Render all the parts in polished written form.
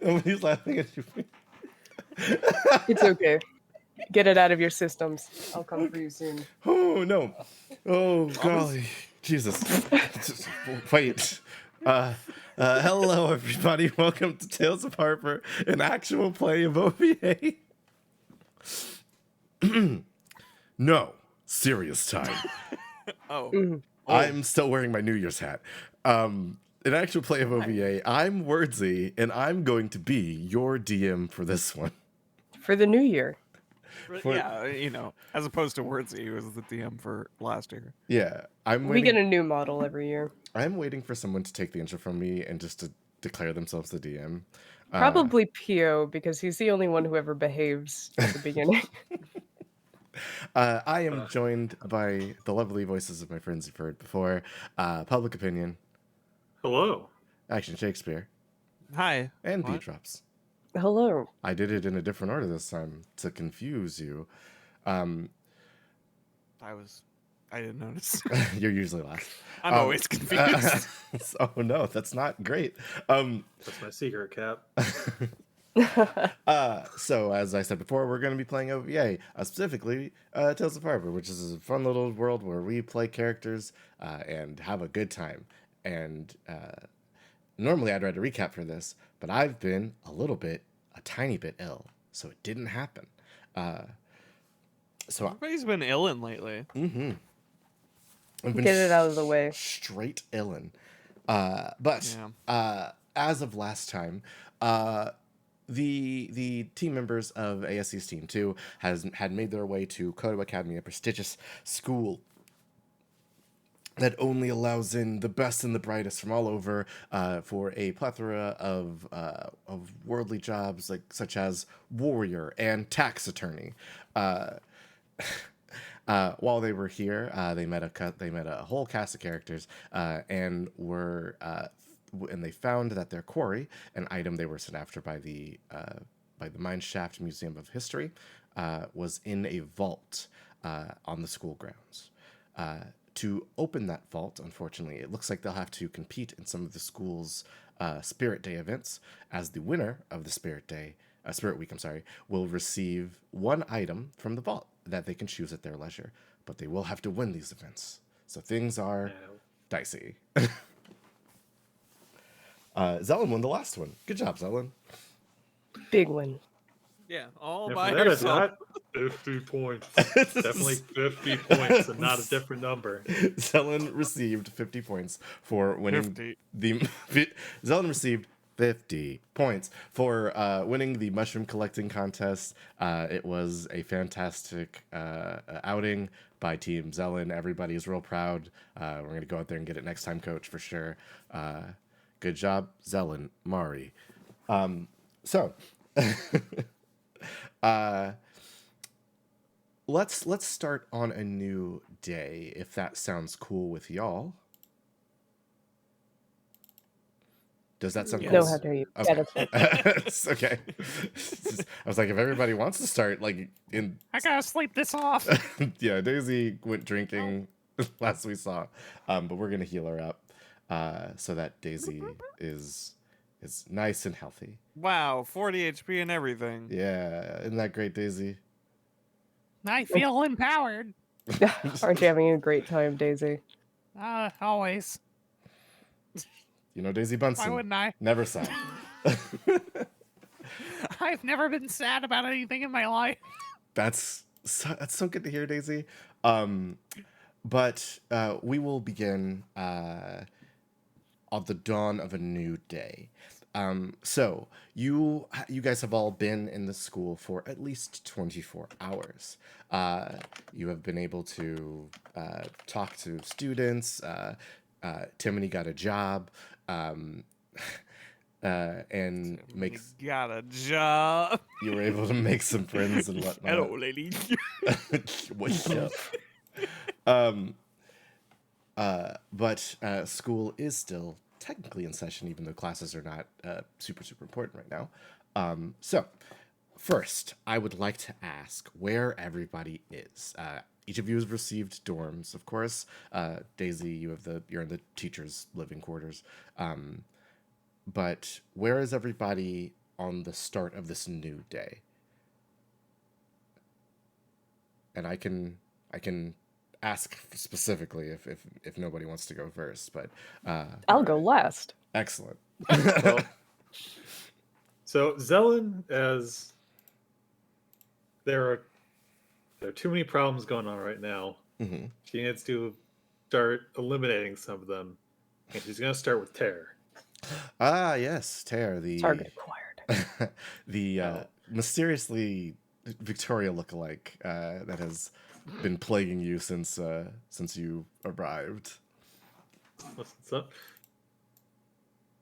Nobody's laughing at you. It's okay. Get it out of your systems. I'll come for you soon. Oh no. Oh golly. Jesus. Wait. Uh, Hello everybody. Welcome to Tales of Harper, an actual play of OVA. No, serious time. Oh. Mhm. I'm still wearing my New Year's hat. An actual play of OVA. I'm Wordsy, and I'm going to be your DM for this one. For the new year. For- Yeah, as opposed to Wordsy, who was the DM for last year. Yeah, I'm We get waiting. a new model every year. I'm waiting for someone to take the intro from me and just to declare themselves the DM. Probably Pio, because he's the only one who ever behaves at the beginning. I am joined by the lovely voices of my friends you've heard before. Public Opinion, Hello. Action Shakespeare, Hi. and What? Beat Drops. Hello. I did it in a different order this time to confuse you. I didn't notice. You're usually last. I'm always confused. Oh no, that's not great. That's my secret, Cap. So as I said before, we're going to be playing OVA, specifically Tales of Harper, which is a fun little world where we play characters and have a good time. And normally I'd write a recap for this, but I've been a tiny bit ill, so it didn't happen. So Everybody's been illin lately. I've been Get it out of the way. straight illin. But as of last time, the team members of ASC's Team 2 had made their way to Kodo Academy, a prestigious school that only allows in the best and the brightest from all over for a plethora of worldly jobs, such as warrior and tax attorney. While they were here, they met a whole cast of characters, and they found that their quarry, an item they were sent after by the Mineshaft Museum of History, was in a vault on the school grounds. To open that vault, unfortunately, it looks like they'll have to compete in some of the school's Spirit Day events, as the winner of the Spirit Week, will receive one item from the vault that they can choose at their leisure. But they will have to win these events, so things are dicey. Zelen won the last one. Good job, Zelen. Big win. Yeah, all And by for that, it's yourself. not 50 points. Definitely 50 points and not a different number. Zelen received 50 points for winning 50. Zelen received 50 points for winning the mushroom collecting contest. It was a fantastic outing by Team Zelen. Everybody is real proud. We're going to go out there and get it next time, Coach, for sure. Good job, Zelen, Mari. So, let's start on a new day, if that sounds cool with y'all. Does that sound cool? No, how dare you? Okay. Yeah, that's fine. It's okay. I was like, if everybody wants to start, I gotta sleep this off. Yeah, Daisy went drinking last we saw, but we're gonna heal her up so that Daisy is nice and healthy. Wow, 40 HP and everything. Yeah, isn't that great, Daisy? I feel empowered. Aren't you having a great time, Daisy? Always. You know, Daisy Bunsen. Why wouldn't I? Never sad. I've never been sad about anything in my life. That's so good to hear, Daisy. But we will begin on the dawn of a new day. So you guys have all been in the school for at least 24 hours. You have been able to talk to students. Timony got a job. And got a job. You were able to make some friends and whatnot. Hello, lady. What's up? But school is still technically in session, even though classes are not super important right now. So first, I would like to ask where everybody is. Each of you has received dorms, of course. Daisy, you're in the teachers' living quarters. but where is everybody on the start of this new day? And I can ask specifically if nobody wants to go first, but I'll go last. excellent. Well, so Zelen, as there are too many problems going on right now. hmm She needs to start eliminating some of them, and she's going to start with terror. Ah, yes, Tear, Target acquired. the Oh. mysteriously Victoria lookalike that has been plaguing you since you arrived. What's up?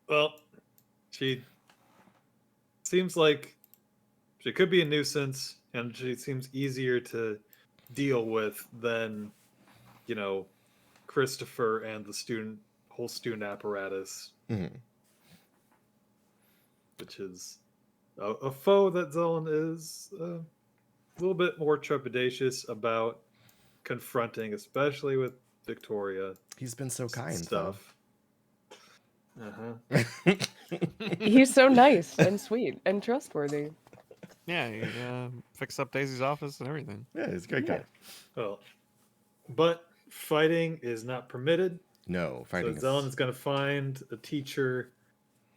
Well, she seems like she could be a nuisance, and she seems easier to deal with than, Christopher and the whole student apparatus, hmm which is a foe that Zelen is a little bit more trepidatious about confronting, especially with Victoria He's been so kind, stuff. Uh-huh. though. He's so nice and sweet and trustworthy. Yeah, he fixed up Daisy's office and everything. Yeah, he's a great Yeah. guy. Well, but fighting is not permitted. No, fighting So Zelen is is going to find a teacher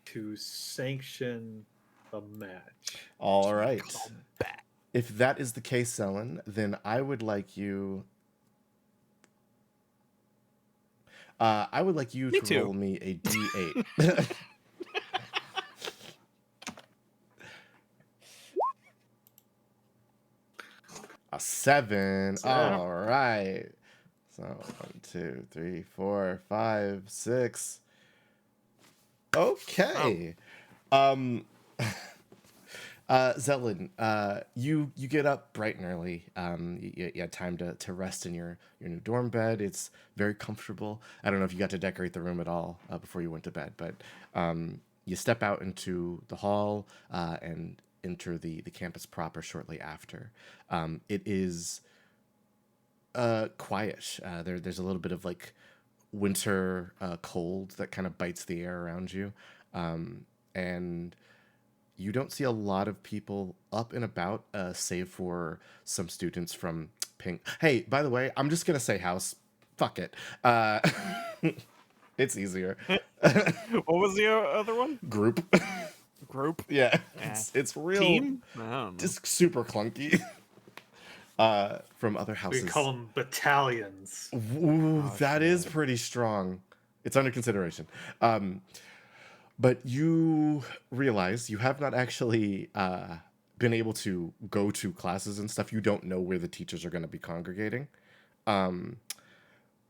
to sanction a match. all right. Combat. If that is the case, Ellen, then I would like you. I would like you Me to too. roll me a D8. A 7. Yeah. All right. So 1, 2, 3, 4, 5, 6. Okay. Zelen, you get up bright and early. You had time to rest in your new dorm bed. It's very comfortable. I don't know if you got to decorate the room at all before you went to bed, but you step out into the hall and enter the campus proper shortly after. It is quiet. There's a little bit of like winter cold that kind of bites the air around you, and you don't see a lot of people up and about, save for some students from Pink. Hey, by the way, I'm just gonna say house. Fuck it. It's easier. What was the other one? Group. Group? Yeah, Yeah. it's real. Team? I don't know. Just super clunky. From other We houses. call them battalions. Ooh, Oh, that is shit. pretty strong. It's under consideration. But you realize you have not actually been able to go to classes and stuff. You don't know where the teachers are going to be congregating.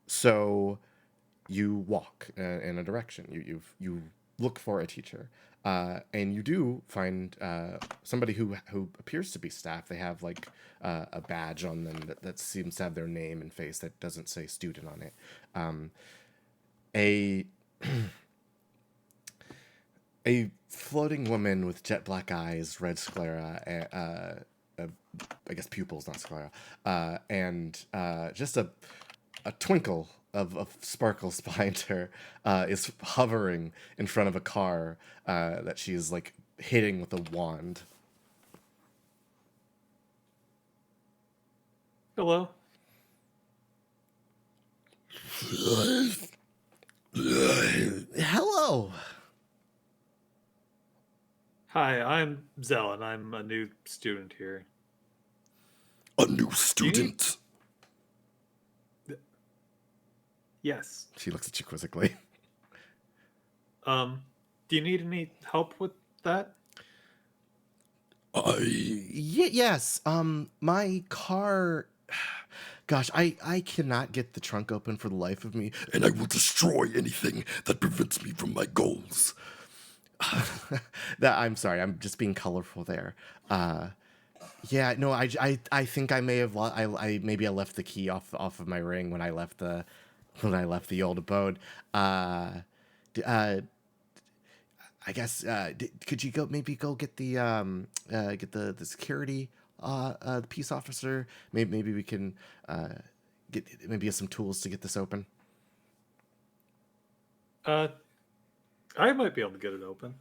So you walk in a direction. You look for a teacher. And you do find somebody who appears to be staff. They have like a badge on them that seems to have their name and face that doesn't say student on it. A a floating woman with jet black eyes, red sclera, I guess pupils, not sclera, and just a twinkle of sparkles behind her is hovering in front of a car that she is like hitting with a wand. Hello. Hello. Hi, I'm Zelen. I'm a new student here. A new student. Yes. She looks at you quizzically. Do you need any help with that? Yes. My car. Gosh, I cannot get the trunk open for the life of me, and I will destroy anything that prevents me from my goals. I'm sorry. I'm just being colorful there. Yeah. No. I think I may have. Maybe I left the key off of my ring when I left the old abode. I guess could you go get the security the peace officer? Maybe we can get some tools to get this open. I might be able to get it open.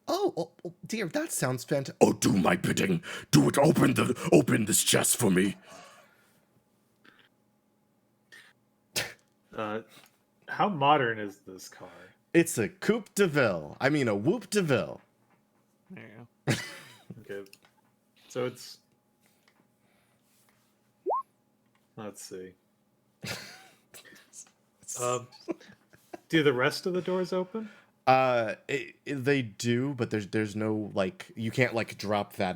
Oh, dear, that sounds fantastic. Oh, do my bidding. Do it. Open this chest for me. How modern is this car? It's a Coupe de Ville. I mean, a Whoop de Ville. There you go. Okay, so it's. Let's see. Do the rest of the doors open? They do, but there's no like you can't like drop that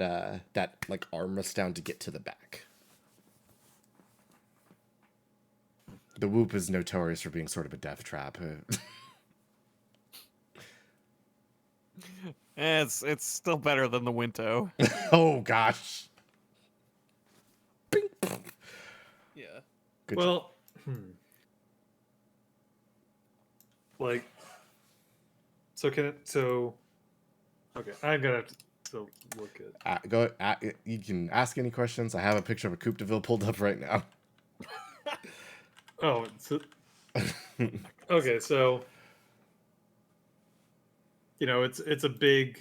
like armrest down to get to the back. The Whoop is notorious for being sort of a death trap. It's still better than the Winto. Oh gosh. Bing. Yeah. Good job. Well, like, so okay, I'm gonna have to look at. You can ask any questions. I have a picture of a Coupe de Ville pulled up right now. Oh, so, okay, so it's a big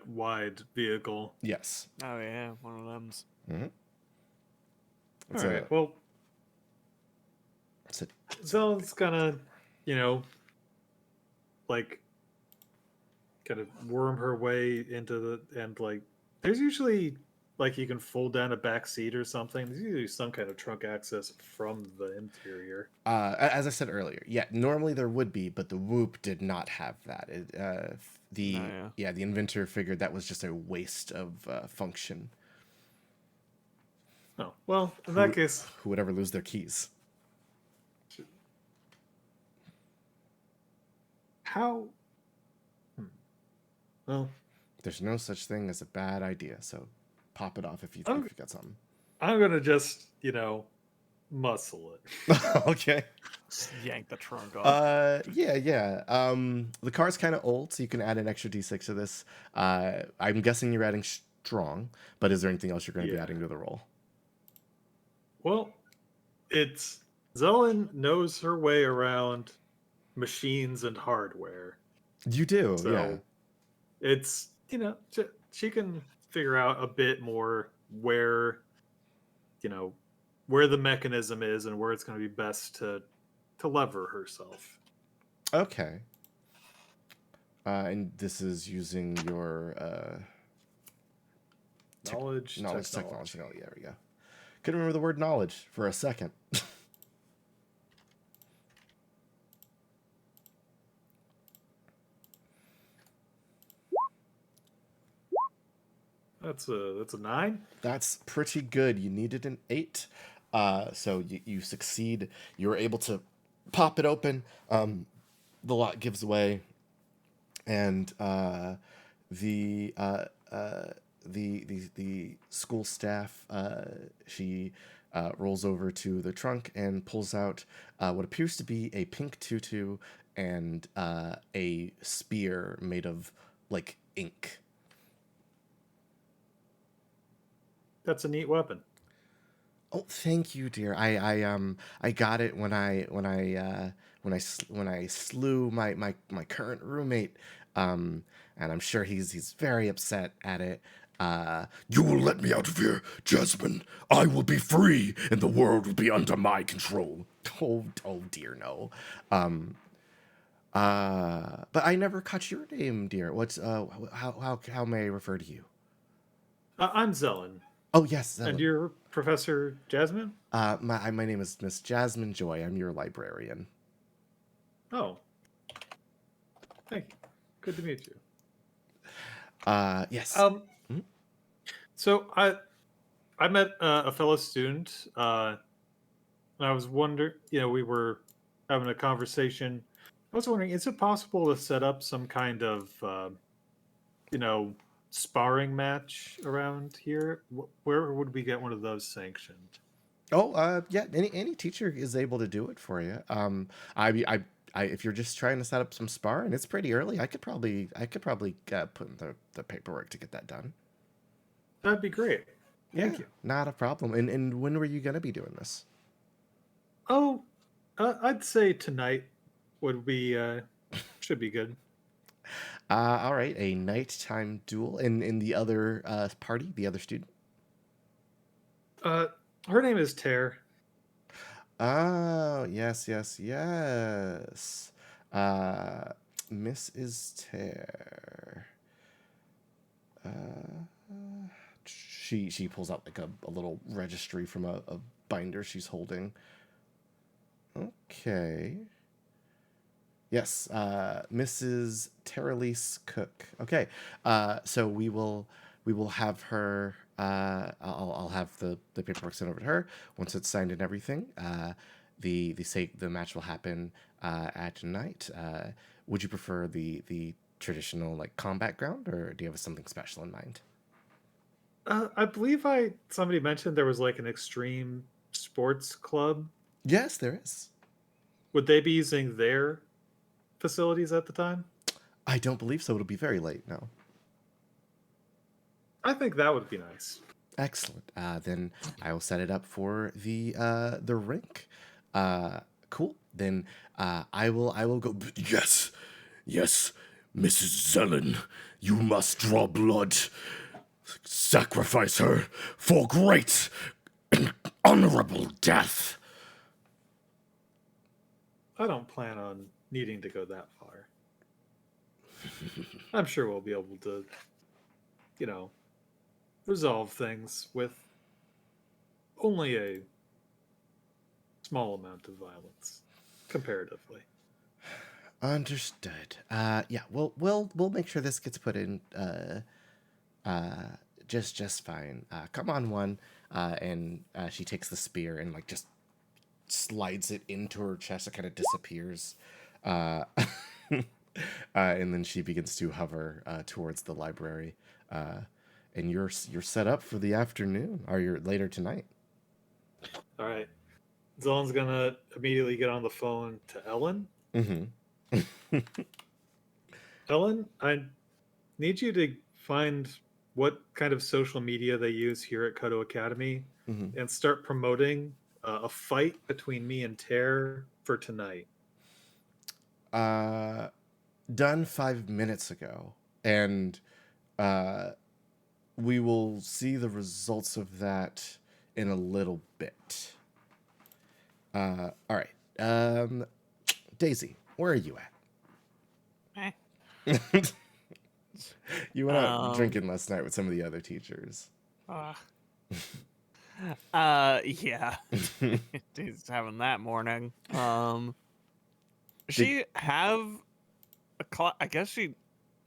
wide vehicle. Yes. Oh yeah, one of them's. Mm-hmm. All right, well, It's a Zelda's gonna, like, kind of worm her way into and like, there's usually like you can fold down a back seat or something. There's usually some kind of trunk access from the interior. as I said earlier, yeah, normally there would be, but the Whoop did not have that. The inventor figured that was just a waste of function. Oh, well, in that case, Who would ever lose their keys? how? Well, There's no such thing as a bad idea, so pop it off if you got something. I'm gonna just, muscle it. Okay. Just yank the trunk off. Yeah. The car's kind of old, so you can add an extra D6 to this. I'm guessing you're adding strong, but is there anything else you're going to be adding to the roll? Well, it's Zelen knows her way around machines and hardware. You do, So yeah. it's, she can figure out a bit more where the mechanism is and where it's going to be best to lever herself. Okay. And this is using your Knowledge technology. Oh, yeah, there we go. Couldn't remember the word knowledge for a second. That's a 9. That's pretty good. You needed an 8. So you succeed. You're able to pop it open. The lock gives way, and the school staff she rolls over to the trunk and pulls out what appears to be a pink tutu and a spear made of like ink. That's a neat weapon. Oh, thank you, dear. I got it when I slew my current roommate, and I'm sure he's very upset at it. You will let me out of here, Jasmine. I will be free, and the world will be under my control. Oh dear, no. But I never caught your name, dear. What's how may I refer to you? I'm Zelen. Oh yes, And you're Professor Jasmine? my name is Miss Jasmine Joy. I'm your librarian. Oh. Thank you. Good to meet you. Yes. So I met a fellow student, and I was wondering, we were having a conversation. I was wondering, is it possible to set up some kind of, sparring match around here? Where would we get one of those sanctioned? Oh, yeah. Any teacher is able to do it for you. If you're just trying to set up some sparring, it's pretty early. I could probably put in the paperwork to get that done. That'd be great. Thank you. Not a problem. And when were you gonna be doing this? Oh, I'd say tonight would be should be good. All right, a nighttime duel in the other party, the other student. Uh, her name is Tare. Oh, yes, yes, yes. Uh, Miss Tear. She pulls out like a little registry from a binder she's holding. Okay. Yes, Mrs. Terrelise Cook. Okay, so we will have her. I'll have the paperwork sent over to her once it's signed and everything. The match will happen at night. Would you prefer the traditional like combat ground, or do you have something special in mind? I believe somebody mentioned there was like an extreme sports club. Yes, there is. Would they be using their facilities at the time? I don't believe so. It'll be very late now. I think that would be nice. Excellent. Then I will set it up for the rink. Cool. Then I will go. Yes, yes, Mrs. Zelen, you must draw blood. Sacrifice her for great honorable death. I don't plan on needing to go that far. I'm sure we'll be able to, resolve things with only a small amount of violence, comparatively. Understood. Yeah. We'll make sure this gets put in. Just fine. Come on, one. And she takes the spear and like just slides it into her chest. It kind of disappears. And then she begins to hover towards the library. And you're set up for the afternoon, or you're later tonight. All right. Zelen's gonna immediately get on the phone to Ellen. Mm-hmm. Ellen, I need you to find what kind of social media they use here at Kodo Academy Mm-hmm. and start promoting a fight between me and Tare for tonight. Done 5 minutes ago, and we will see the results of that in a little bit. All right. Daisy, where are you at? Eh. You went out Um, drinking last night with some of the other teachers. Uh, yeah. He's having that morning. She have a class. I guess she.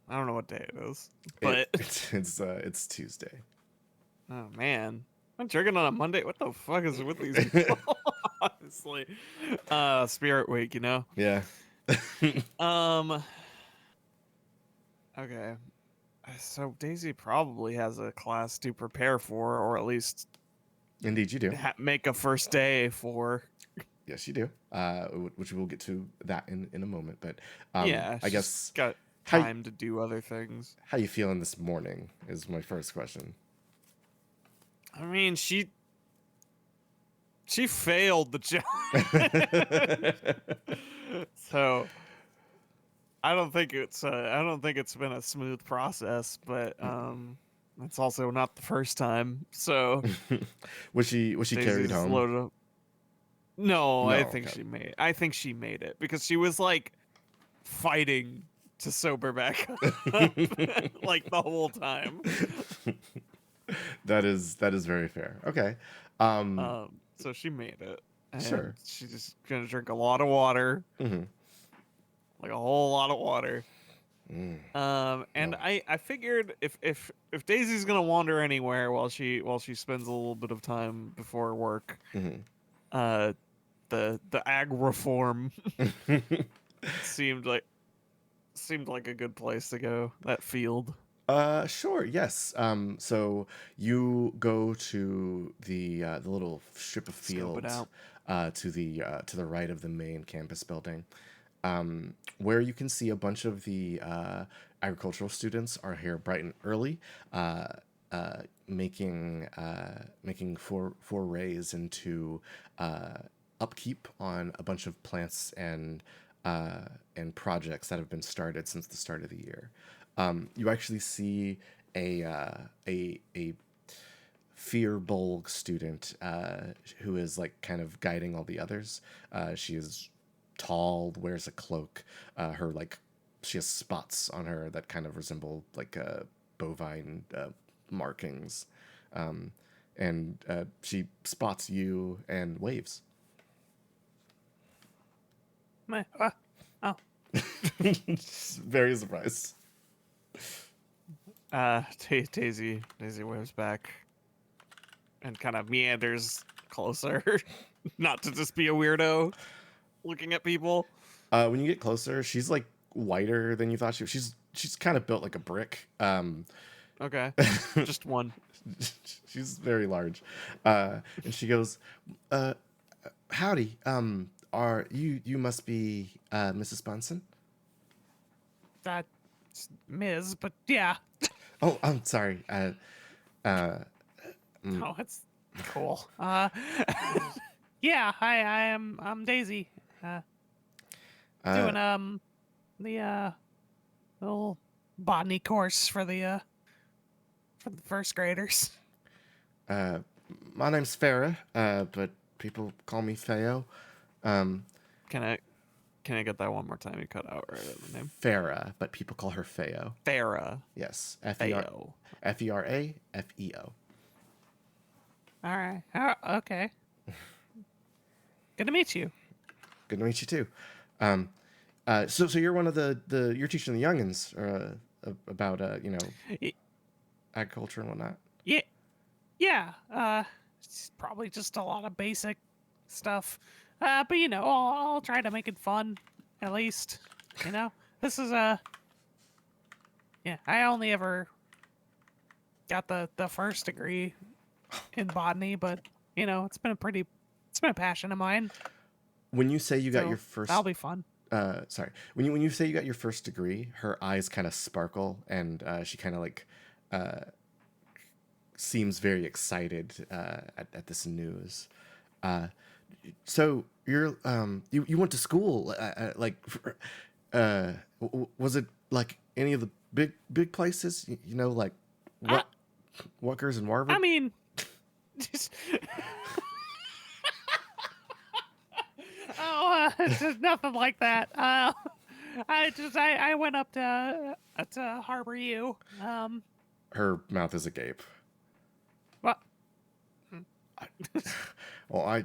I don't know what day it is, but It's Tuesday. oh man, I'm drinking on a Monday. What the fuck is with these people? Honestly, Spirit Week, you know. Yeah. Okay. So Daisy probably has a class to prepare for, or at least Indeed, you do. make a first day for. Yes, you do. Which we'll get to that in a moment. But Yeah, I she's guess got how y- time to do other things. how you feeling this morning is my first question. I mean, she failed the challenge, so I don't think it's been a smooth process, but it's also not the first time. So Was she carried Daisy's home? loaded up. No, No, I think okay. I think she made it because she was like fighting to sober back up like the whole time. That is very fair. Okay. So she made it. And Sure. she's just gonna drink a lot of water, Mhm. like a whole lot of water. Mm. And Wow. I figured if Daisy's gonna wander anywhere while she spends a little bit of time before work, Mhm. the ag reform seemed like a good place to go. That field. Sure, yes. So you go to the little strip of Scope it fields out. to the right of the main campus building, where you can see a bunch of the agricultural students are here bright and early, uh, making forays into upkeep on a bunch of plants and projects that have been started since the start of the year. You actually see a Fearbolg student who is like kind of guiding all the others. She is tall, wears a cloak. Her like she has spots on her that kind of resemble like bovine markings. And she spots you and waves. Oh. Very surprised. Daisy waves back and kind of meanders closer, not to just be a weirdo looking at people. When you get closer, she's like whiter than you thought she was. She's kind of built like a brick. Okay, just one. She's very large, and she goes, "Howdy. Are you must be Mrs. Bunsen?" That's Ms., but yeah. Oh, I'm sorry. Mm. Oh, it's cool. Yeah, I'm Daisy. Doing the little botany course for the first graders. My name's Farah, but people call me Feo. Can I get that one more time? You cut out right at the name. Farah, but people call her Feo. Farah. Yes, Feo. Ferafeo. All right. Okay. Good to meet you. Good to meet you too. So you're one of the you're teaching the youngins about Y- agriculture and whatnot. Yeah. It's probably just a lot of basic stuff. But I'll try to make it fun, at least. This is yeah. I only ever got the first degree in botany, but it's been a passion of mine. When you say you got So, your first, That'll be fun. sorry, when you say you got your first degree, her eyes kind of sparkle, and she kind of like seems very excited at this news. So you're you went to school was it like any of the big places, like what Rutgers and Harvard? I mean, just... it's just nothing like that. I went up to Harbor U. Her mouth is agape. What? Well, I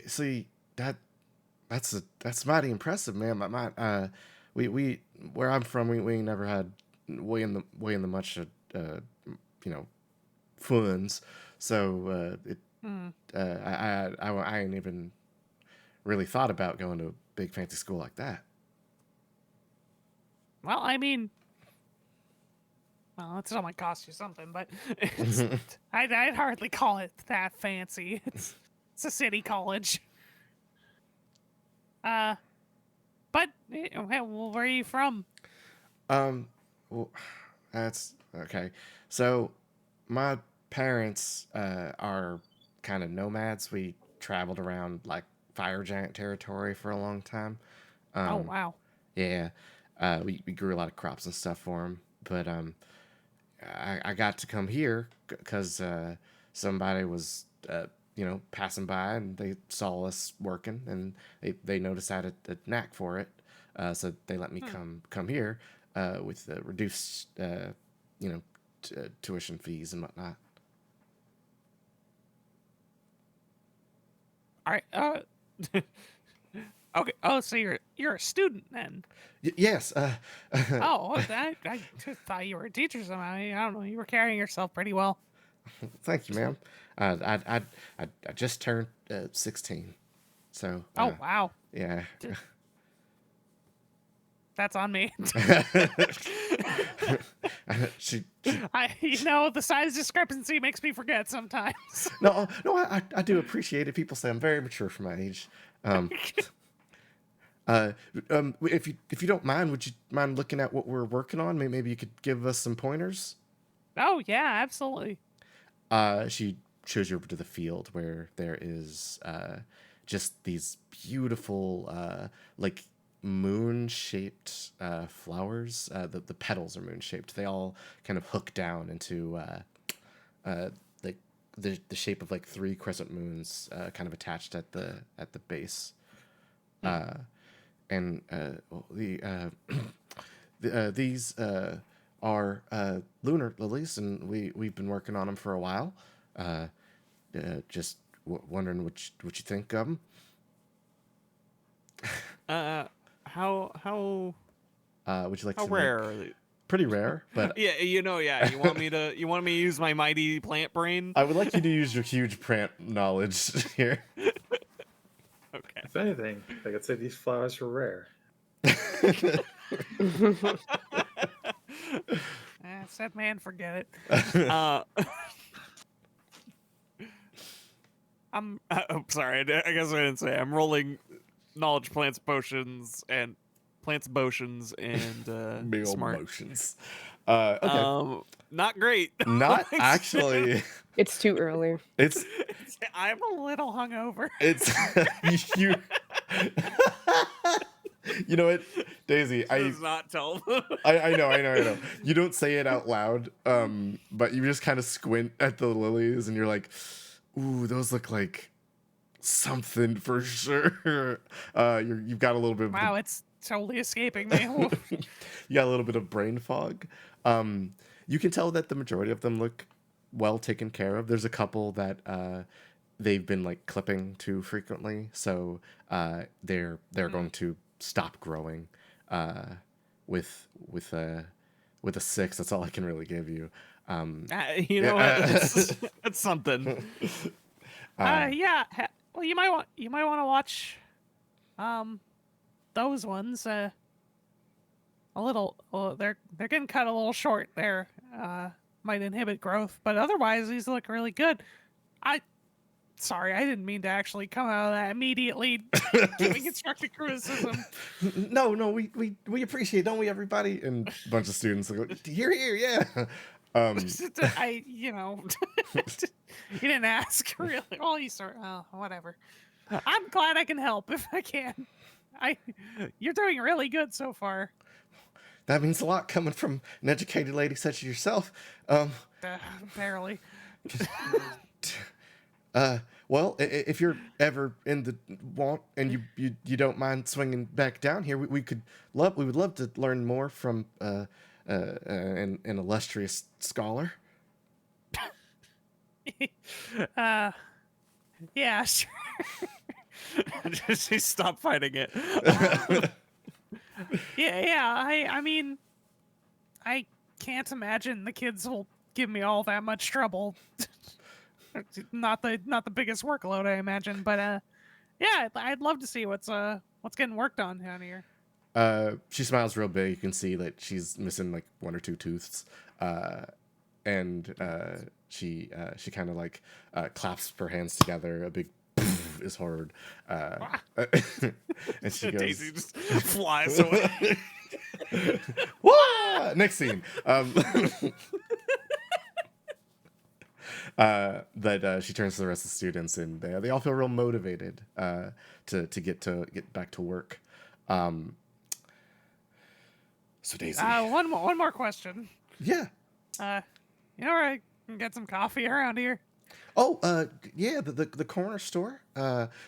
see that's mighty impressive, man. We where I'm from, we ain't never had way in the much funds. So I ain't even really thought about going to a big fancy school like that. Well, I mean, it's not might cost you something, but I'd hardly call it that fancy. It's a city college. But where are you from? Well, that's okay. So my parents are kind of nomads. We traveled around like fire giant territory for a long time. Oh wow. Yeah, we grew a lot of crops and stuff for them. But I got to come here because somebody was passing by and they saw us working and they noticed I had a knack for it. So they let me come here with the reduced tuition fees and whatnot. All right. Okay. Oh, so you're a student then? Yes. Oh, I just thought you were a teacher somehow. I don't know. You were carrying yourself pretty well. Thank you, ma'am. I just turned 16, so. Oh wow. Yeah. That's on me. she The size discrepancy makes me forget sometimes. no, I do appreciate it. People say I'm very mature for my age. If you don't mind, would you mind looking at what we're working on? Maybe you could give us some pointers. Oh yeah, absolutely. She shows you over to the field where there is just these beautiful like moon-shaped flowers. The petals are moon-shaped. They all kind of hook down into like the shape of like three crescent moons, kind of attached at the base. And well, these are lunar lilies, and we've been working on them for a while. Just wondering what you think of them. How Would you like how to rare are they? Pretty rare, but Yeah, yeah. You want me to use my mighty plant brain? I would like you to use your huge plant knowledge here. Okay. If anything, I could say these flowers are rare. Said man, forget it. I'm sorry. I guess I didn't say. I'm rolling knowledge, plants, potions, and Big old smart. motions. Okay. Not great. Not actually. It's too early. It's I'm a little hungover. it's you. You know what, Daisy? Does not tell them. I know. You don't say it out loud, but you just kind of squint at the lilies, and you're like, "Ooh, those look like something for sure." You've got a little bit of Wow, it's totally escaping me. you got a little bit of brain fog. You can tell that the majority of them look well taken care of. There's a couple that they've been like clipping too frequently, so they're going to stop growing. With a 6, that's all I can really give you. You know what? That's something. Yeah. Well, you might want to watch, those ones. A little. Well, they're getting cut a little short. There, might inhibit growth, but otherwise these look really good. Sorry, I didn't mean to actually come out of that immediately giving constructive criticism. No, we appreciate, don't we, everybody? And a bunch of students go, here, yeah. You didn't ask, really. Oh, you start. Oh, whatever. I'm glad I can help if I can. You're doing really good so far. That means a lot coming from an educated lady such as yourself. Barely. Well, if you're ever in the want and you don't mind swinging back down here, we would love to learn more from an illustrious scholar. Yeah, sure. Just stop fighting it. Yeah. I mean, I can't imagine the kids will give me all that much trouble. Not the biggest workload, I imagine, but yeah, I'd love to see what's getting worked on down here. She smiles real big. You can see that she's missing like 1 or 2 tooths, and she kind of like claps her hands together. A big is heard, and she goes. Daisy just flies away. Wah! Next scene. That she turns to the rest of the students, and they all feel real motivated to get back to work. So Daisy, One more question. yeah. You know where I can get some coffee around here? Oh, yeah, the corner store.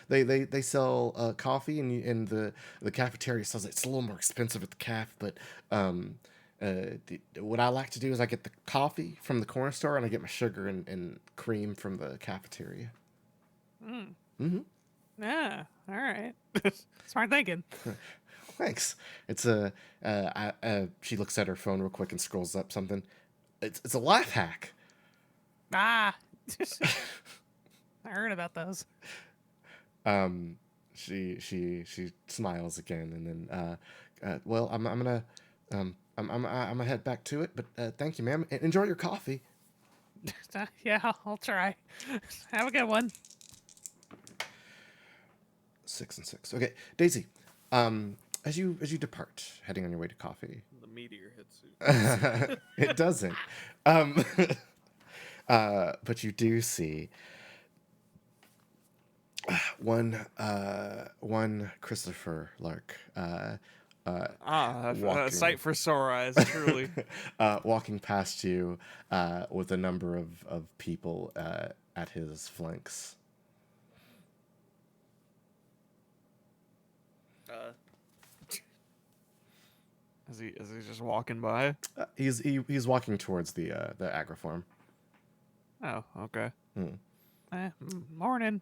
They sell coffee, and the cafeteria sells it. It's a little more expensive at the caf, but what I like to do is I get the coffee from the corner store, and I get my sugar and cream from the cafeteria. Mm-hmm. Yeah, all right. Smart thinking. Thanks. It's she looks at her phone real quick and scrolls up something. It's a life hack. I heard about those. She smiles again, and then well, I'm gonna head back to it, but thank you, ma'am. Enjoy your coffee. Yeah, I'll try. Have a good one. 6 and 6. Okay, Daisy. As you depart, heading on your way to coffee. The meteor hits you. It doesn't. But you do see one Christopher Lark. A Walking. sight for sore eyes, truly. Walking past you with a number of people at his flanks. Is he just walking by? He's walking towards the agroform. Oh, okay. Morning.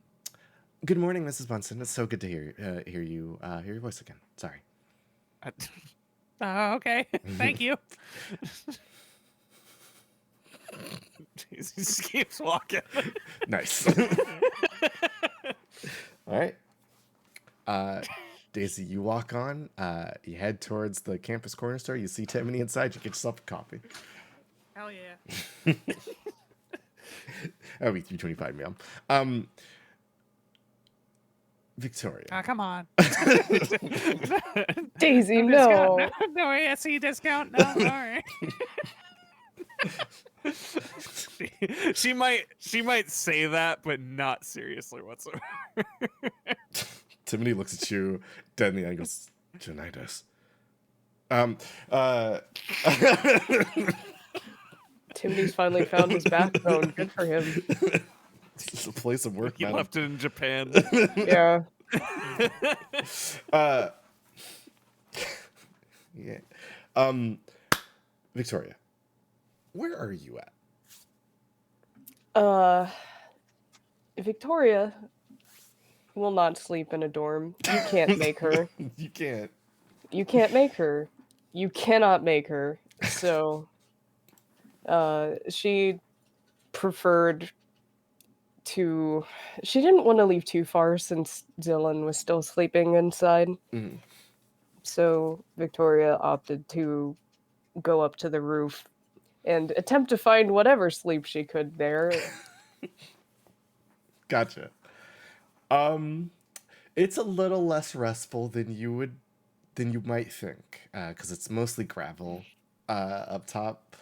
Good morning, Mrs. Bunsen. It's so good to hear your voice again. Sorry. Okay. Thank you. He just keeps walking. Nice. All right. Daisy, you walk on. You head towards the campus corner store. You see Timony inside. You get yourself a coffee. Hell yeah. That'll be 325, ma'am. Victoria. Come on. Daisy, Discount. no. No ASE discount. No, sorry. she might say that, but not seriously whatsoever. Timony looks at you dead in the eye and goes, Janitas. Timothy's finally found his backbone. Good for him. It's a place of work, He man. left it in Japan. Yeah. Yeah. Victoria, where are you at? Victoria will not sleep in a dorm. You can't make her. You can't. You can't make her. You cannot make her. So, she preferred to. She didn't want to leave too far since Dylan was still sleeping inside. Mhm. So, Victoria opted to go up to the roof and attempt to find whatever sleep she could there. Gotcha. It's a little less restful than you might think, because it's mostly gravel up top.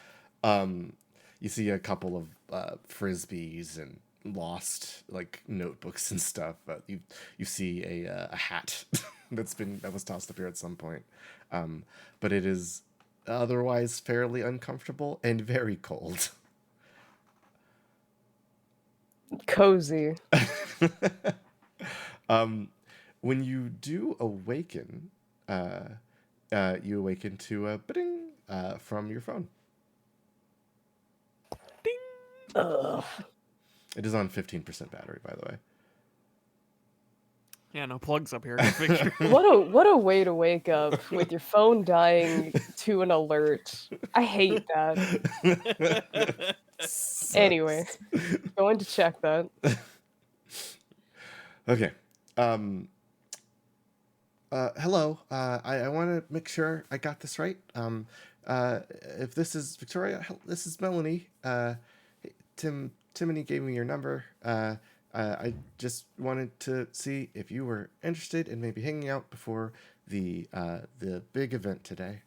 You see a couple of frisbees and lost like notebooks and stuff. You see a hat that was tossed up here at some point. But it is otherwise fairly uncomfortable and very cold. Cozy. When you do awaken, you awaken to a bing from your phone. Ugh. It is on 15% battery, by the way. Yeah, no plugs up here. Good picture. What a way to wake up with your phone dying to an alert. I hate that. Anyway, going to check that. Okay. Hello. I want to make sure I got this right. If this is Victoria, this is Melanie. Timony gave me your number. I just wanted to see if you were interested in maybe hanging out before the big event today.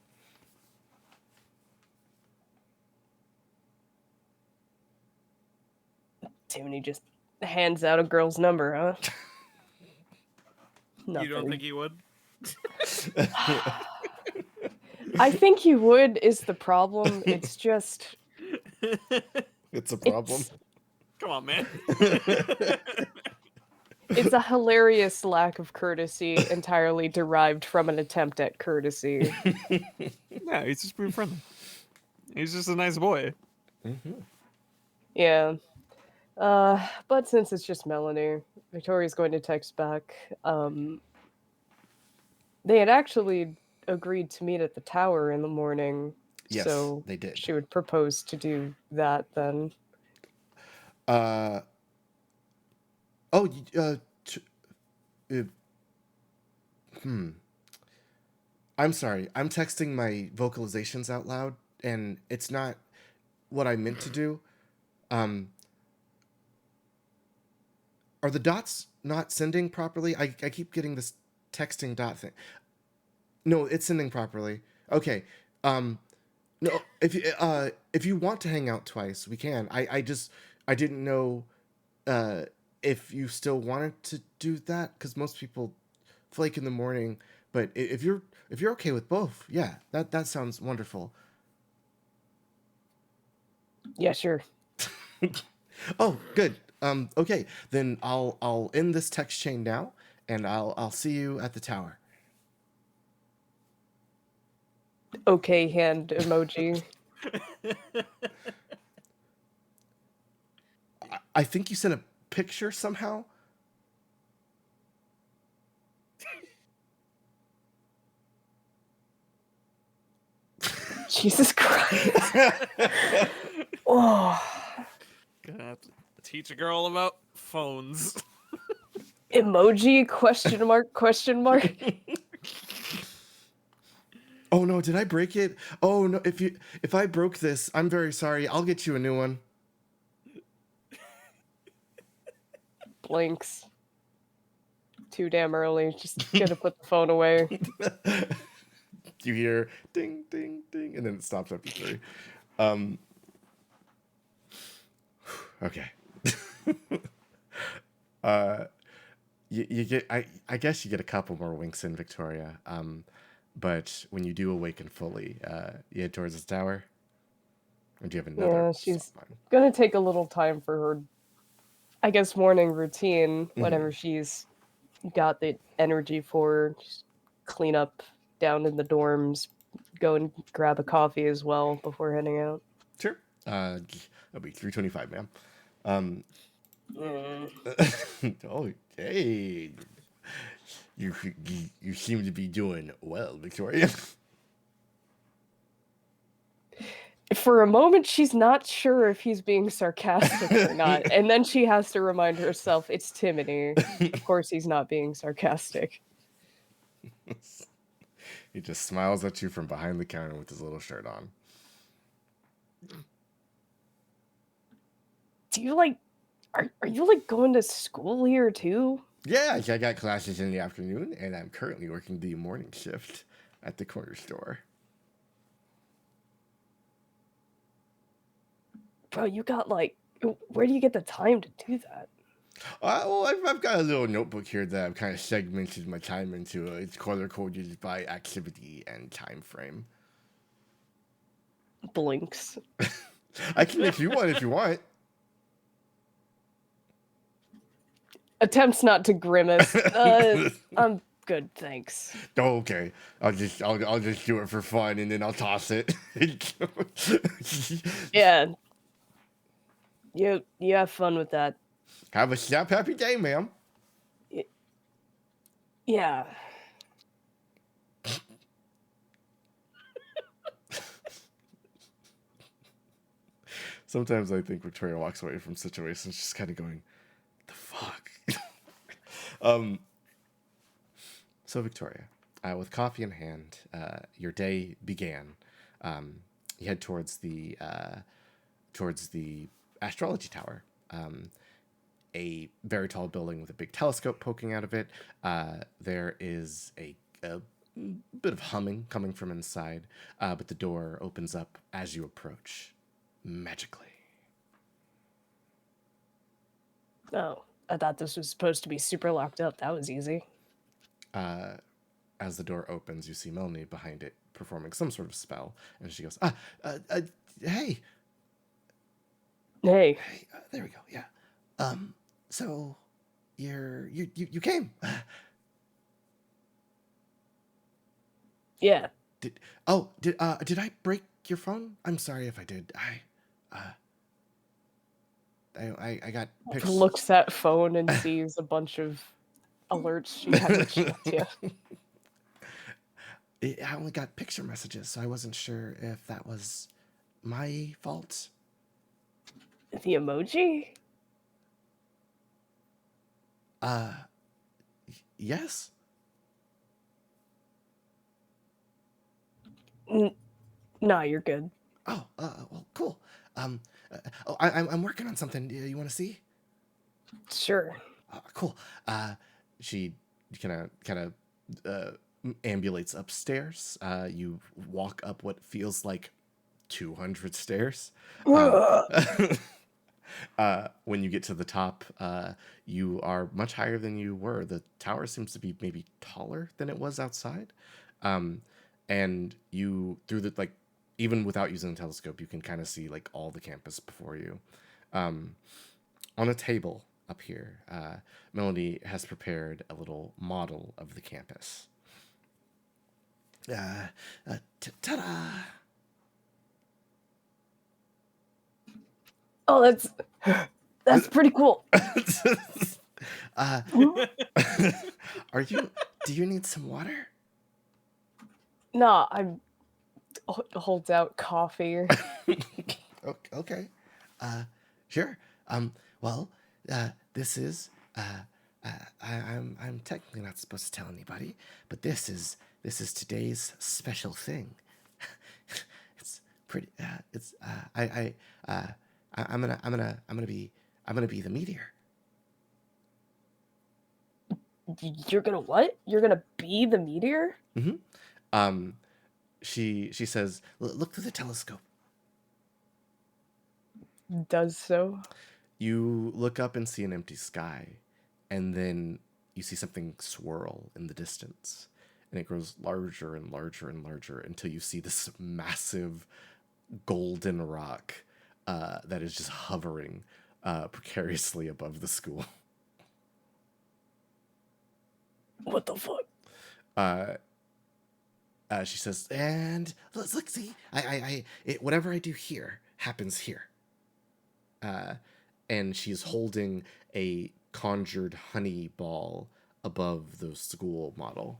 Timony just hands out a girl's number, huh? You Nothing. don't think he would? I think he would is the problem. It's just It's a problem. Come on, man. it's a hilarious lack of courtesy entirely derived from an attempt at courtesy. No, he's just being friendly. He's just a nice boy. Mm-hmm. Yeah. But since it's just Melanie, Victoria's going to text back. They had actually agreed to meet at the tower in the morning. Yes, so they did. she would propose to do that then. I'm sorry. I'm texting my vocalizations out loud, and it's not what I meant to do. Are the dots not sending properly? I keep getting this texting dot thing. No, it's sending properly. Okay. No, if you want to hang out twice, we can. I didn't know if you still wanted to do that, because most people flake in the morning, but if you're okay with both, yeah, that sounds wonderful. Yeah, sure. Oh, good. Okay, then I'll end this text chain now, and I'll see you at the tower. Okay, hand emoji. I think you sent a picture somehow. Jesus Christ. Oh, Gonna have to teach a girl about phones. emoji? Question mark? Question mark? Oh no, did I break it? Oh no, if I broke this, I'm very sorry. I'll get you a new one. Blinks. Too damn early. Just gonna put the phone away. You hear ding ding ding, and then it stops after 3. Um. Okay. You get I guess you get a couple more winks in, Victoria. But when you do awaken fully, you head towards the tower. Or do you have another? Yeah, she's sign? gonna take a little time for her, I guess, morning routine, Mm-hmm. whenever she's got the energy for just clean up down in the dorms, go and grab a coffee as well before heading out. Sure. That'll be 3:25, ma'am. Oh, hey. You seem to be doing well, Victoria. For a moment, she's not sure if he's being sarcastic or not, and then she has to remind herself it's Timony. Of course, he's not being sarcastic. He just smiles at you from behind the counter with his little shirt on. Do you are you going to school here too? Yeah, I got classes in the afternoon, and I'm currently working the morning shift at the corner store. Bro, you got where do you get the time to do that? Well, I've got a little notebook here that I've kind of segmented my time into. It's color coded by activity and time frame. Blinks. I can make you one if you want. Attempts not to grimace. I'm good, thanks. Oh, okay. I'll just do it for fun, and then I'll toss it. Yeah. You have fun with that. Have a snap happy day, ma'am. Yeah. Sometimes I think Victoria walks away from situations just kind of going, the fuck? So Victoria, with coffee in hand, your day began. You head towards the astrology tower, a very tall building with a big telescope poking out of it. There is a bit of humming coming from inside, but the door opens up as you approach, magically. Oh, I thought this was supposed to be super locked up. That was easy. As the door opens, you see Melanie behind it performing some sort of spell, and she goes, hey, Hey. there we go, yeah. So you came. Yeah. Did I break your phone? I'm sorry if I did. I got pictures. Looks at phone and sees a bunch of alerts she hadn't checked yet. I only got picture messages, so I wasn't sure if that was my fault. The emoji? Yes. Nah, you're good. Oh, well, cool. I'm working on something. You want to see? Sure. Cool. She kind of ambulates upstairs. You walk up what feels like 200 stairs. When you get to the top, you are much higher than you were. The tower seems to be maybe taller than it was outside. Um, and you, through the, like, even without using the telescope, you can kind of see like all the campus before you. Um, on a table up here, Melody has prepared a little model of the campus. Ta-da! Oh, that's pretty cool. uh, are you? Do you need some water? Nah, I'm holds out coffee. Okay. Sure. Well, this is. I'm technically not supposed to tell anybody, but this is today's special thing. It's pretty. It's. I'm gonna be the meteor. You're gonna what? You're gonna be the meteor? Mm-hmm. Um, she says, Look through the telescope." Does so. You look up and see an empty sky, and then you see something swirl in the distance, and it grows larger and larger and larger until you see this massive golden rock that is just hovering precariously above the school. What the fuck? She says, "And look, see, whatever I do here happens here." And she's holding a conjured honey ball above the school model.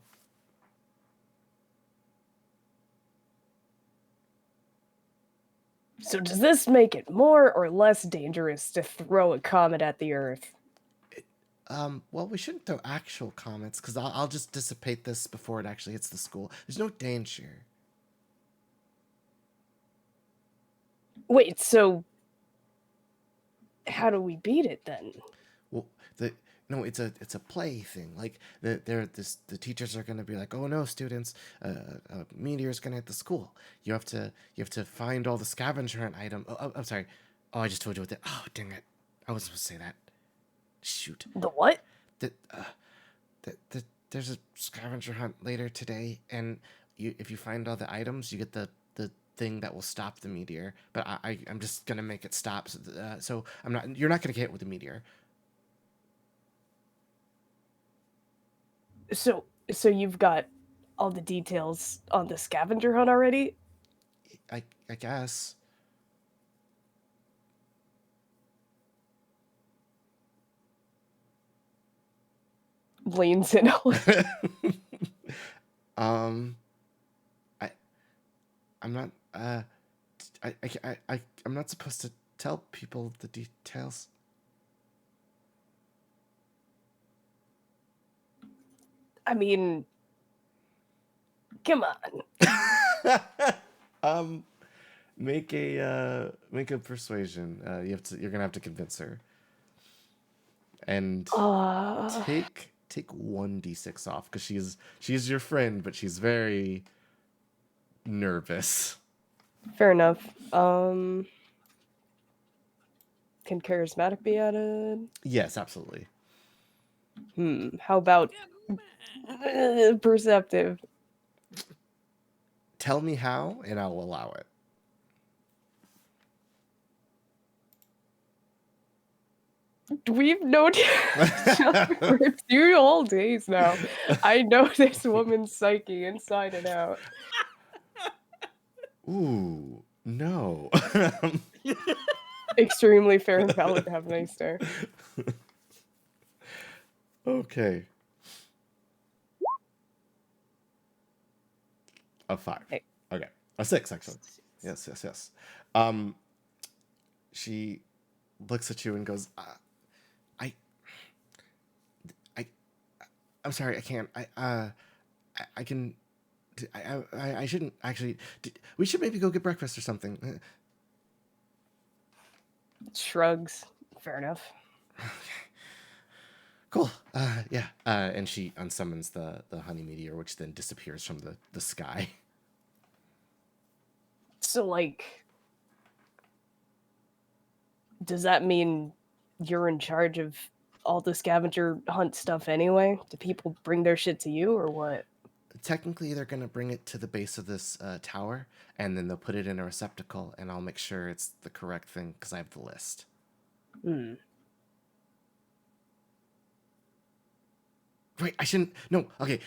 So does this make it more or less dangerous to throw a comet at the Earth? Well, we shouldn't throw actual comets, because I'll just dissipate this before it actually hits the school. There's no danger. Wait, so how do we beat it then? Well, no, it's a play thing. Like the teachers are gonna be like, "Oh no, students, a meteor's gonna hit the school. You have to find all the scavenger hunt item." Oh, I'm sorry. Oh, I just told you what that. Oh, dang it! I wasn't supposed to say that. Shoot. The what? There's a scavenger hunt later today, and if you find all the items, you get the thing that will stop the meteor. But I'm just gonna make it stop. So you're not gonna get hit with the meteor. So you've got all the details on the scavenger hunt already? I guess. Leans in. I'm not. I'm not supposed to tell people the details. I mean, come on. Make a persuasion. You're gonna have to convince her. And take 1d6 off, because she's your friend, but she's very nervous. Fair enough. Can charismatic be added? Yes, absolutely. How about perceptive? Tell me how, and I'll allow it. We've known each other for 2 whole days now. I know this woman's psyche inside and out. Ooh, no. Extremely fair and valid. Have a nice day. Okay. A 5. Hey. Okay. A 6, actually. Yes. She looks at you and goes, I'm sorry, I can't. I can. I shouldn't actually. We should maybe go get breakfast or something. Shrugs. Fair enough. Cool. Yeah. And she unsummons the honey meteor, which then disappears from the sky. So, like, does that mean you're in charge of all the scavenger hunt stuff anyway? Do people bring their shit to you or what? Technically, they're going to bring it to the base of this tower, and then they'll put it in a receptacle, and I'll make sure it's the correct thing because I have the list. Hmm. Wait, I shouldn't. No, okay.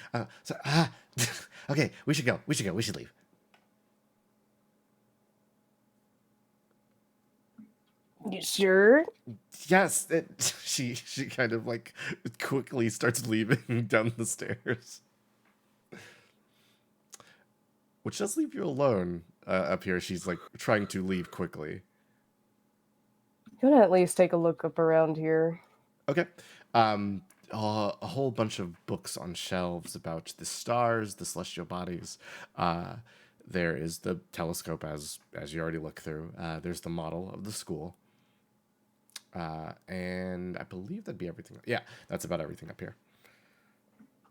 Okay, we should go. We should go. We should leave. You sure? Yes, she kind of like quickly starts leaving down the stairs, which does leave you alone up here. She's like trying to leave quickly. Gonna at least take a look up around here. Okay. A whole bunch of books on shelves about the stars, the celestial bodies. There is the telescope, as you already looked through. There's the model of the school. And I believe that'd be everything. Yeah, that's about everything up here.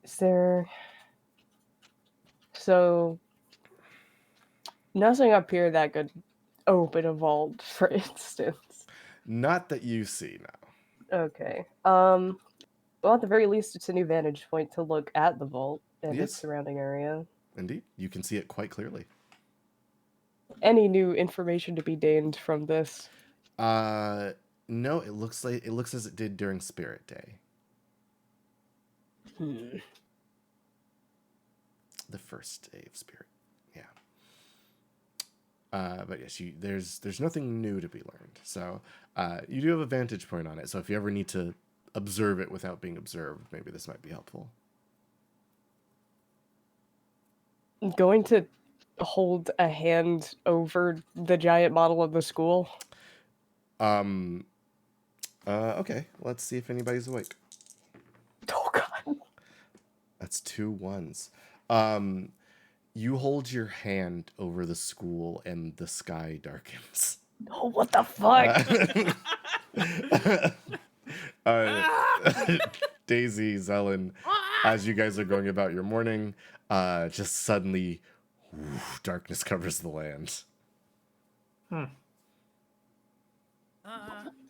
Is there... So... Nothing up here that could open a vault, for instance. Not that you see now. Okay. Well, at the very least, it's a new vantage point to look at the vault and its Yes. surrounding area. Indeed, you can see it quite clearly. Any new information to be gained from this? No, it looks as it did during Spirit Day, the first day of Spirit. Yeah. But yes, there's nothing new to be learned. So you do have a vantage point on it. So if you ever need to observe it without being observed, maybe this might be helpful. I'm going to hold a hand over the giant model of the school. Okay, let's see if anybody's awake. Oh god. That's 2 1s. You hold your hand over the school and the sky darkens. Oh, what the fuck? Daisy, Zelen, as you guys are going about your morning, just suddenly darkness covers the land.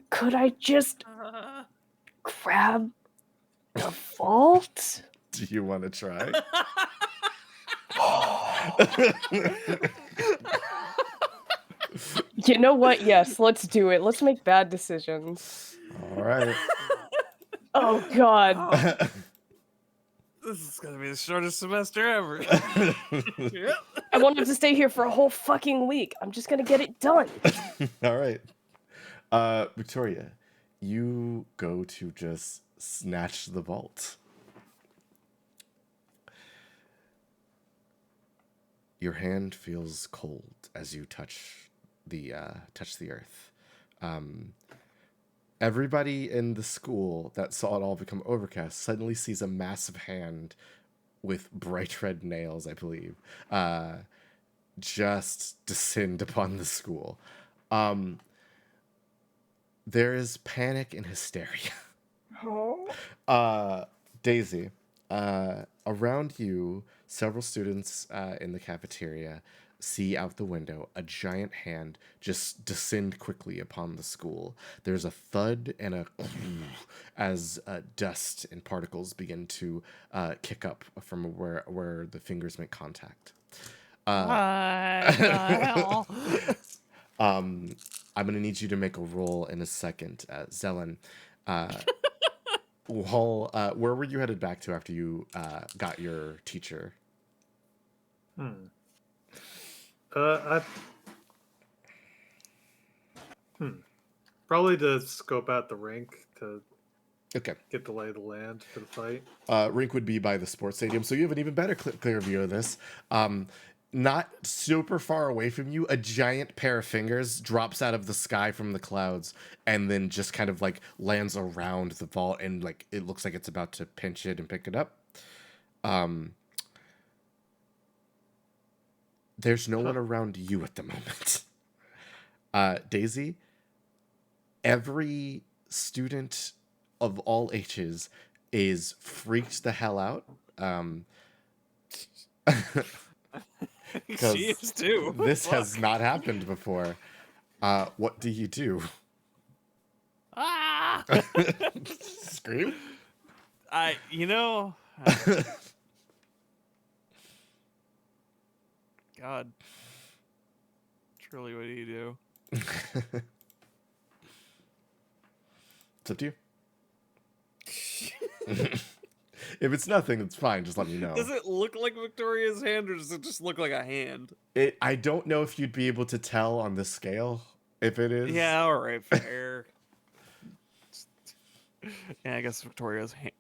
Could I just grab the vault? Do you want to try? You know what? Yes, let's do it. Let's make bad decisions. All right. Oh god. This is gonna be the shortest semester ever. I won't have to stay here for a whole fucking week. I'm just gonna get it done. All right. Victoria, you go to just snatch the vault. Your hand feels cold as you touch the earth. Everybody in the school that saw it all become overcast suddenly sees a massive hand with bright red nails, I believe, just descend upon the school. There is panic and hysteria. Daisy, around you, several students in the cafeteria see out the window a giant hand just descend quickly upon the school. There's a thud and a as dust and particles begin to kick up from where the fingers make contact. What the hell? I'm gonna need you to make a roll in a second, Zelen. Where were you headed back to after you got your teacher? Probably to scope out the rink to Okay. get the lay of the land for the fight. Rink would be by the sports stadium, so you have an even better clear view of this. Not super far away from you, a giant pair of fingers drops out of the sky from the clouds and then just kind of like lands around the vault, and like it looks like it's about to pinch it and pick it up. There's no one around you at the moment. Daisy, every student of all ages is freaked the hell out. She is too. This Fuck. has not happened before. What do you do? Ah! Scream. You know, God, truly, what do you do? It's up to you. If it's nothing, it's fine. Just let me know. Does it look like Victoria's hand, or does it just look like a hand? I don't know if you'd be able to tell on this scale if it is. Yeah, all right, fair. Yeah, I guess Victoria's hand,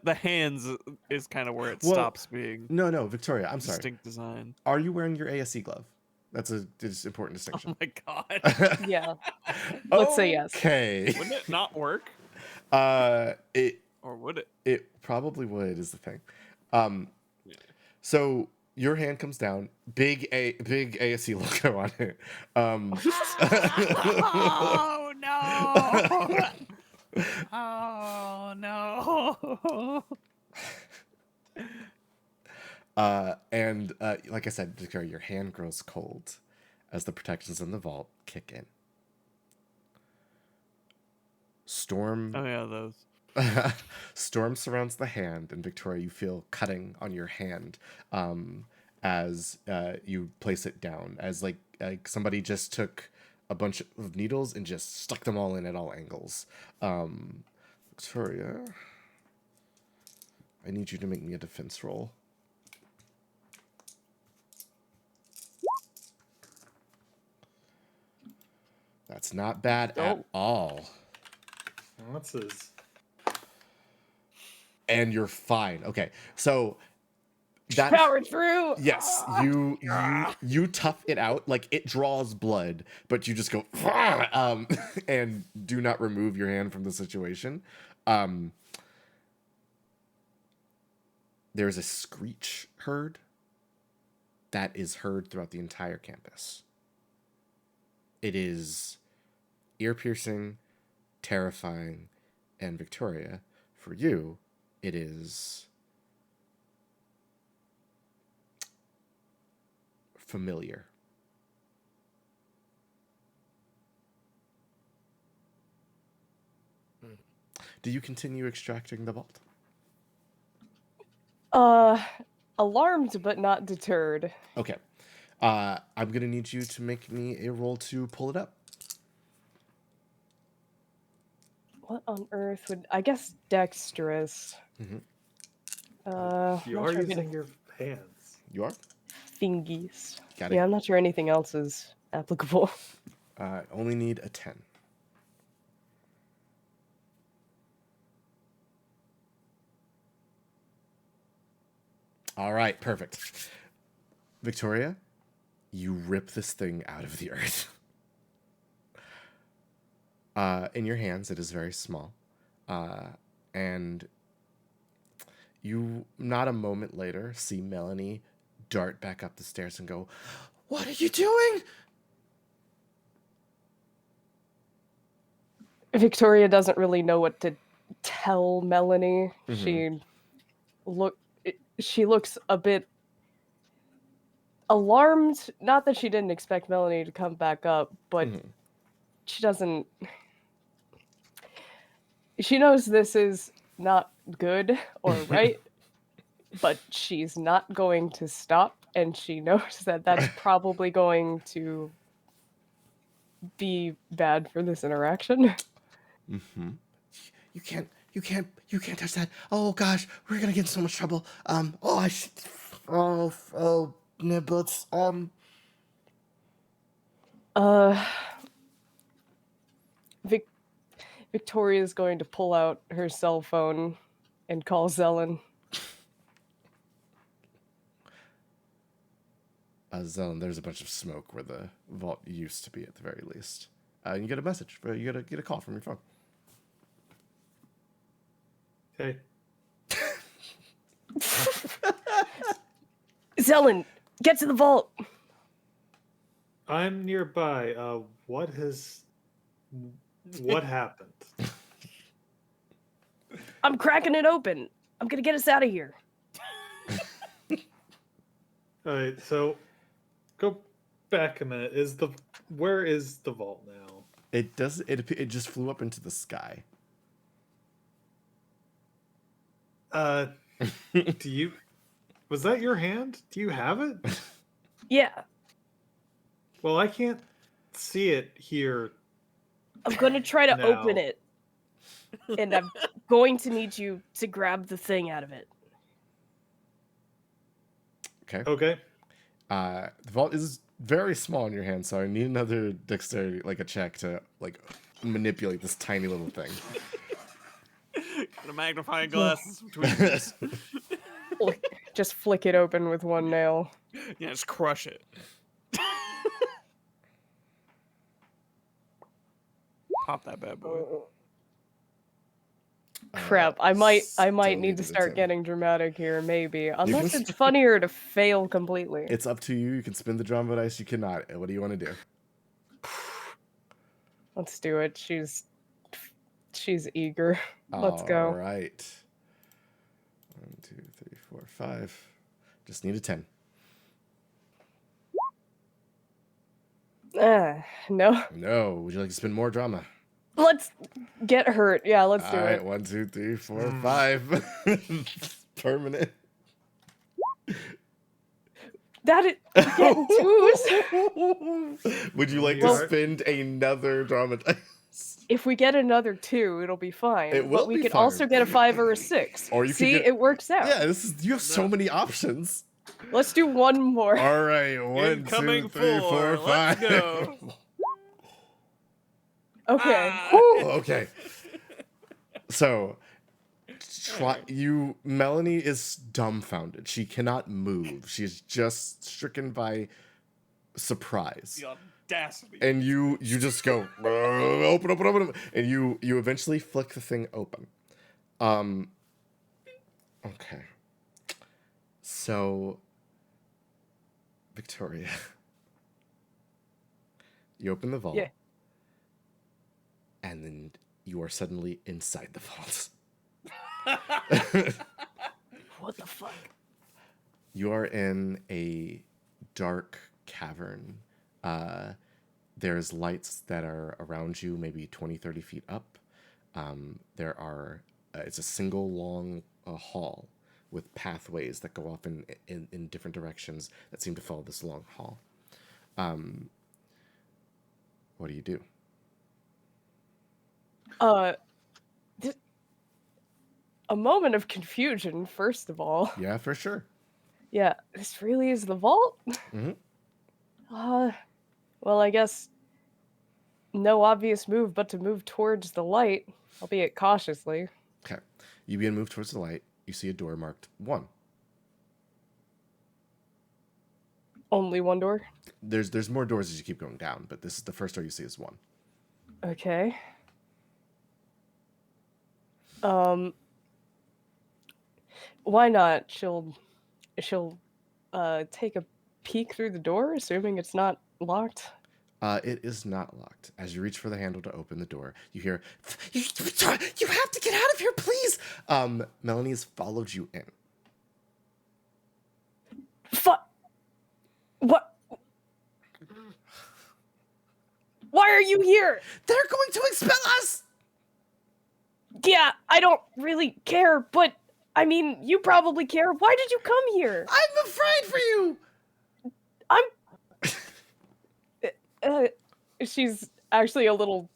the hands is kind of where it Well, stops being No, Victoria. I'm sorry. distinct design. Are you wearing your ASC glove? That's a important Oh distinction. my god, Yeah. Let's say yes. Okay. wouldn't it not work, It or would it? it probably would is the thing. Yeah. So your hand comes down, big ASC logo on it. Oh no! Oh no! And like I said, Victoria, your hand grows cold as the protections in the vault kick in. Storm Oh yeah, those. Storm surrounds the hand, and Victoria, you feel cutting on your hand as you place it down, as like somebody just took a bunch of needles and just stuck them all in at all angles. Victoria, I need you to make me a defense roll. That's not bad at Oh. all. What's his? And you're fine. Okay, so that Power through. yes, you tough it out, like it draws blood, but you just go and do not remove your hand from the situation. There's a screech heard that is heard throughout the entire campus. It is ear-piercing, terrifying, and Victoria, for you, it is familiar. Do you continue extracting the vault? Alarmed but not deterred. Okay. I'm gonna need you to make me a roll to pull it up. What on earth would I guess dexterous? Mhm. You not are sure using your hands. You are? thingies. Got it. Yeah, I'm not sure anything else is applicable. Only need a 10. All right, perfect. Victoria, you rip this thing out of the earth. In your hands, it is very small. And you, not a moment later, see Melanie dart back up the stairs and go, "What are you doing?" Victoria doesn't really know what to tell Melanie. Mhm. She looks a bit alarmed. Not that she didn't expect Melanie to come back up, but Mhm. she doesn't. She knows this is not good or right, but she's not going to stop, and she knows that that's probably going to be bad for this interaction. Mm-hmm. You can't touch that. Oh gosh, we're gonna get in so much trouble. Oh, niblets. Uh, Victoria's going to pull out her cell phone and call Zelen. Zelen, there's a bunch of smoke where the vault used to be, at the very least. You get a message. You get a call from your phone. Okay. Zelen, get to the vault. I'm nearby. What happened? I'm cracking it open. I'm gonna get us out of here. All right, so go back a minute. Where is the vault now? It just flew up into the sky. Do you? Was that your hand? Do you have it? Yeah, Well, I can't see it here. I'm gonna try to open No. it, and I'm going to need you to grab the thing out of it. Okay. Okay. The vault is very small in your hand, so I need another dexterity, like a check to like manipulate this tiny little thing. Got a magnifying glasses between these. Just flick it open with one nail. Yeah, just crush it. Pop that bad boy. Crap, I might still need to needed a start 10. getting dramatic here, maybe. Unless can it's funnier to fail completely. It's up to you. You can spin the drama dice. You cannot. What do you want to do? Let's do it. She's eager. Let's All go. right. 1, 2, 3, 4, 5. Just need a 10. No. No. Would you like to spin more drama? Let's get hurt. Yeah, let's do All right. it. 1, 2, 3, 4, 5. Permanent. That is getting twos. Would you like Well- to spend another drama dice? If we get another 2, it'll be fine. It will but we be could fine. also get a 5 or a 6. Or you could See, get- it works out. Yeah, you have so many options. Let's do one more. All right, 1, 2, Incoming 3, 4, four. 5. Let's go. Okay. Whew, okay. So, Melanie is dumbfounded. She cannot move. She's just stricken by surprise. The audacity. And you just go open, and you eventually flick the thing open. Okay. So, Victoria, you open the vault. Yeah. And then you are suddenly inside the vault. What the fuck? You are in a dark cavern. There's lights that are around you, maybe 20, 30 feet up. It's a single long hall with pathways that go off in different directions that seem to follow this long hall. What do you do? A moment of confusion, first of all. Yeah, for sure. Yeah, this really is the vault? Mhm. Well, I guess no obvious move but to move towards the light, albeit cautiously. Okay. You begin to move towards the light. You see a door marked 1. Only one door? There's more doors as you keep going down, but this is the first door you see is 1. Okay. Why not? She'll take a peek through the door, assuming it's not locked. It is not locked. As you reach for the handle to open the door, you hear, "You have to get out of here, please!" Melanie has followed you in. What? Why are you here? They're going to expel us! Yeah, I don't really care, but I mean, you probably care. Why did you come here? I'm afraid for you! She's actually a little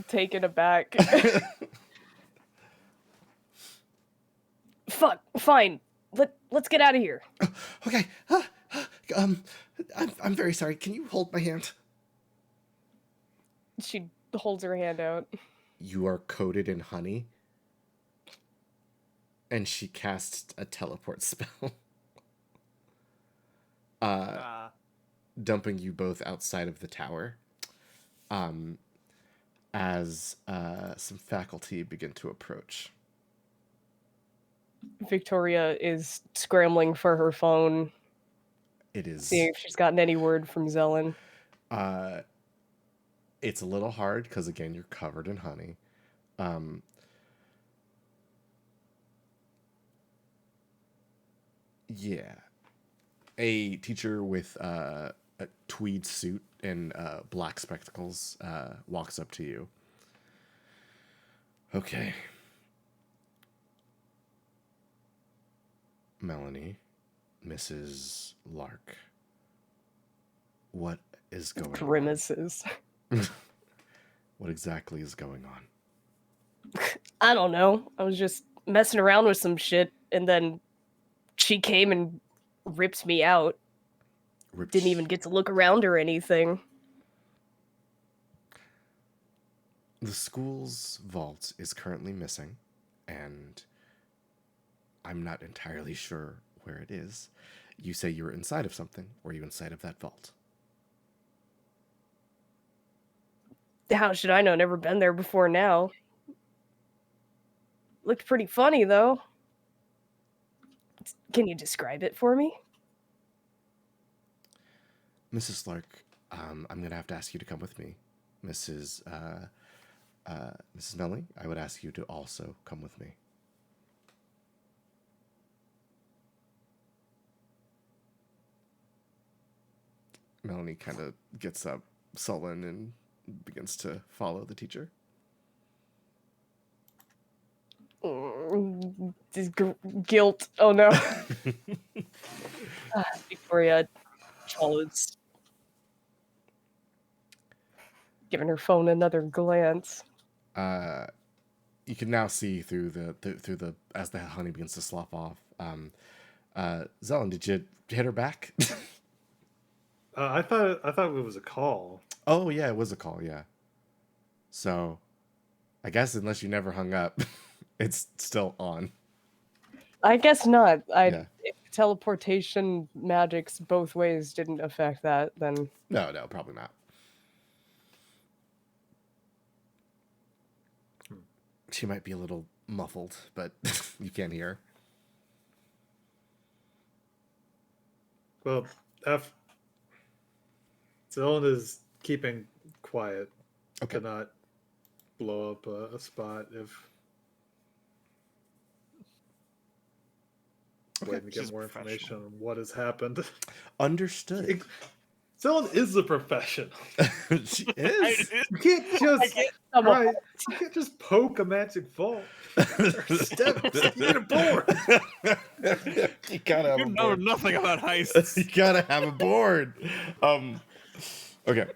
taken aback. Fuck, fine. Let's get out of here. Okay. I'm very sorry. Can you hold my hand? She holds her hand out. You are coated in honey. And she casts a teleport spell. Dumping you both outside of the tower. As some faculty begin to approach. Victoria is scrambling for her phone, It is. seeing if she's gotten any word from Zelen. It's a little hard because again you're covered in honey. Yeah, a teacher with a tweed suit and black spectacles walks up to you. Okay. Melanie, Mrs. Lark, what is going on? Grimaces. What exactly is going on? I don't know. I was just messing around with some shit, and then she came and ripped me out. Ripped Didn't even get to look around or anything. The school's vault is currently missing, and I'm not entirely sure where it is. You say you were inside of something. Were you inside of that vault? How should I know? Never been there before now. Looked pretty funny, though. Can you describe it for me? Mrs. Lark, I'm going to have to ask you to come with me. Mrs. Melanie, I would ask you to also come with me. Melanie kind of gets up, sullen, and begins to follow the teacher. Guilt. Oh no. Victoria follows, giving her phone another glance. You can now see through the as the honey begins to slough off. Zelen, did you hit her back? I thought it was a call. Oh yeah, it was a call. Yeah. So, I guess unless you never hung up, it's still on. I guess not. Yeah. If teleportation magics both ways didn't affect that, then No, probably not. She might be a little muffled, but you can't hear. Well, Zelen is keeping quiet Okay. to not blow up a spot if waiting to get Just more information professional. on what has happened. Understood. Zelen is a professional. She is. You can't just Come on. right. You can't just poke a magic vault. You need a board. You gotta have You a know board. nothing about heists. You gotta have a board. Okay.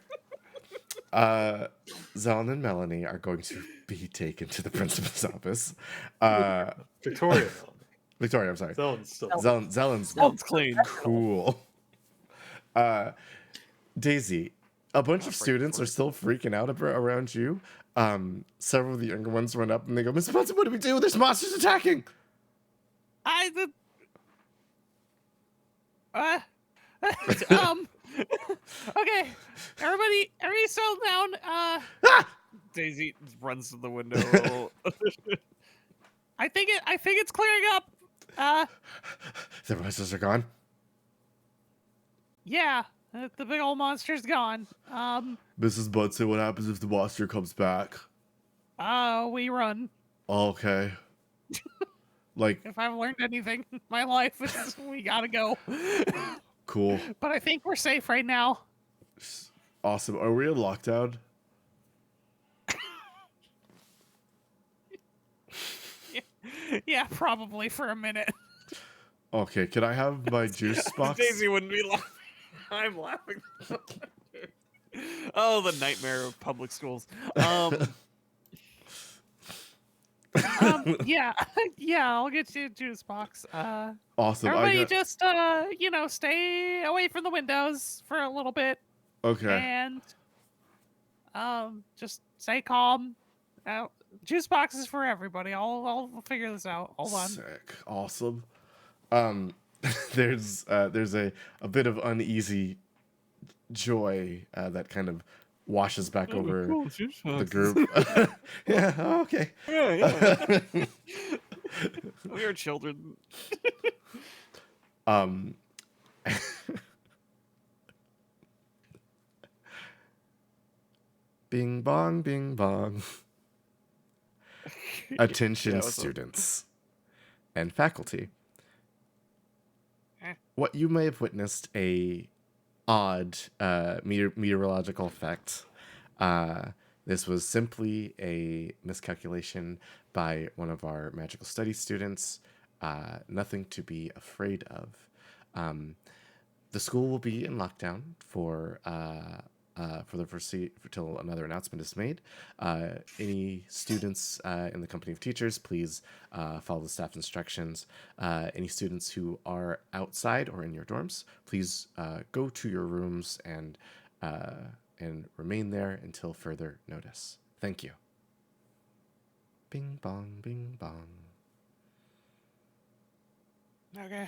Zelen and Melanie are going to be taken to the principal's office. Victoria. Victoria, I'm sorry. Zelen's still. Zelen's Sounds clean. cool. Daisy, a bunch of students are still freaking out around you. Several of the younger ones run up and they go, Miss Bunsen, what do we do? There's monsters attacking. Okay, everybody settle down. Ah! Daisy runs to the window. I think it's clearing up. The monsters are gone. Yeah, the big old monster's gone. Mrs. Bunsen, what happens if the monster comes back? We run. Okay. Like, If I've learned anything in my life, it's we gotta go. cool. But I think we're safe right now. Awesome. Are we in lockdown? Yeah, probably for a minute. Okay, can I have my juice box? Daisy wouldn't be laughing. I'm laughing. Oh, the nightmare of public schools. Yeah, yeah, I'll get you a juice box. Awesome. Everybody just stay away from the windows for a little bit Okay. and just stay calm. Juice boxes for everybody. I'll figure this out. Hold on. Sick. Awesome. There's a bit of uneasy joy that kind of washes back over the group. Yeah, oh, okay. Yeah. We are children. Bing bong, bing bong. Attention, what's up? students and faculty. Eh. What you may have witnessed a odd meteorological effect. This was simply a miscalculation by one of our magical studies students. nothing to be afraid of. The school will be in lockdown for the till another announcement is made. Any students in the company of teachers, please follow the staff instructions. Any students who are outside or in your dorms, please go to your rooms and remain there until further notice. Thank you. Bing bong, bing bong. Okay.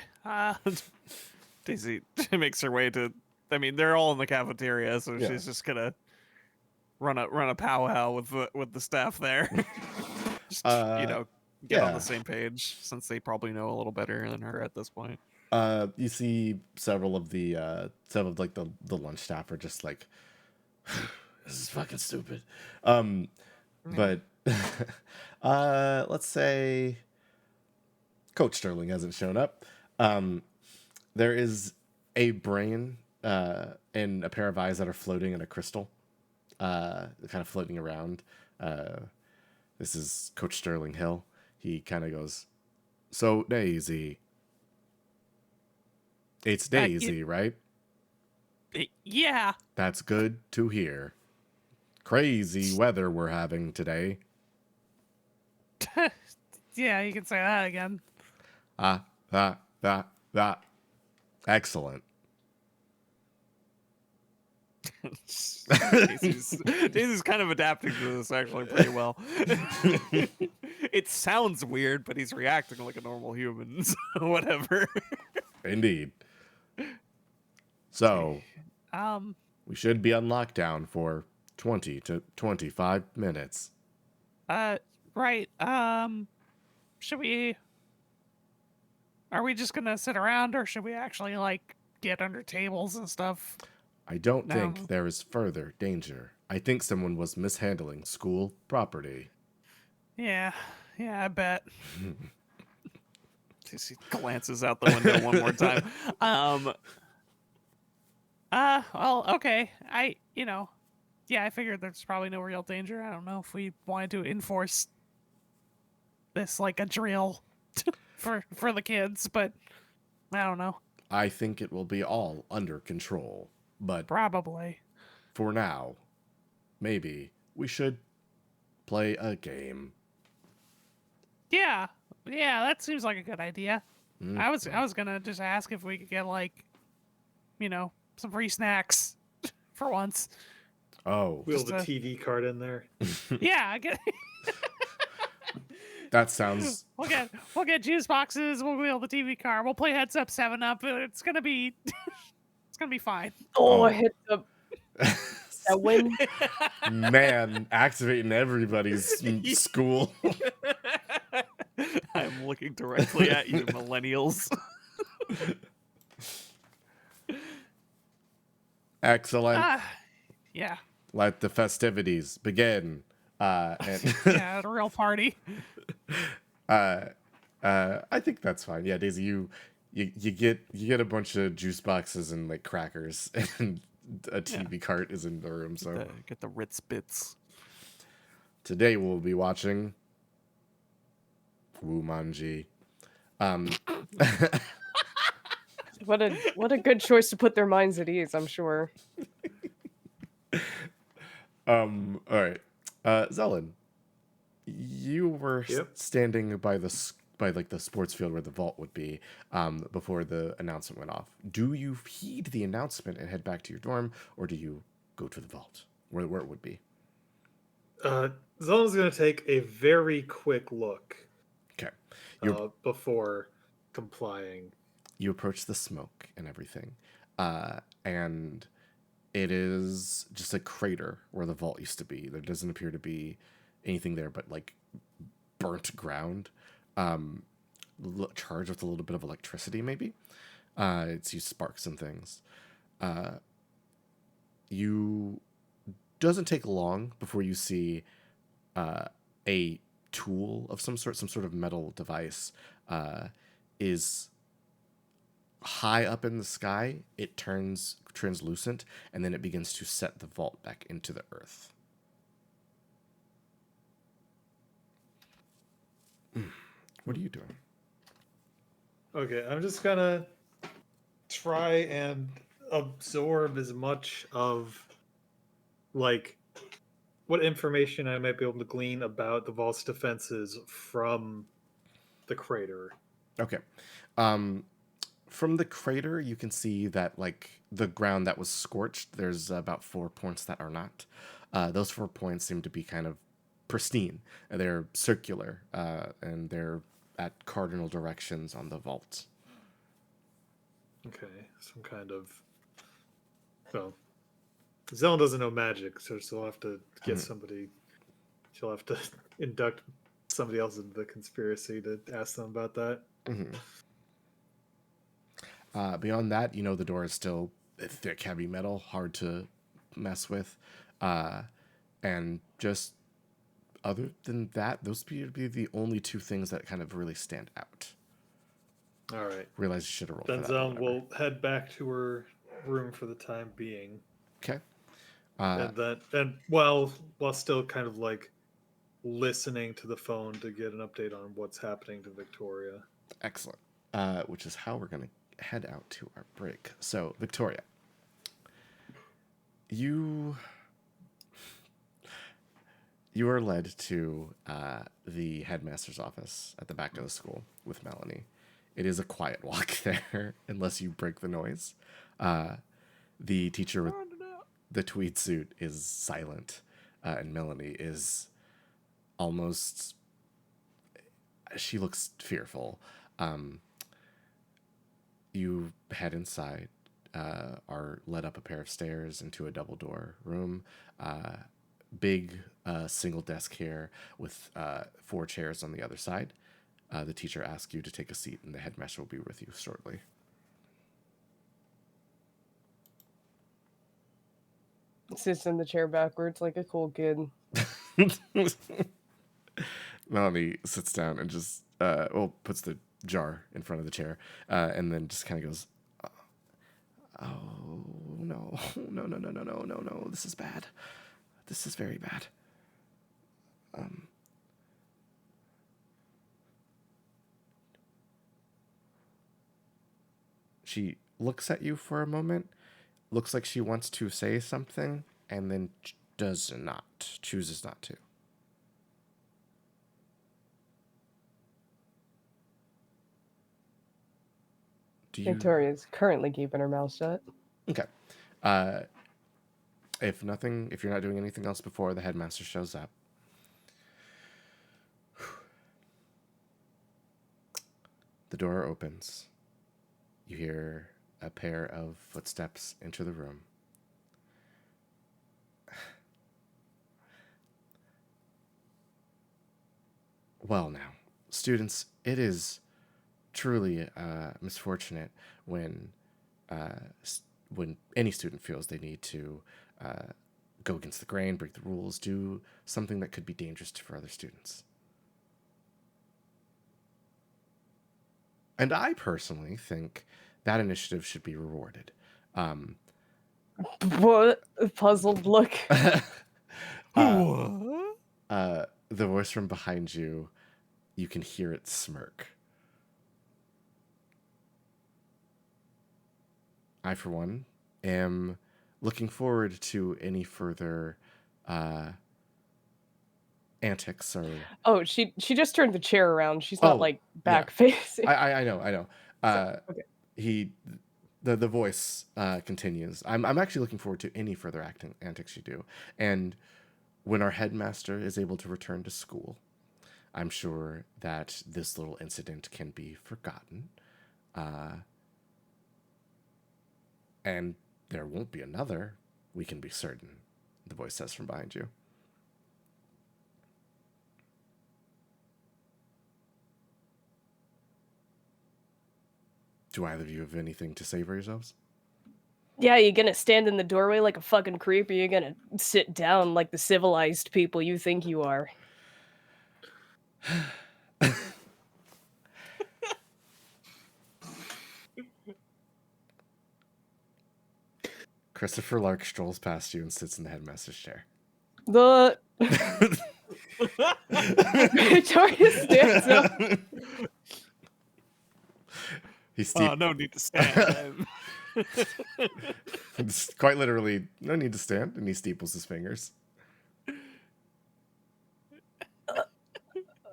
Daisy makes her way to. I mean, they're all in the cafeteria, so Yeah. she's just gonna run a powwow with the staff there. Just, get on yeah. the same page, since they probably know a little better than her at this point. You see several of the lunch staff are just like, this is fucking stupid. But let's say Coach Sterling hasn't shown up. There is a brain and a pair of eyes that are floating in a crystal, kind of floating around. This is Coach Sterling Hill. He kind of goes, "So Daisy, it's Daisy, right? Yeah. That's good to hear. Crazy weather we're having today. Yeah, you can say that again. Excellent." Daisy's kind of adapting to this actually pretty well. It sounds weird, but he's reacting like a normal human, so whatever. Indeed. So, Um, we should be on lockdown for 20 to 25 minutes. right. Should we? Are we just gonna sit around, or should we actually like get under tables and stuff? I don't No. think there is further danger. I think someone was mishandling school property. Yeah, I bet. Daisy glances out the window one more time. Well, okay. I figured there's probably no real danger. I don't know if we wanted to enforce this like a drill for the kids, but I don't know. I think it will be all under control. But Probably. for now, maybe we should play a game. Yeah, that seems like a good idea. Mm. I was gonna just ask if we could get like, some free snacks for once. Oh, Wheel Just the a- TV card in there. Yeah, I get. that sounds... We'll get juice boxes. We'll wheel the TV car. We'll play Heads Up 7-Up. It's gonna be it's gonna be fine. Oh, Oh. I hit that win. Man, activating everybody's school. I'm looking directly at you, millennials. Excellent. Yeah, Let the festivities begin. And yeah, a real party. I think that's fine. Yeah, Daisy, you get a bunch of juice boxes and like crackers, and a TV cart is in the room. So Get the Ritz bits. today we'll be watching Wumanji. What a good choice to put their minds at ease, I'm sure. All right, Zelen, you were Yep. standing by the sports field where the vault would be before the announcement went off. Do you heed the announcement and head back to your dorm, or do you go to the vault where it would be? Zelen's going to take a very quick look Okay, you're before complying. you approach the smoke and everything, and it is just a crater where the vault used to be. There doesn't appear to be anything there but like burnt ground, charged with a little bit of electricity maybe. It's used sparks and things. You doesn't take long before you see a tool of some sort of metal device is high up in the sky. It turns translucent, and then it begins to set the vault back into the earth. What are you doing? Okay, I'm just gonna try and absorb as much of like what information I might be able to glean about the vault's defenses from the crater. Okay. From the crater, you can see that like the ground that was scorched, there's about 4 points that are not. Those 4 points seem to be kind of pristine. They're circular, and they're at cardinal directions on the vault. Okay, some kind of. So, Zelen doesn't know magic, so she'll have to get somebody. She'll have to induct somebody else into the conspiracy to ask them about that. Beyond that, you know the door is still thick, heavy metal, hard to mess with. And just other than that, those appear to be the only 2 things that kind of really stand out. All right. Realize you should have rolled Then for that. Zelen will head back to her room for the time being. Okay. And while still kind of like listening to the phone to get an update on what's happening to Victoria. Excellent. Which is how we're going to head out to our break. So, Victoria, you are led to the headmaster's office at the back of the school with Melanie. It is a quiet walk there, unless you break the noise. The teacher with the tweed suit is silent, and Melanie is almost... She looks fearful. You head inside, are led up a pair of stairs into a double-door room. Big single desk here with 4 chairs on the other side. The teacher asks you to take a seat, and the headmaster will be with you shortly. Sits in the chair backwards like a cool kid. Melanie sits down and just, puts the jar in front of the chair, and then just kind of goes, "Oh, no, no, this is bad. This is very bad." She looks at you for a moment, looks like she wants to say something, and then chooses not to. Victoria's currently keeping her mouth shut. Okay. If you're not doing anything else before the headmaster shows up, the door opens. You hear a pair of footsteps enter the room. Well, now, students, it is truly misfortunate when any student feels they need to go against the grain, break the rules, do something that could be dangerous for other students. And I personally think that initiative should be rewarded. What? A puzzled look. What? The voice from behind you, you can hear it smirk. I, for one, am looking forward to any further antics or... Oh, she just turned the chair around. She's not Oh, like back facing. I know. Okay. The voice continues. I'm actually looking forward to any further antics you do. And when our headmaster is able to return to school, I'm sure that this little incident can be forgotten. And there won't be another, we can be certain, the voice says from behind you. Do either of you have anything to say for yourselves? Yeah, you gonna stand in the doorway like a fucking creep, or you gonna sit down like the civilized people you think you are? Christopher Lark strolls past you and sits in the headmaster's chair. The Victoria stands up. He Oh, no need to stand. It's quite literally, no need to stand, and he steeples his fingers.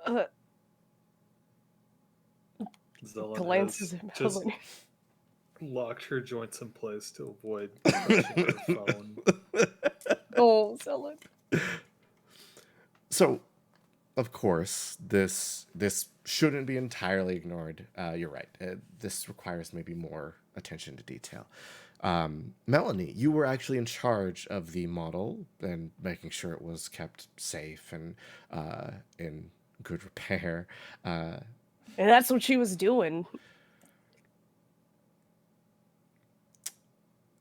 Uh, Zelen glances has at just Melanie. locked her joints in place to avoid touching her phone. Oh, Zelen. So, of course, this shouldn't be entirely ignored. You're right. This requires maybe more attention to detail. Melanie, you were actually in charge of the model and making sure it was kept safe and in good repair. And that's what she was doing.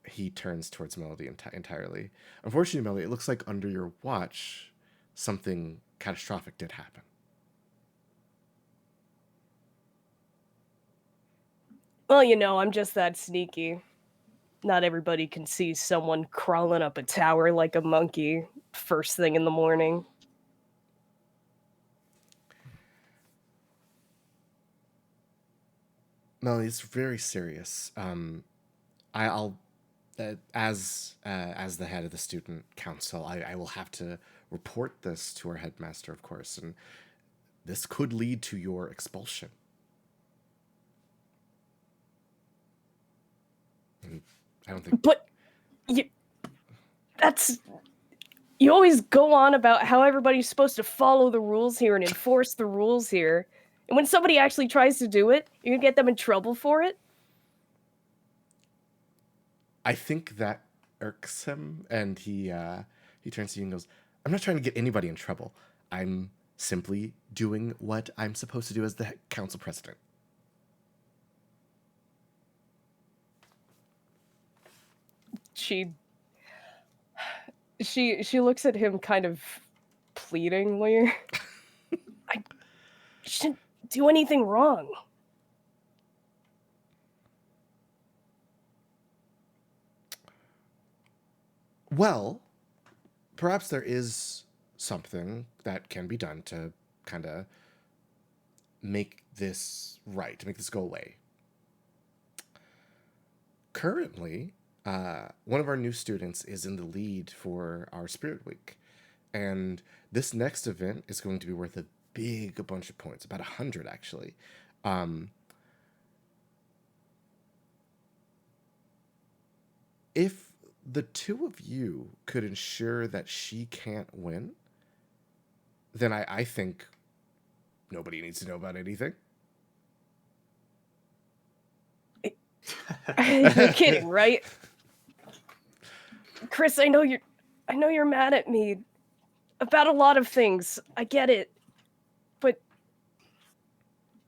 He turns towards Melody entirely. Unfortunately, Melody, it looks like under your watch, something catastrophic did happen. Well, you know, I'm just that sneaky. Not everybody can see someone crawling up a tower like a monkey first thing in the morning. Melody, it's very serious. I'll as the head of the student council, I will have to report this to our headmaster, of course, and this could lead to your expulsion. And I don't think. But you always go on about how everybody's supposed to follow the rules here and enforce the rules here. And when somebody actually tries to do it, you're gonna get them in trouble for it? I think that irks him, and he turns to you and goes, "I'm not trying to get anybody in trouble. I'm simply doing what I'm supposed to do as the council president." She looks at him kind of pleadingly. I shouldn't do anything wrong. Well, perhaps there is something that can be done to kind of make this right, to make this go away. Currently, one of our new students is in the lead for our Spirit Week, and this next event is going to be worth a bunch of points, about 100 actually. If the two of you could ensure that she can't win, then I think nobody needs to know about anything. You're kidding, right? Chris, I know you're mad at me about a lot of things. I get it. But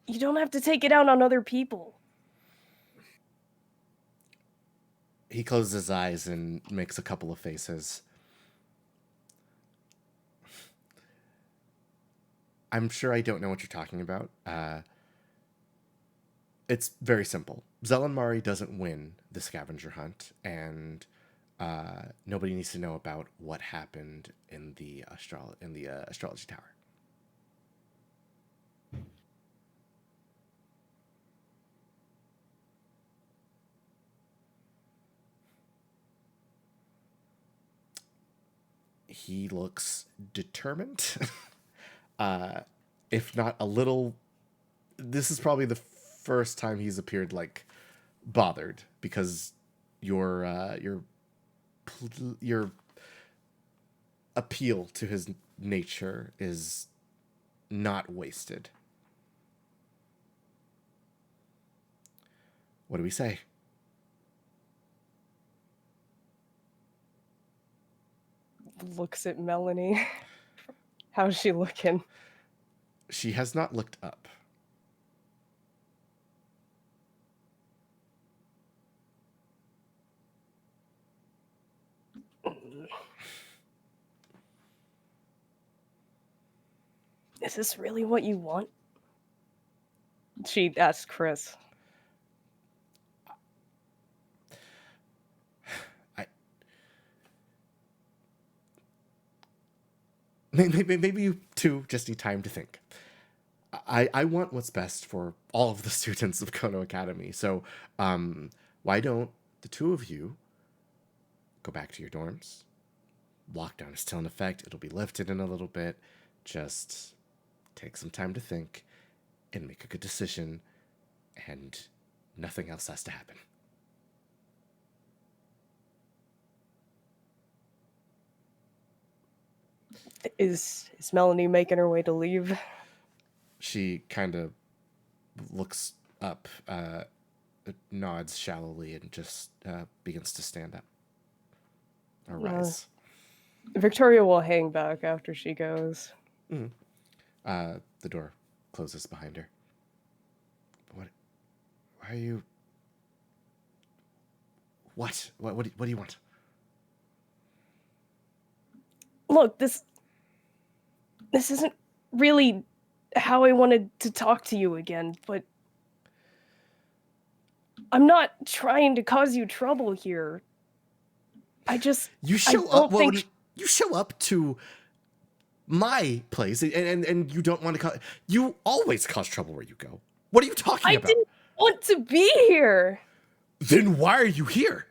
you don't have to take it out on other people. He closes his eyes and makes a couple of faces. I'm sure I don't know what you're talking about. It's very simple. Zelen Mari doesn't win the scavenger hunt, and nobody needs to know about what happened in the astrology tower. He looks determined, if not a little. This is probably the first time he's appeared like bothered, because your appeal to his nature is not wasted. What do we say? Looks at Melanie. How's she looking? She has not looked up. Is this really what you want? She asked Chris. Maybe you two just need time to think. I want what's best for all of the students of Kono Academy. So, why don't the two of you go back to your dorms? Lockdown is still in effect. It'll be lifted in a little bit. Just take some time to think and make a good decision, and nothing else has to happen. Is Melanie making her way to leave? She kind of looks up, nods shallowly, and just begins to stand up or rise. Victoria will hang back after she goes. The door closes behind her. What? Why are you? What? What do you want? Look, this isn't really how I wanted to talk to you again, but I'm not trying to cause you trouble here. I just You show don't up. Well, think- you show up to my place, and you don't want to. You always cause trouble where you go. What are you talking I about? didn't want to be here. Then why are you here?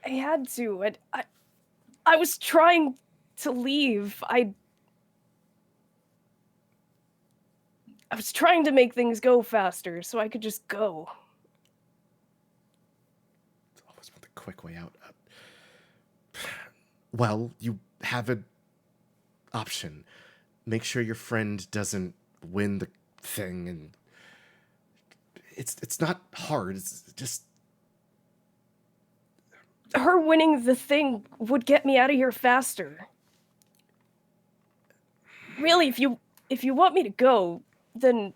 I had to. I was trying to leave. I was trying to make things go faster so I could just go. Always want the quick way out. Well, you have an option. Make sure your friend doesn't win the thing, and it's not hard. It's just Her winning the thing would get me out of here faster. Really, if you want me to go, then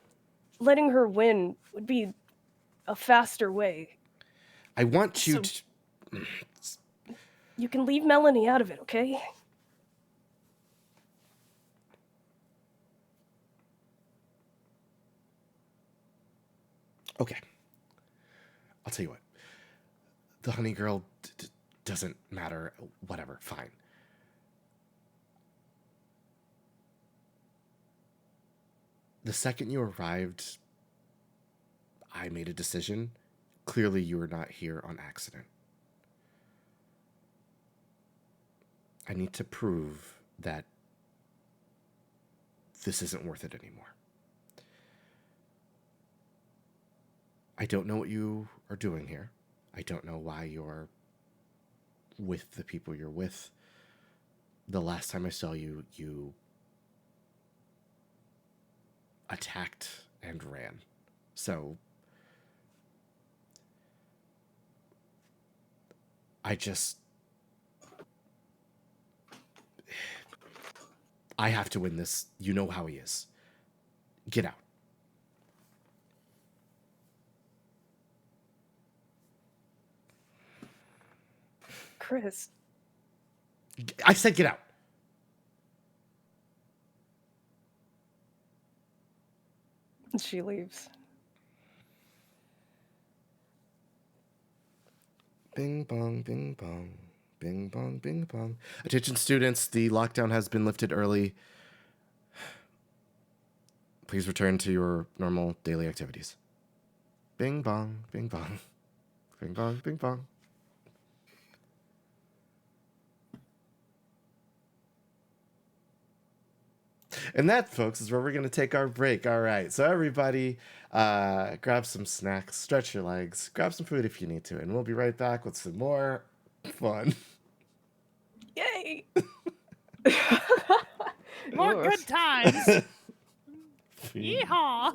letting her win would be a faster way. I want you So- to. You can leave Melanie out of it, okay? Okay. I'll tell you what. The honey girl doesn't matter. Whatever. Fine. The second you arrived, I made a decision. Clearly, you were not here on accident. I need to prove that this isn't worth it anymore. I don't know what you are doing here. I don't know why you're with the people you're with. The last time I saw you, you attacked and ran. So I have to win this. You know how he is. Get out. Chris, I said get out. she leaves. Bing bong, bing bong. Bing bong, bing bong. Attention students, the lockdown has been lifted early. Please return to your normal daily activities. Bing bong, bing bong. Bing bong, bing bong. And that, folks, is where we're going to take our break. All right. So, everybody, grab some snacks, stretch your legs, grab some food if you need to, and we'll be right back with some more fun. Yay! More Yes. good times. Yeehaw.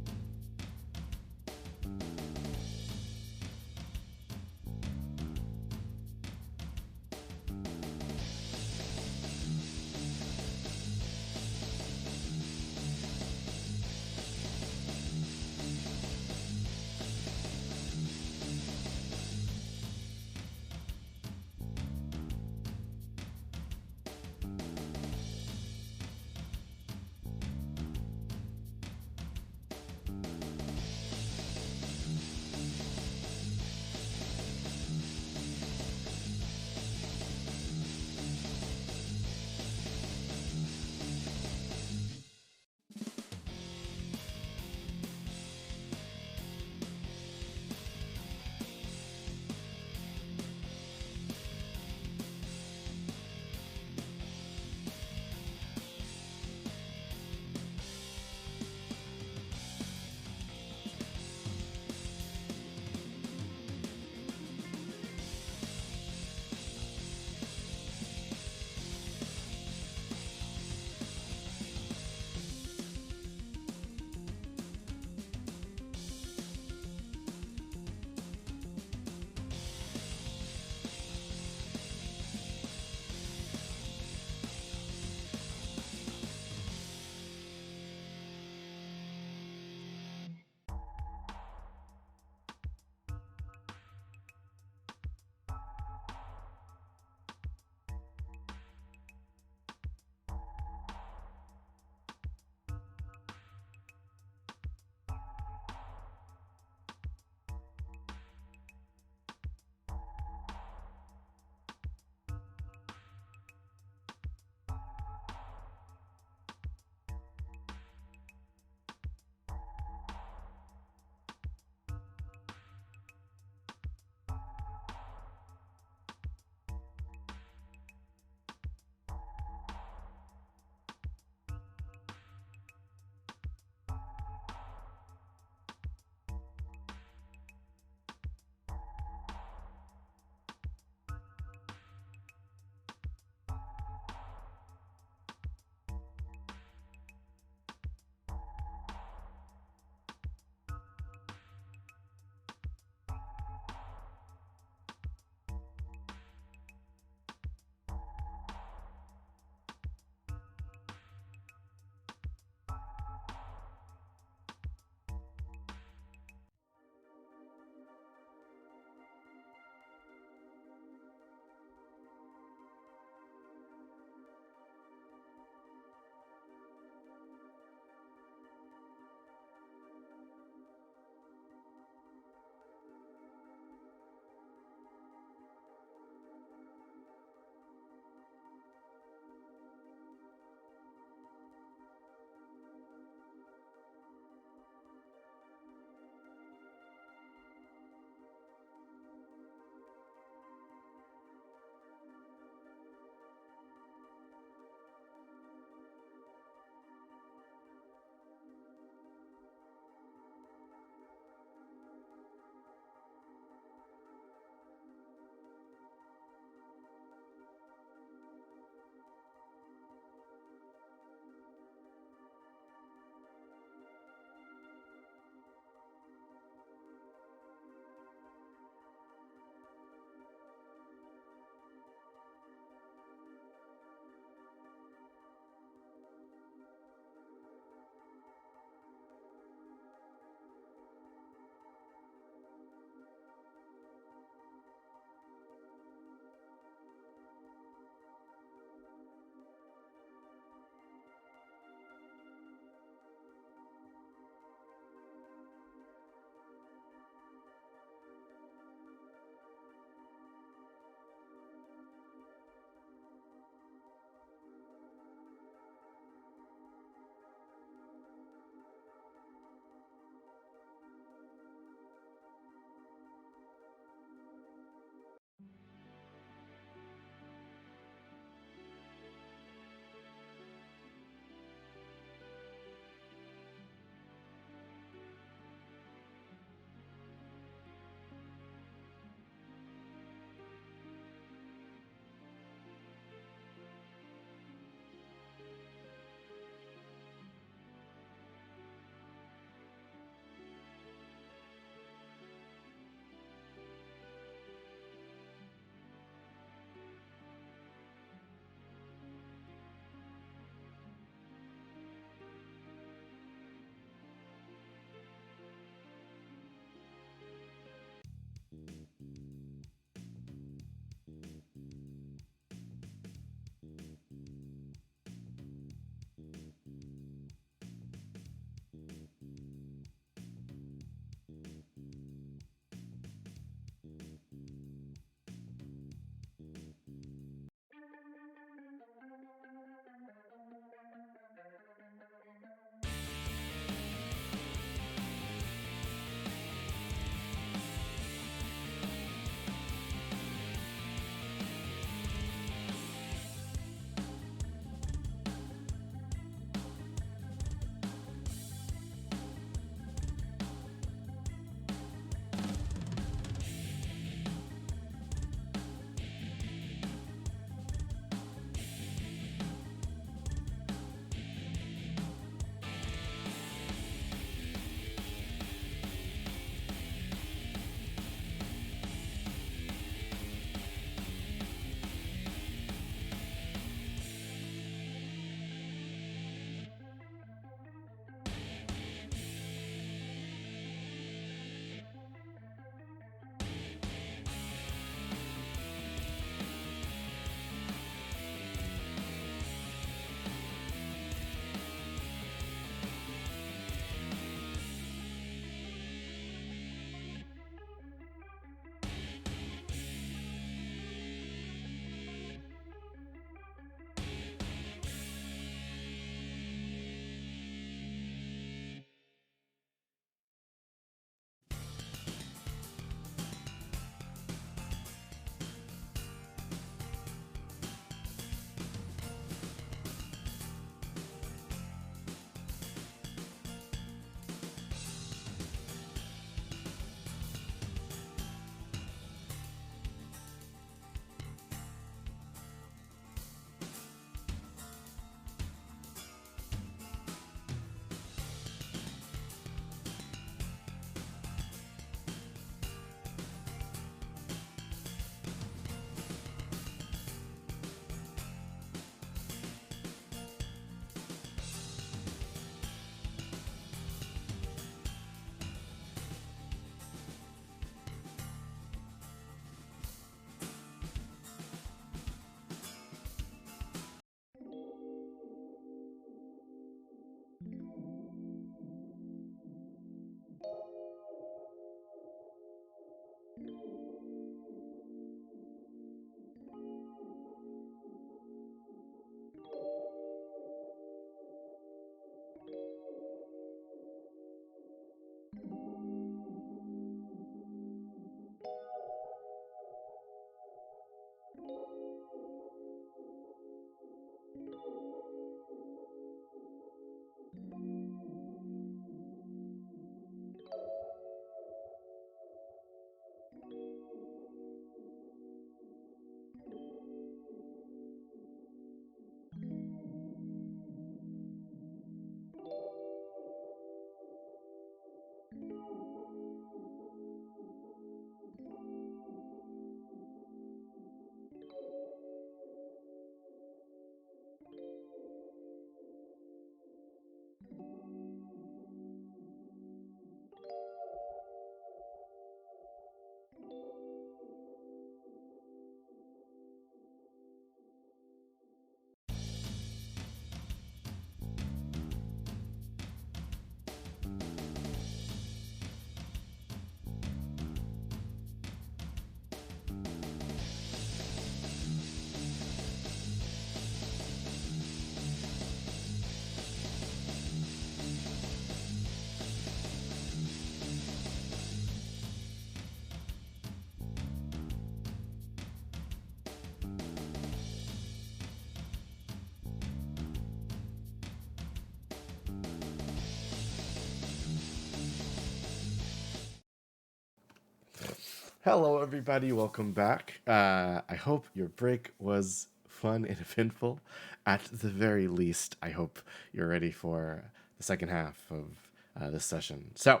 Hello, everybody. Welcome back. I hope your break was fun and eventful. At the very least, I hope you're ready for the second half of this session. So,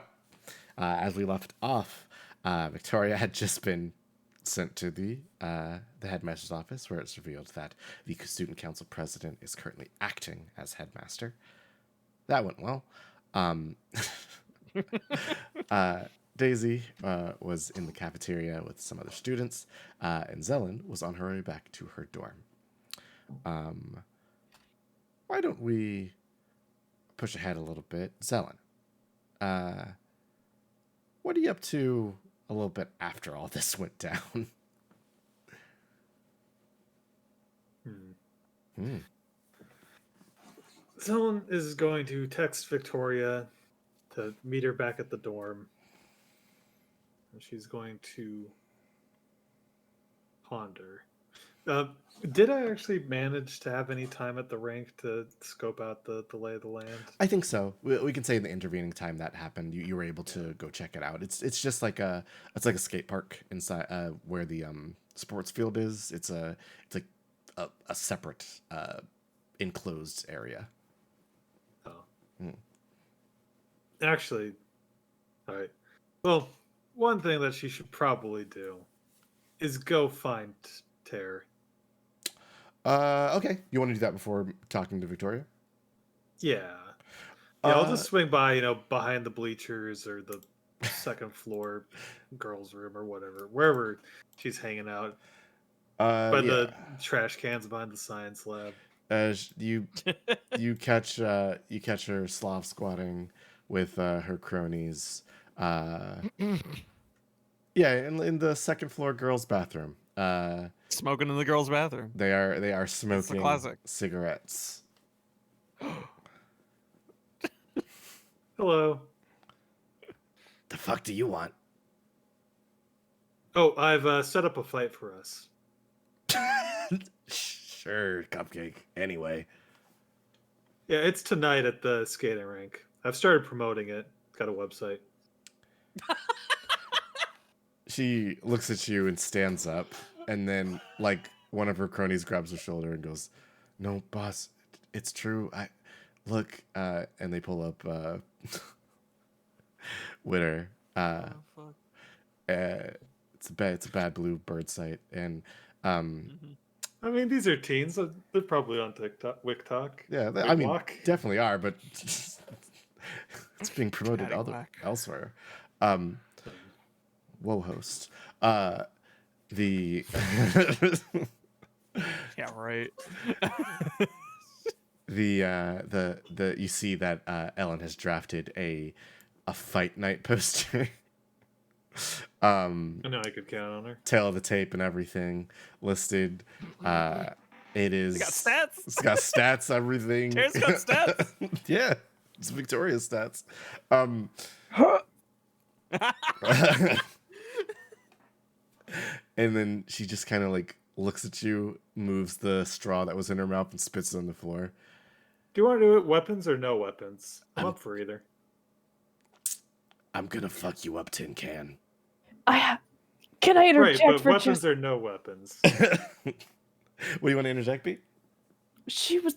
as we left off, Victoria had just been sent to the headmaster's office, where it's revealed that the student council president is currently acting as headmaster. That went well. Daisy was in the cafeteria with some other students, and Zelen was on her way back to her dorm. Why don't we push ahead a little bit? Zelen, what are you up to a little bit after all this went down? Someone is going to text Victoria to meet her back at the dorm. And she's going to ponder. Did I actually manage to have any time at the rank to scope out the lay of the land? I think so. We can say in the intervening time that happened, you were able to go check it out. It's just like a skate park inside where the sports field is. It's like a separate enclosed area. Oh. Actually, all right. Well, one thing that she should probably do is go find Tear. Okay. You want to do that before talking to Victoria? Yeah. Yeah, I'll just swing by, behind the bleachers or the second floor girls' room or whatever, wherever she's hanging out. By the trash cans behind the science lab. You catch her sloth squatting with her cronies. Yeah, in the second floor girls' bathroom. Smoking in the girls' bathroom. They are smoking classic. cigarettes. Hello. The fuck do you want? Oh, I've set up a fight for us. Sure, Cupcake. Anyway. Yeah, it's tonight at the skating rink. I've started promoting it. It's got a website. She looks at you and stands up, and then like one of her cronies grabs her shoulder and goes, "No, boss, it's true. Look," and they pull up Witter. It's a bad blue bird site, and I mean, these are teens. They're probably on TikTok, WikTok. yeah, definitely are, but it's being promoted elsewhere. Whoa, host. The Yeah, right. the you see that Ellen has drafted a fight night poster. I know I could count on her. Tail of the tape and everything listed. It is. It got stats. It's got stats, everything. Tara's got stats. Yeah, it's Victoria's stats. And then she just kind of like looks at you, moves the straw that was in her mouth, and spits it on the floor. Do you want to do it weapons or no weapons? I'm up for either. I'm gonna fuck you up, Tin Can. Can I Right, interject but for weapons just? or no weapons? What do you want to interject, Pete? She was.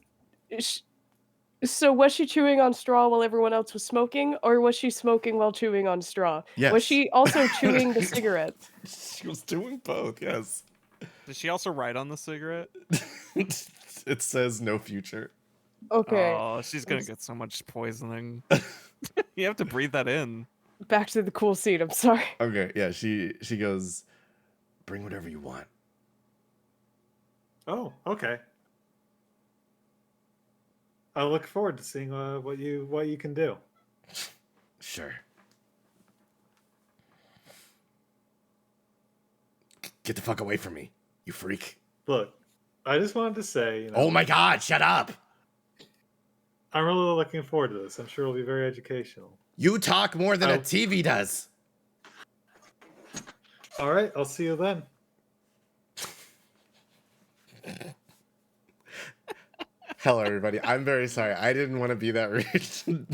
So was she chewing on straw while everyone else was smoking, or was she smoking while chewing on straw? Yes. Was she also chewing the cigarettes? She was doing both. Yes. Did she also write on the cigarette? It says no future. Okay, Oh, she's gonna get so much poisoning. You have to breathe that in. back to the cool scene. I'm sorry. Okay, yeah. She goes, bring whatever you want. Oh, okay. I look forward to seeing what you can do. Sure. Get the fuck away from me, you freak. Look, I just wanted to say, Oh my god, shut up. I'm really looking forward to this. I'm sure it'll be very educational. You talk more than a Oh. TV does. All right, I'll see you then. Hello, everybody. I'm very sorry. I didn't want to be that rude.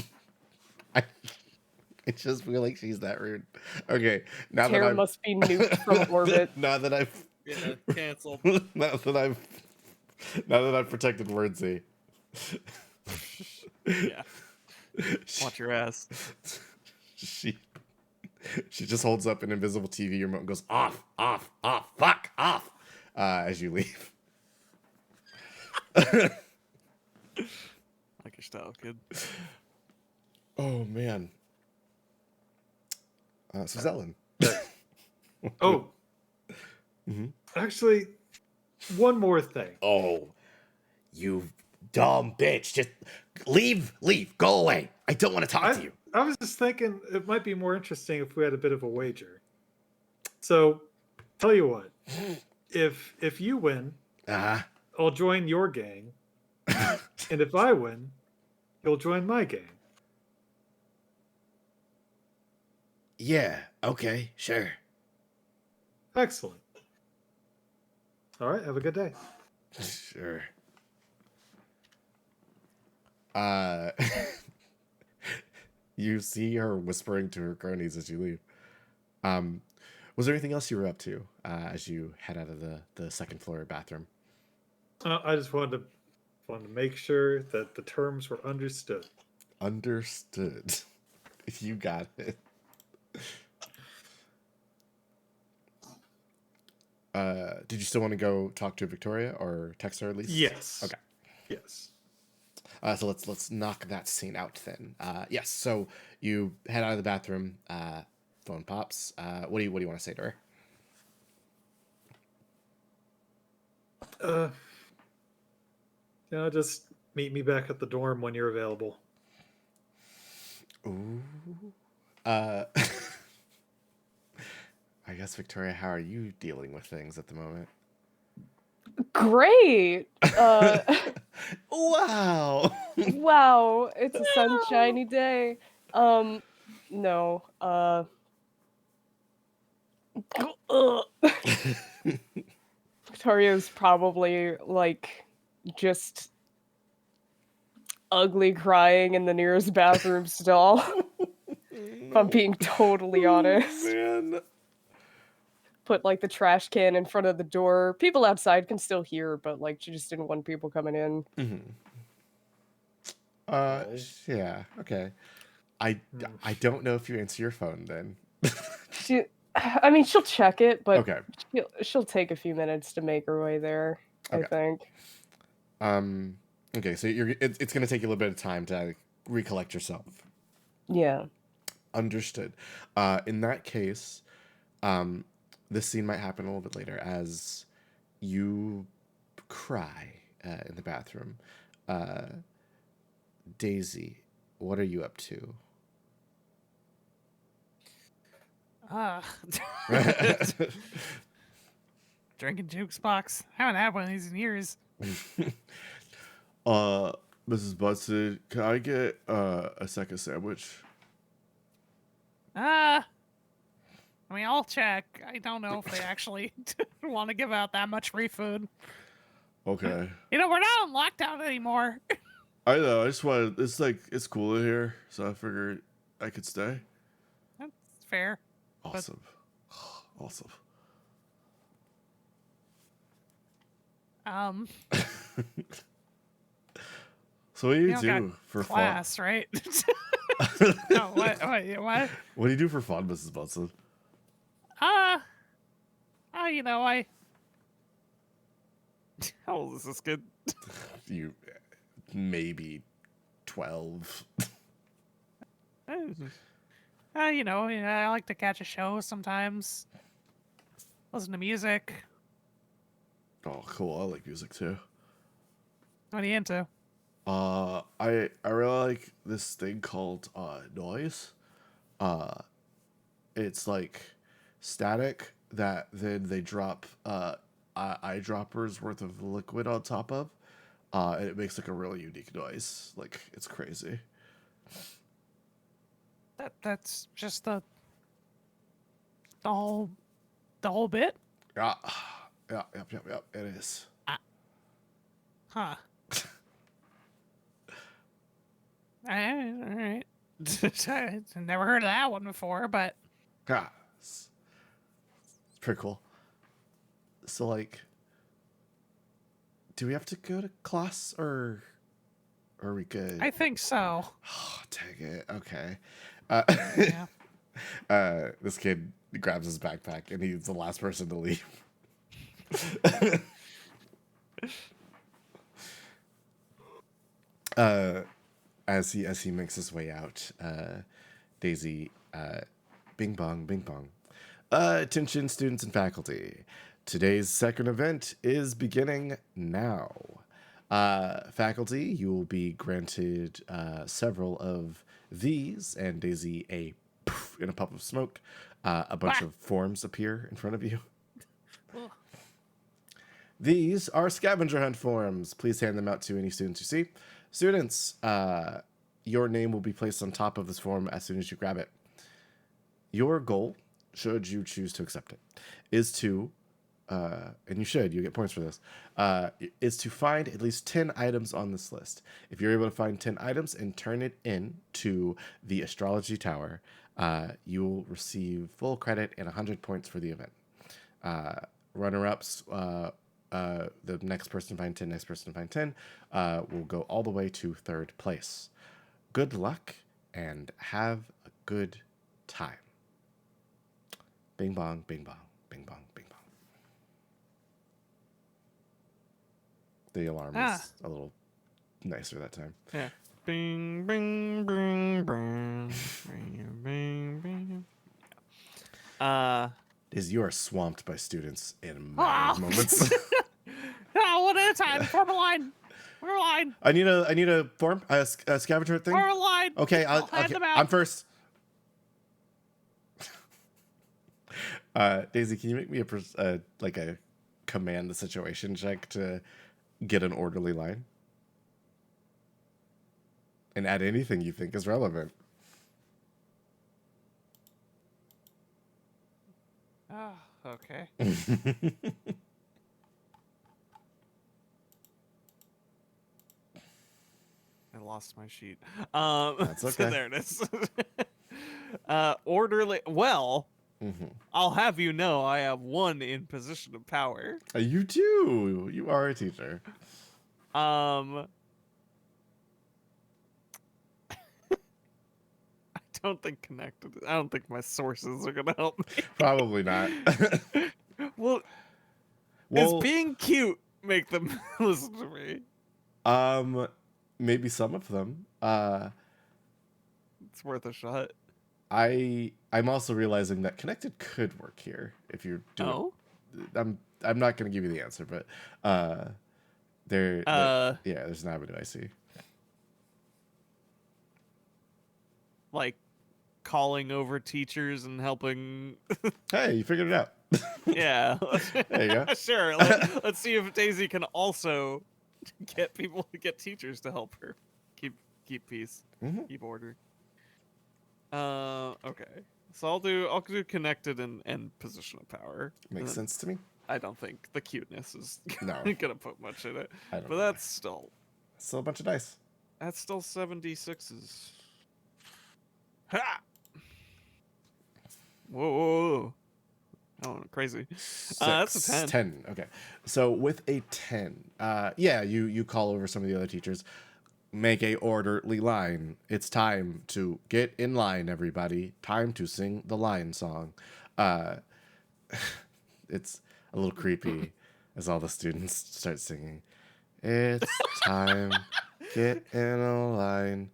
I just feel like she's that rude. Okay, now Tara that I'm must be nuked from orbit. now that I've Yeah, canceled. now that I've protected Wordsy. Yeah. Watch your ass. She just holds up an invisible TV remote and goes off, fuck, off, as you leave. Like your style, kid. Oh man. So Zelen. Oh, Mhm. actually, one more thing. Oh, you dumb bitch! Just leave, go away. I don't want to talk to you. I was just thinking it might be more interesting if we had a bit of a wager. So, tell you what, if you win, I'll join your gang, and if I win, you'll join my gang. Yeah. Okay. Sure. Excellent. All right, have a good day. Sure. You see her whispering to her cronies as you leave. Was there anything else you were up to as you head out of the second floor bathroom? I just wanted to make sure that the terms were understood. Understood. You got it. Did you still want to go talk to Victoria or text her at least? Yes. Okay. Yes. So let's knock that scene out then. Yes. So you head out of the bathroom. Phone pops. What do you want to say to her? Just meet me back at the dorm when you're available. Ooh. I guess Victoria, how are you dealing with things at the moment? Great. Wow. Wow, it's a sunshiny day. No. Victoria's probably like just ugly crying in the nearest bathroom stall. If I'm being totally honest. Man. Put like the trash can in front of the door. People outside can still hear, but like she just didn't want people coming in. Mm-hmm. Oh. Yeah. Okay. I don't know if you answer your phone then. I mean, she'll check it, but Okay. she'll take a few minutes to make her way there. I Okay. think. Okay. So it's going to take you a little bit of time to recollect yourself. Yeah. Understood. In that case, this scene might happen a little bit later as you cry in the bathroom. Daisy, what are you up to? Uh, drinking jukes box. Haven't had one of these in years. Mrs. Butson, can I get a second sandwich? I mean, I'll check. I don't know if they actually want to give out that much free food. Okay. You know, we're not on lockdown anymore. I know. I just wanted. It's like it's cool in here, so I figured I could stay. That's fair. Awesome. Awesome. So what do you don't got do for class, right? No, what? What? What do you do for fun, Mrs. Bunsen? You know, I. How old is this kid? You maybe 12. You know, I like to catch a show sometimes. Listen to music. Oh, cool. I like music too. What are you into? I really like this thing called noise. It's like static that then they drop eyedroppers worth of liquid on top of, and it makes like a really unique noise. Like it's crazy. That's just the whole bit? Yeah, yep. It is. Huh. All right. I've never heard of that one before, but Yeah, it's pretty cool. So like, do we have to go to class or are we good? I think so. Oh, dang it. Okay. Yeah. This kid grabs his backpack and he's the last person to leave. As he makes his way out, Daisy, bing bong. Attention, students and faculty. Today's second event is beginning now. Faculty, you will be granted several of these, and Daisy, a poof in a puff of smoke. A bunch of forms appear in front of you. Ugh. These are scavenger hunt forms. Please hand them out to any students you see. Students, your name will be placed on top of this form as soon as you grab it. Your goal, should you choose to accept it, is to, and you get points for this, is to find at least 10 items on this list. If you're able to find 10 items and turn it in to the astrology tower, you will receive full credit and 100 points for the event. Runner-ups, the next person to find 10, will go all the way to third place. Good luck and have a good time. Bing bong, bing bong, bing bong, bing bong. The alarm is a little nicer that time. Yeah. Bing, bing, bing, bing, bing, bing, bing. Is you are swamped by students in a matter of moments. One at a time. Form a line. Form a line. I need a form, a scavenger thing. Form a line. Okay, I'll hand them out. I'm first. Daisy, can you make me a command the situation check to get an orderly line? And add anything you think is relevant. Oh, okay. I lost my sheet. That's So okay. there it is. Orderly. Well, I'll have you know I have one in position of power. You do. You are a teacher. I don't think connected. I don't think my sources are gonna help me. Probably not. Well, is being cute make them listen to me? Maybe some of them. It's worth a shot. I'm also realizing that connected could work here if you're doing. Oh. I'm not gonna give you the answer, but there's an avenue I see. Like calling over teachers and helping. Hey, you figured it out. Yeah. There you go. Sure. Let's see if Daisy can also get teachers to help her keep peace, Mhm. keep order. Okay. So I'll do connected and position of power. Makes And sense to me. I don't think the cuteness is No. gonna put much in it. I don't But know. that's still Still a bunch of dice. 76s. Ha! Whoa. Oh, crazy. That's a 10. 10. Okay. So with a 10, yeah, you call over some of the other teachers. Make a orderly line. It's time to get in line, everybody. Time to sing the lion song. Uh, it's a little creepy as all the students start singing. It's time. Get in a line.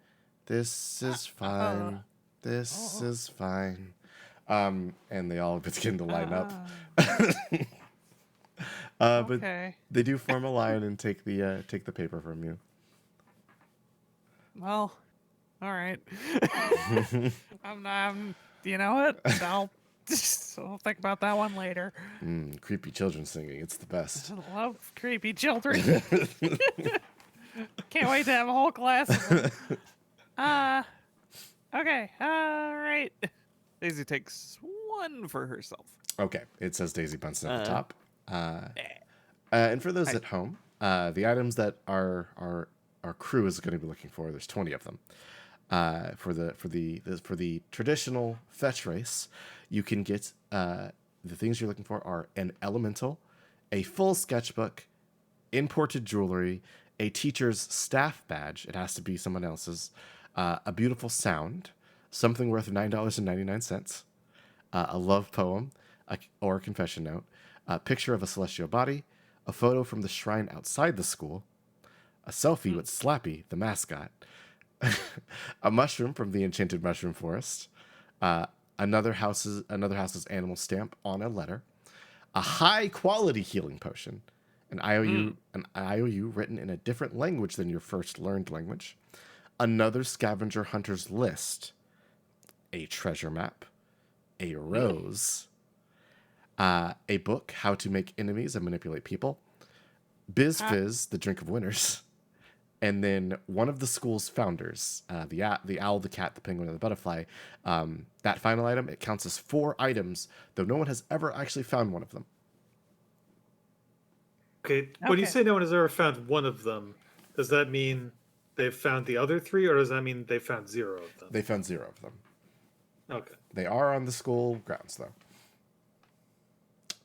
This is fine. This is fine. And they all begin to line up. But Okay. they do form a line and take the paper from you. Well, all right. You know what? I'll think about that one later. Creepy children singing. It's the best. I love creepy children. Can't wait to have a whole class of them. Okay. All right. Daisy takes one for herself. Okay, it says Daisy Bunsen at the Uh, top. And for those at home, the items that our crew is going to be looking for, there's 20 of them. For the traditional fetch race, you can get the things you're looking for are an elemental, a full sketchbook, imported jewelry, a teacher's staff badge. It has to be someone else's. A beautiful sound, something worth $9.99. A love poem, or a confession note, a picture of a celestial body, a photo from the shrine outside the school, a selfie with Slappy, the mascot, a mushroom from the Enchanted Mushroom Forest, another house's animal stamp on a letter, a high quality healing potion, an IOU written in a different language than your first learned language, another scavenger hunter's list, a treasure map, a rose, a book, How to Make Enemies and Manipulate People, Biz Fizz, the drink of winners, and then one of the school's founders, the owl, the cat, the penguin, and the butterfly. That final item, it counts as 4 items, though no one has ever actually found one of them. Okay, when you Okay. say no one has ever found one of them, does that mean they've found the other 3, or does that mean they found 0 of them? They found 0 of them. Okay. They are on the school grounds, though.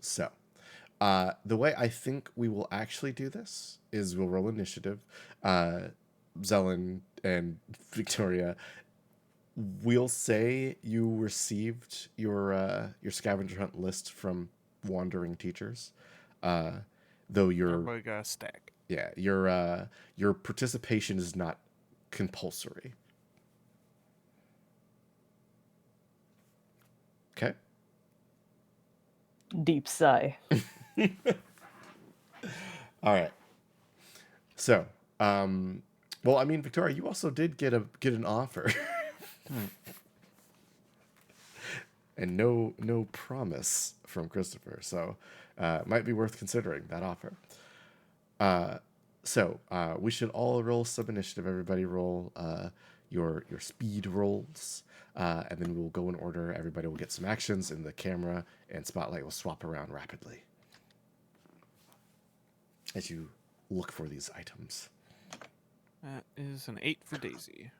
So, the way I think we will actually do this is we'll roll initiative. Zelen and Victoria, we'll say you received your scavenger hunt list from wandering teachers, though Everybody got a stack. your participation is not compulsory. Okay. Deep sigh. All right. So, well, I mean, Victoria, you also did get an offer, and no promise from Christopher. So, might be worth considering that offer. So we should all roll some initiative. Everybody roll your speed rolls, and then we'll go in order. Everybody will get some actions, and the camera and spotlight will swap around rapidly as you look for these items. That is an 8 for Daisy.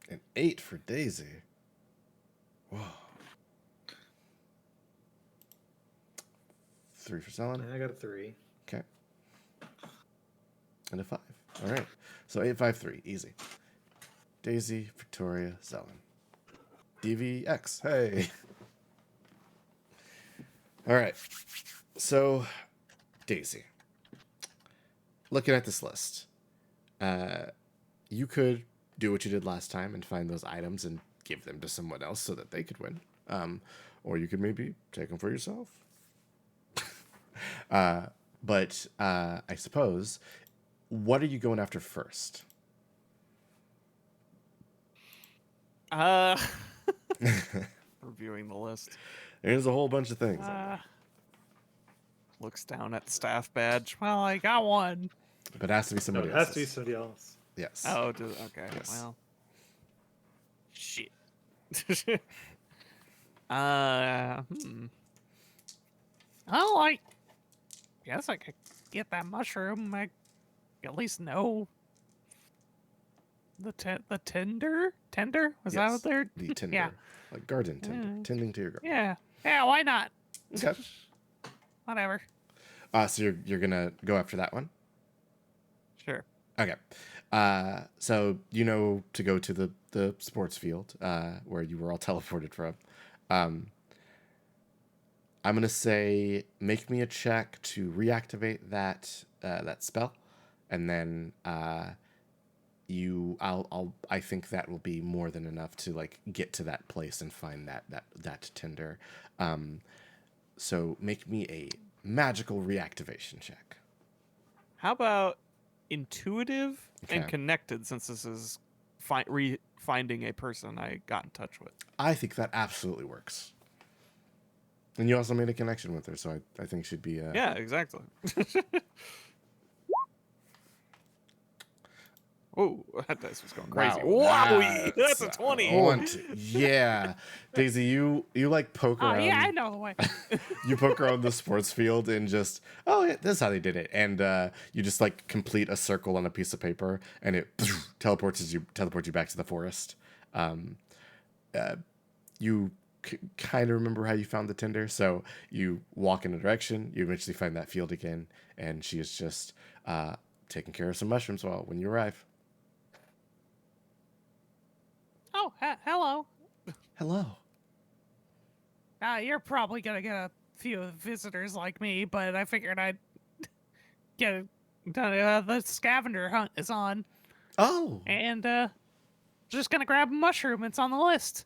An 8 for Daisy. Whoa. 3 for Zelen. And I got a 3. Okay. And a 5. All right. So 8, 5, 3. Easy. Daisy, Victoria, Zelen. DVX. Hey. All right. So, Daisy. Looking at this list, you could do what you did last time and find those items and give them to someone else so that they could win. Or you could maybe take them for yourself. But I suppose, what are you going after first? Reviewing the list. There's a whole bunch of things. on Uh, there. Looks down at the staff badge. well, I got one. But it has to be No, somebody it has to be else's. somebody else. Yes. Okay. Yes. Well. Shit. uh. Hmm. Well, I guess I could get that mushroom. I at least know the tender. Tender was that Yes. what they're? The tinder. Yeah. Like garden tender. Mm. Tending to your garden. Yeah. Yeah. Why not? Okay. Whatever. So you're gonna go after that one? Sure. Okay. So you know to go to the sports field where you were all teleported from. I'm gonna say make me a check to reactivate that that spell, and then I think that will be more than enough to like get to that place and find that tinder. So make me a magical reactivation check. How about intuitive and Okay. connected, since this is finding a person I got in touch with? I think that absolutely works. And you also made a connection with her, so I think she'd be Yeah, exactly. Oh, that dice was going crazy. Wow, Wowie! That's a 20. Yeah. Daisy, you like poke Oh around. yeah, I know the way. You poke around the sports field and just, oh, yeah, this is how they did it. And you just like complete a circle on a piece of paper, and it teleports you back to the forest. You kind of remember how you found the tinder, so you walk in a direction. You eventually find that field again, and she is just taking care of some mushrooms when you arrive. Oh, hello. Hello. You're probably gonna get a few visitors like me, but I figured I'd get the scavenger hunt is on, Oh, and just gonna grab a mushroom. It's on the list.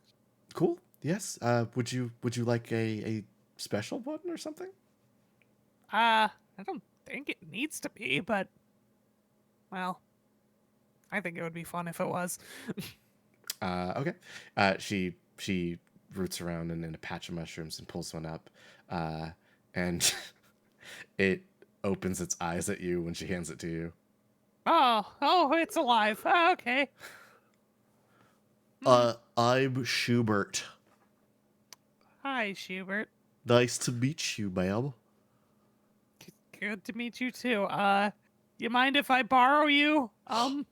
cool. Yes. Would you like a special one or something? I don't think it needs to be, but well, I think it would be fun if it was. Okay. She roots around in a patch of mushrooms and pulls one up, and it opens its eyes at you when she hands it to you. Oh, it's alive. Okay. I'm Schubert. Hi, Schubert. Nice to meet you, ma'am. Good to meet you too. You mind if I borrow you? Oh,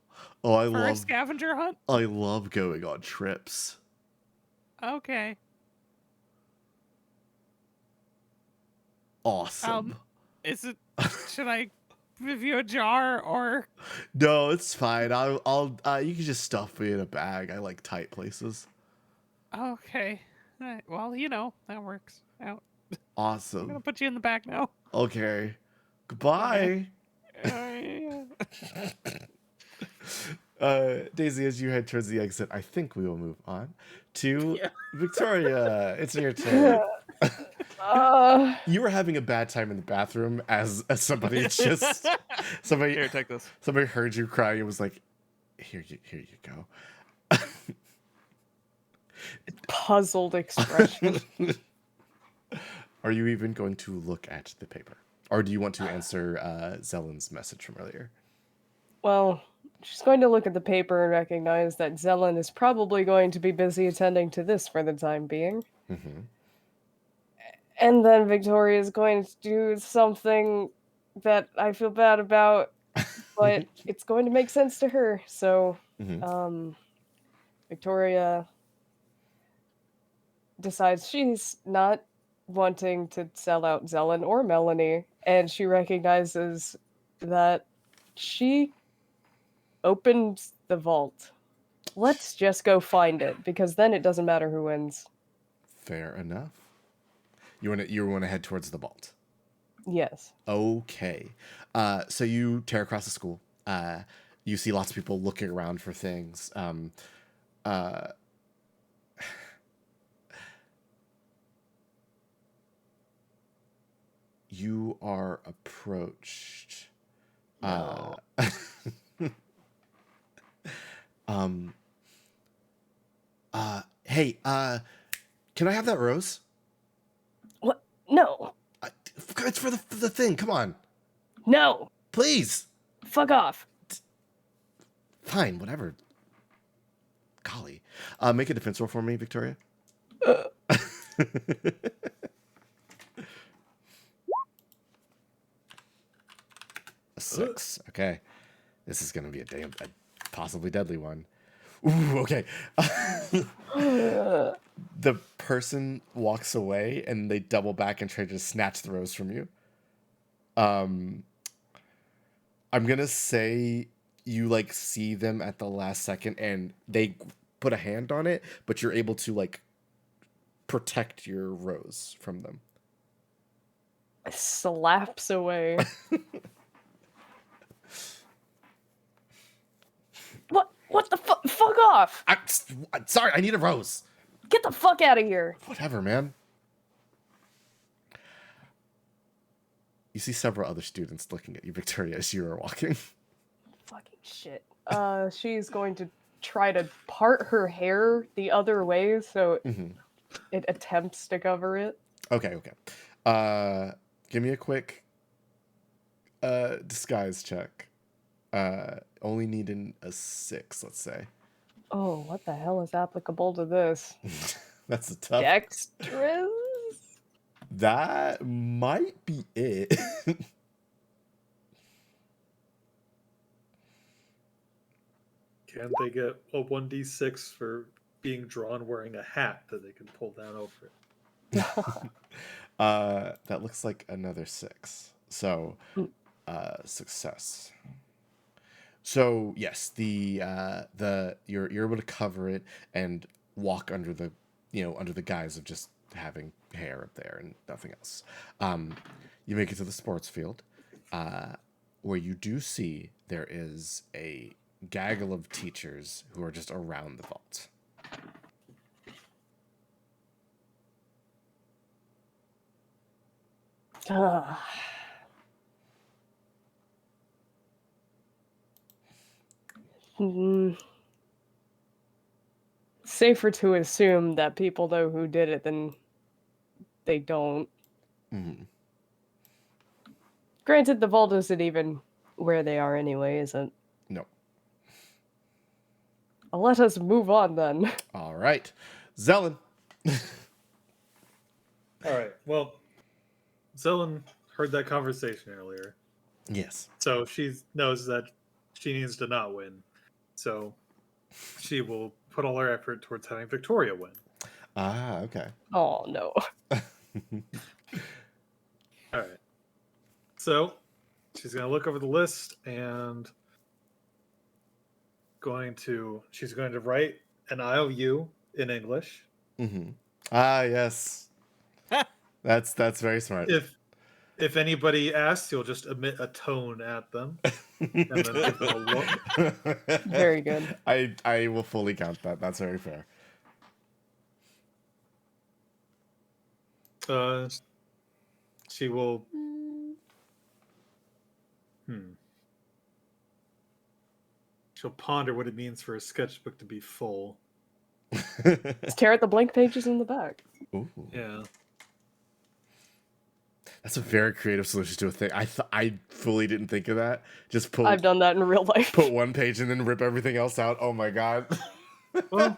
For a scavenger hunt? I love going on trips. Okay. Awesome. Is it? Should I give you a jar or? No, it's fine. I'll you can just stuff me in a bag. I like tight places. Okay. Alright, well, that works out. I'm Awesome. gonna put you in the back now. Okay. Goodbye. Yeah. Daisy, as you head towards the exit, I think we will move on to Victoria. It's your turn. You were having a bad time in the bathroom as somebody just somebody Here, take this. somebody heard you crying and was like, here you go. Puzzled expression. Are you even going to look at the paper? Or do you want to answer Zellen's message from earlier? Well, she's going to look at the paper and recognize that Zelen is probably going to be busy attending to this for the time being. Mm-hmm. And then Victoria is going to do something that I feel bad about, but it's going to make sense to her. So, Mm-hmm. Victoria decides she's not wanting to sell out Zelen or Melanie, and she recognizes that she opened the vault. Let's just go find it, because then it doesn't matter who wins. Fair enough. You want to head towards the vault. Yes. Okay. So you tear across the school. You see lots of people looking around for things. You are approached. No. Um. Hey, can I have that rose? What? No. It's for the thing. Come on, No. please. Fuck off. Fine, whatever. Golly, make a defense roll for me, Victoria. Uh, A 6. Okay, this is gonna be a possibly deadly one. Ooh, okay. The person walks away and they double back and try to snatch the rose from you. I'm gonna say you like see them at the last second and they put a hand on it, but you're able to like protect your rose from them. Slaps away. What? What the fuck? Fuck off! I'm sorry, I need a rose. Get the fuck out of here! Whatever, man. You see several other students looking at you, Victoria, as you are walking. Fucking shit. She's going to try to part her hair the other way so Mhm. it attempts to cover it. Okay. Give me a quick disguise check. Only needing a 6, let's say. Oh, what the hell is applicable to this? That's a tough. Dexterous? That might be it. Can they get a 1d6 for being drawn wearing a hat that they can pull down over it? That looks like another 6. So, Mm. Success. So yes, the you're able to cover it and walk under the under the guise of just having hair up there and nothing else. You make it to the sports field, where you do see there is a gaggle of teachers who are just around the vault. Ah. Hmm. Safer to assume that people know who did it than they don't. Mhm. Granted, the vault isn't even where they are anyway, isn't? No. Let us move on then. All right, Zelen. All right. Well, Zelen heard that conversation earlier, Yes. so she knows that she needs to not win. So she will put all her effort towards having Victoria win. Ah, okay. Oh no. All right. So she's going to look over the list and she's going to write an IOU in English. Mm-hmm. Ah, yes. That's very smart. If anybody asks, you'll just emit a tone at them and then give them a look. Very good. I will fully count that. That's very fair. She will. She'll ponder what it means for a sketchbook to be full. Let's tear at the blank pages in the back. Ooh. Yeah. That's a very creative solution to a thing. I fully didn't think of that. Just I've done that in real life. put one page and then rip everything else out. Oh my god. Well,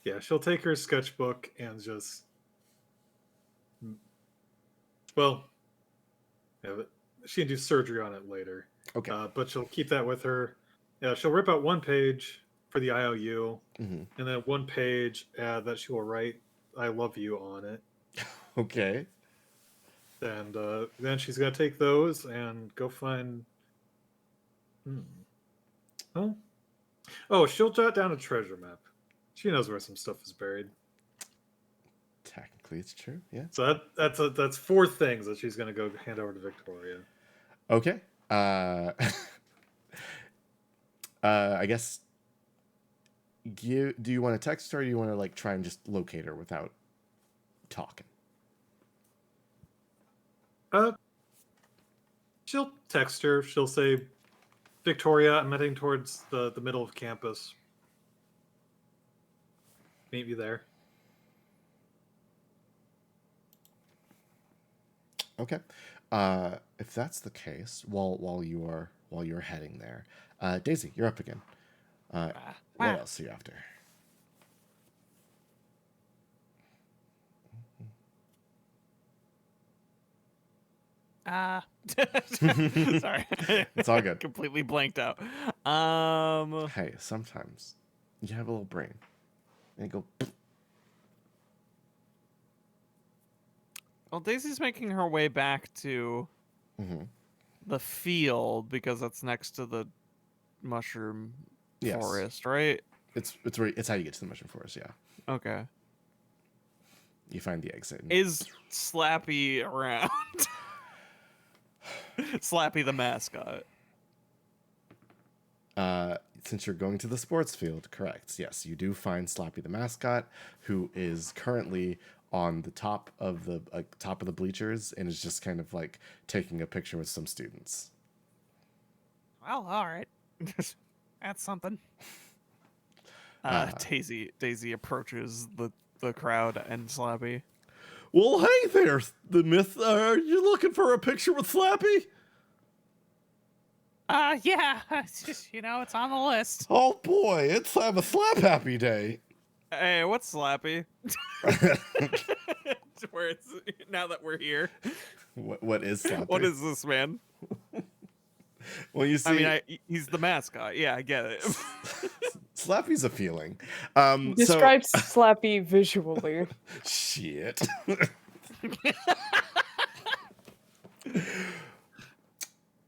yeah, she'll take her sketchbook and just. Well, yeah, she can do surgery on it later. Okay. But she'll keep that with her. Yeah, she'll rip out one page for the IOU, Mm-hmm. and then one page that she will write "I love you" on it. Okay. And then she's gonna take those and go find. Oh, she'll jot down a treasure map. She knows where some stuff is buried. Technically, it's true. Yeah. So that's 4 things that she's gonna go hand over to Victoria. Okay. I guess. Do you want to text her, or do you want to like try and just locate her without talking? She'll text her. She'll say, Victoria. I'm heading towards the middle of campus. Meet you there. Okay. If that's the case, while you're heading there, Daisy, you're up again. What wow. else are you after? Sorry. It's all good. Completely blanked out. Hey, sometimes you have a little brain, and you go. Well, Daisy's making her way back to Mhm. the field because that's next to the mushroom Yes. forest, right? It's how you get to the mushroom forest. Yeah, Okay. you find the exit. And Is Slappy around? Slappy the mascot. Since you're going to the sports field, correct? Yes, you do find Slappy the mascot, who is currently on the top of the bleachers and is just kind of like taking a picture with some students. Well, all right. That's something. Daisy approaches the crowd and Slappy. Well, hey there, the myth. Are you looking for a picture with Slappy? Yeah. It's just, it's on the list. Oh boy, it's have a slap happy day. Hey, what's Slappy? Where it's now that we're here. What is Slappy? What is this, man? Well, you see, I mean, he's the mascot. Yeah, I get it. Slappy's a feeling. Describe Slappy visually. Shit. It's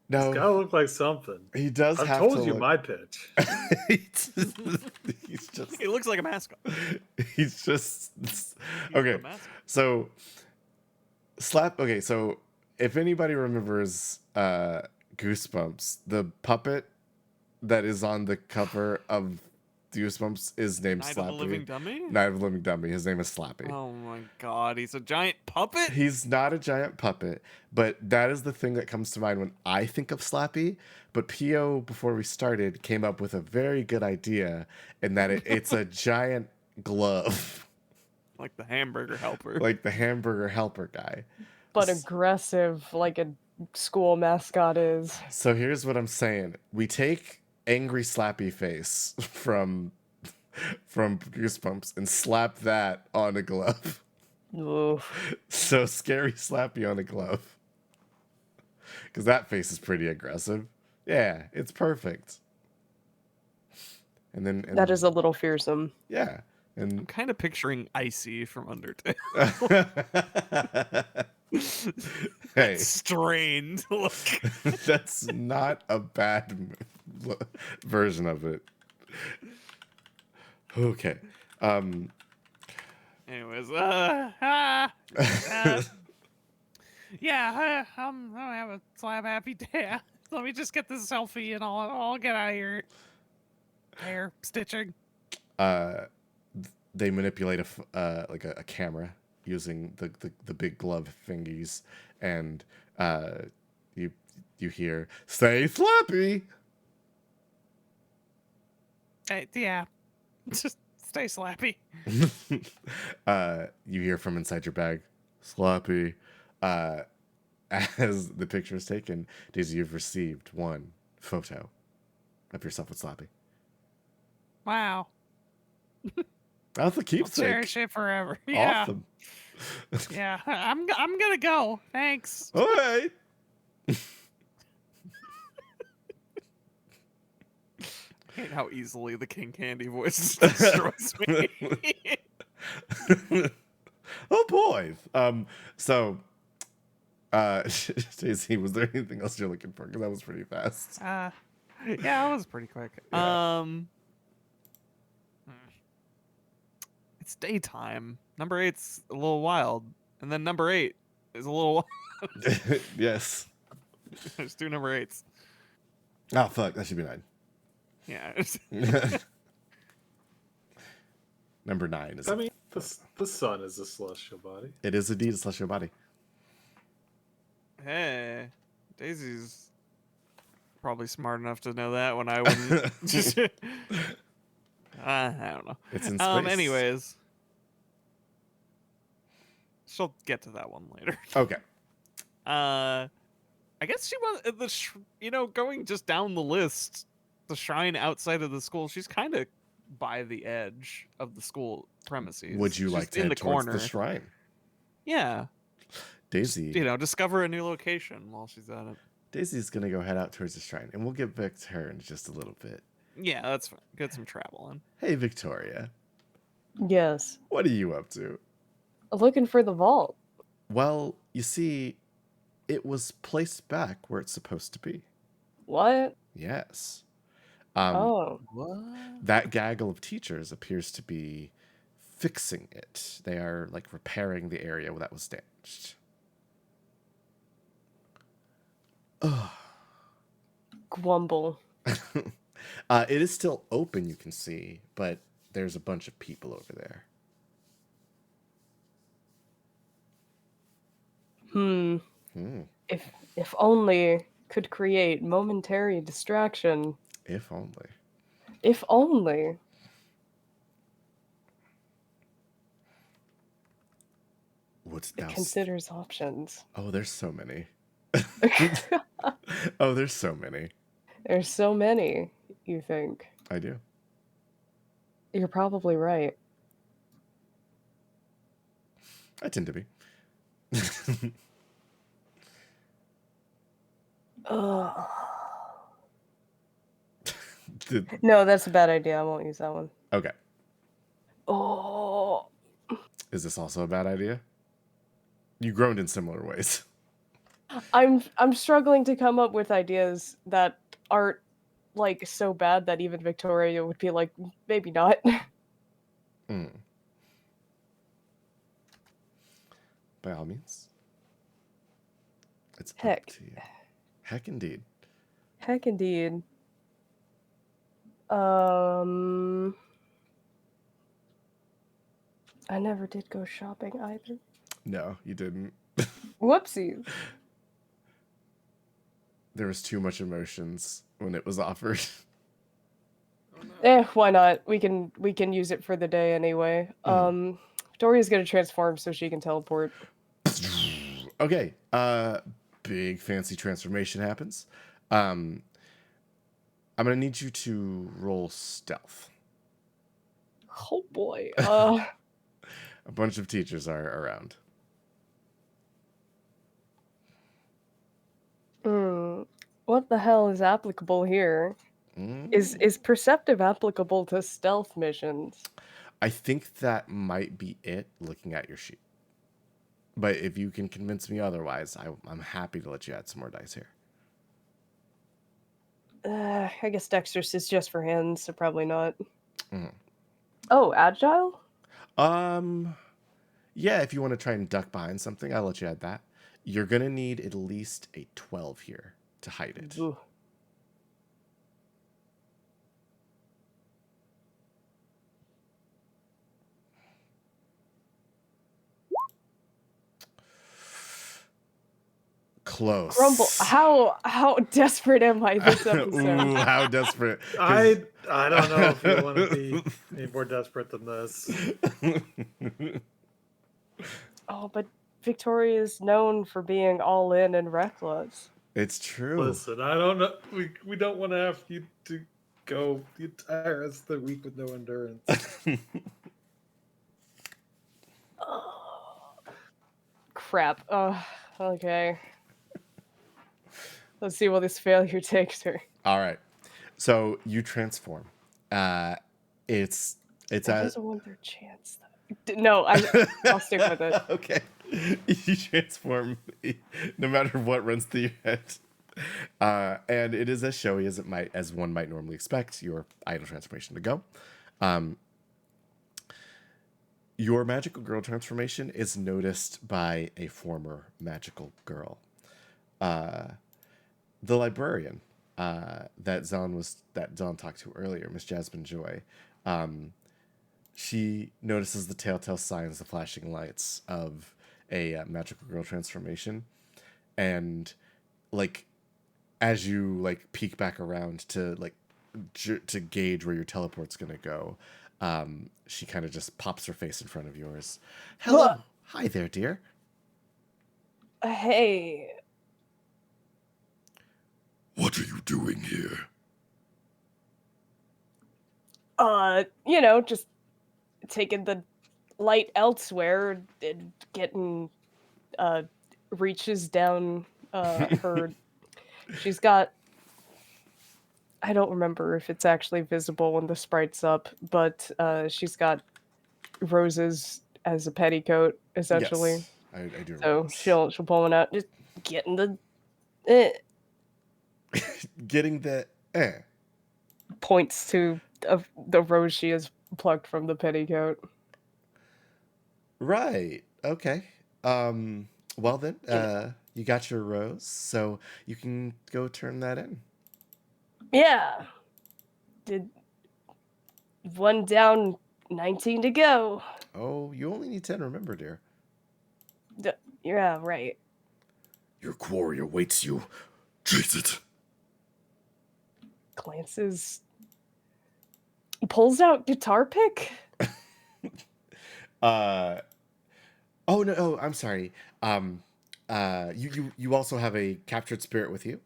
No, gotta look like something. he does I've have told to you look- my pitch. he's just He looks like a mascot. he's just He's okay. the mascot. So okay, so if anybody remembers Goosebumps, the puppet that is on the cover of Goosebumps is named Night Slappy. of the Living Dummy? Night of the Living Dummy. His name is Slappy. Oh my god, he's a giant puppet? He's not a giant puppet, but that is the thing that comes to mind when I think of Slappy. But Pio, before we started, came up with a very good idea in that it's a giant glove, Like the hamburger helper. like the hamburger helper guy. But aggressive, like a school mascot is. So here's what I'm saying. We take angry Slappy face from Goosebumps and slap that on a glove. Oof. So scary Slappy on a glove. Because that face is pretty aggressive. Yeah, it's perfect. And then That is a little fearsome. yeah. I'm And kind of picturing Icy from Undertale. hey, Strained look. that's not a bad version of it. Okay. Anyways, Yeah, I'm gonna have a slab happy day. Let me just get this selfie and I'll get out of your hair stitching. They manipulate a camera using the big glove thingies, and you hear "Stay Slappy." Yeah, just stay slappy. You hear from inside your bag, "Slappy." As the picture is taken, Daisy, you've received one photo of yourself with Slappy. Wow, That's the I'll keepsake. cherish it forever. Yeah, Awesome. yeah. I'm gonna go. Thanks. All right. hate how easily the King Candy voice destroys me. Oh boy. So Daisy, was there anything else you're looking for? Because that was pretty fast. Yeah, that was pretty quick. Yeah. It's daytime. Number 8's a little wild, and then number 8 is a little wild. Yes. There's 2 number 8s. Oh fuck, that should be 9. Yeah. Number 9 is I mean, the sun is a celestial body. it is indeed a celestial body. Hey, Daisy's probably smart enough to know that when I wouldn't. Just, I don't know. It's in space. Anyways, she'll get to that one later. Okay. I guess she was going just down the list. The shrine outside of the school. She's kind of by the edge of the school premises. Would you She's like to in head the towards corner? the shrine? Yeah. Daisy. Discover a new location while she's at it. Daisy's gonna go head out towards the shrine, and we'll get back to her in just a little bit. Yeah, that's fine. Get some travel in. Hey, Victoria, Yes. what are you up to? Looking for the vault. Well, you see, it was placed back where it's supposed to be. What? Yes. Oh. What? That gaggle of teachers appears to be fixing it. They are like repairing the area that was damaged. Ugh. Gwumble. It is still open, you can see, but there's a bunch of people over there. Hmm. If only could create momentary distraction. If only. If only. What's It now? considers options. Oh, there's so many. Oh, there's so many. There's so many, you think. I do. You're probably right. I tend to be. Ugh. The- No, that's a bad idea. I won't use that one. okay. Oh. Is this also a bad idea? You groaned in similar ways. I'm struggling to come up with ideas that aren't like so bad that even Victoria would be like, maybe not. Mm. By all means. It's up Heck. to you. Heck indeed. Heck indeed. I never did go shopping either. No, you didn't. Whoopsies. There was too much emotions when it was offered. Why not? We can use it for the day anyway. Victoria's gonna transform so she can teleport. Okay. Big fancy transformation happens. I'm gonna need you to roll stealth. Oh boy. A bunch of teachers are around. What the hell is applicable here? Mm. Is perceptive applicable to stealth missions? I think that might be it looking at your sheet. But if you can convince me otherwise, I'm happy to let you add some more dice here. I guess dexterous is just for hands, so probably not. Mhm. Oh, agile? Yeah, if you want to try and duck behind something, I'll let you add that. You're going to need at least a 12 here to hide it. Ooh. Close. Grumble. How desperate am I this episode? Ooh, how desperate. I don't know if you want to be any more desperate than this. Oh, but Victoria's known for being all in and reckless. It's true. Listen, I don't know. We don't want to have you to go the entire rest of the week with no endurance. Crap. Okay. Let's see what this failure takes her. All right. So you transform. It's It as has a 1/3 chance. No, I'll stick with it. okay. You transform no matter what runs through your head. And it is as showy as one might normally expect your idle transformation to go. Your magical girl transformation is noticed by a former magical girl. The librarian that Zon talked to earlier, Miss Jasmine Joy, she notices the telltale signs, the flashing lights of a magical girl transformation, and like as you like peek back around to like to gauge where your teleport's gonna go, she kind of just pops her face in front of yours. Hello, What? hi there, dear. Hey, What are you doing here? just taking the light elsewhere and getting reaches down her. She's got, I don't remember if it's actually visible when the sprite's up, but she's got roses as a petticoat essentially. Yes, I do remember So this. she'll pull one out, just getting the eh, Getting the points to the rose she has plucked from the petticoat. right. Okay. Well then, Yeah. you got your rose, so you can go turn that in. Yeah. Did one down, 19 to go. Oh, you only need 10, remember, dear. Yeah, right. Your quarry awaits you. Chase it. Glances. Pulls out guitar pick. Uh oh no, oh, I'm sorry. You also have a captured spirit with you.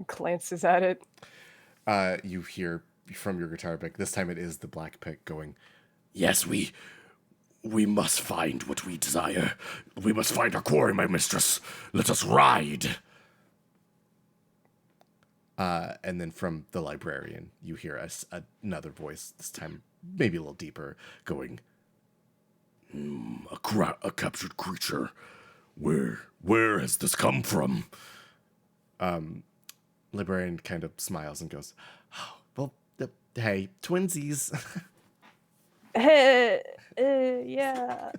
Glances at it. You hear from your guitar pick. This time it is the black pick going. Yes, we must find what we desire. We must find our quarry, my mistress. Let us ride. And then from the librarian, you hear another voice, this time maybe a little deeper, going, A captured creature. Where has this come from? librarian kind of smiles and goes, oh, well, hey, twinsies. Yeah.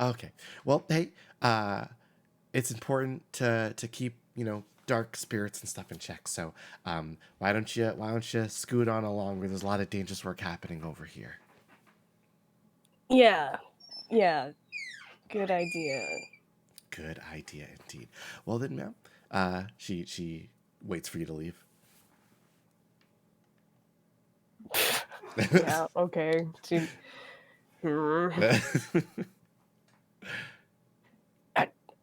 Okay. Well, hey, it's important to keep, dark spirits and stuff in check. So, why don't you scoot on along where there's a lot of dangerous work happening over here. Yeah. Yeah. Good idea. Good idea indeed. Well then, ma'am, she waits for you to leave. Yeah, okay.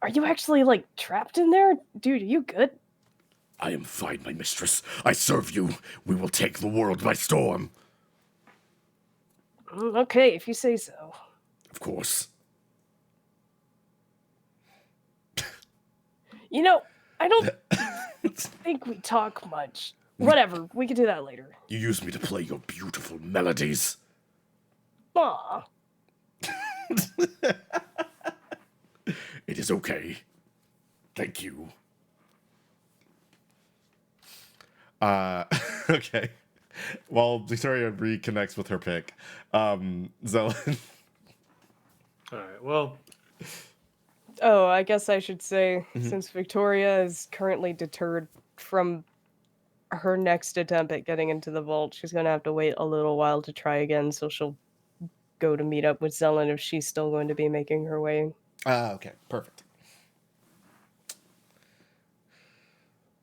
Are you actually, like, trapped in there? Dude, are you good? I am fine, my mistress. I serve you. We will take the world by storm. Okay, if you say so. Of course. I don't think we talk much. Whatever, we can do that later. You use me to play your beautiful melodies. Aw. It is okay. Thank you. Okay. While Victoria reconnects with her pick, Zelen. All right. Well, Oh, I guess I should say, Mhm. since Victoria is currently deterred from her next attempt at getting into the vault, she's gonna have to wait a little while to try again, so she'll go to meet up with Zelen if she's still going to be making her way. Okay, perfect.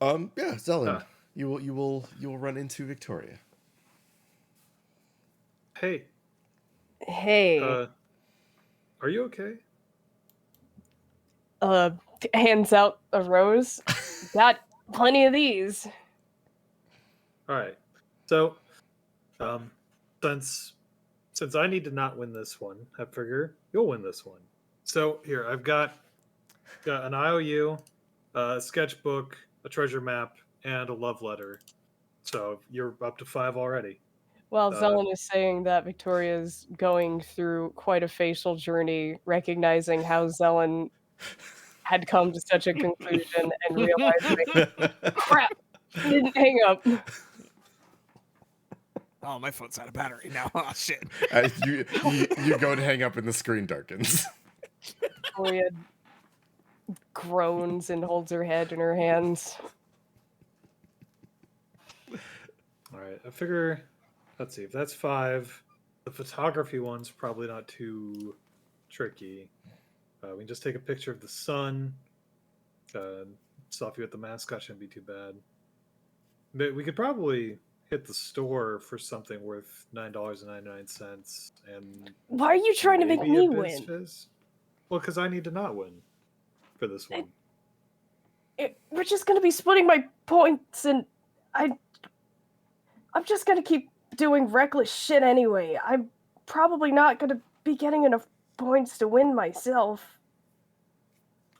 Yeah, Zelen, you will run into Victoria. hey, Hey, are you okay? hands out a rose. Got plenty of these. All right. So, since I need to not win this one, I figure you'll win this one. So here, I've got an IOU, a sketchbook, a treasure map, and a love letter. So you're up to 5 already. While Zelen is saying that, Victoria's going through quite a facial journey, recognizing how Zelen had come to such a conclusion and realizing, crap, he didn't hang up. Oh, my phone's out of battery now. Oh shit. You go to hang up and the screen darkens. Victoria groans and holds her head in her hands. All right. I figure, let's see, if that's 5, The photography one's probably not too tricky. We can just take a picture of the sun. Selfie with the mascot shouldn't be too bad. But we could probably hit the store for something worth $9.99 and Why are you trying to make maybe a me Biz win? Fizz. Well, because I need to not win for this one. We're just gonna be splitting my points, and I'm just gonna keep doing reckless shit anyway. I'm probably not gonna be getting enough points to win myself.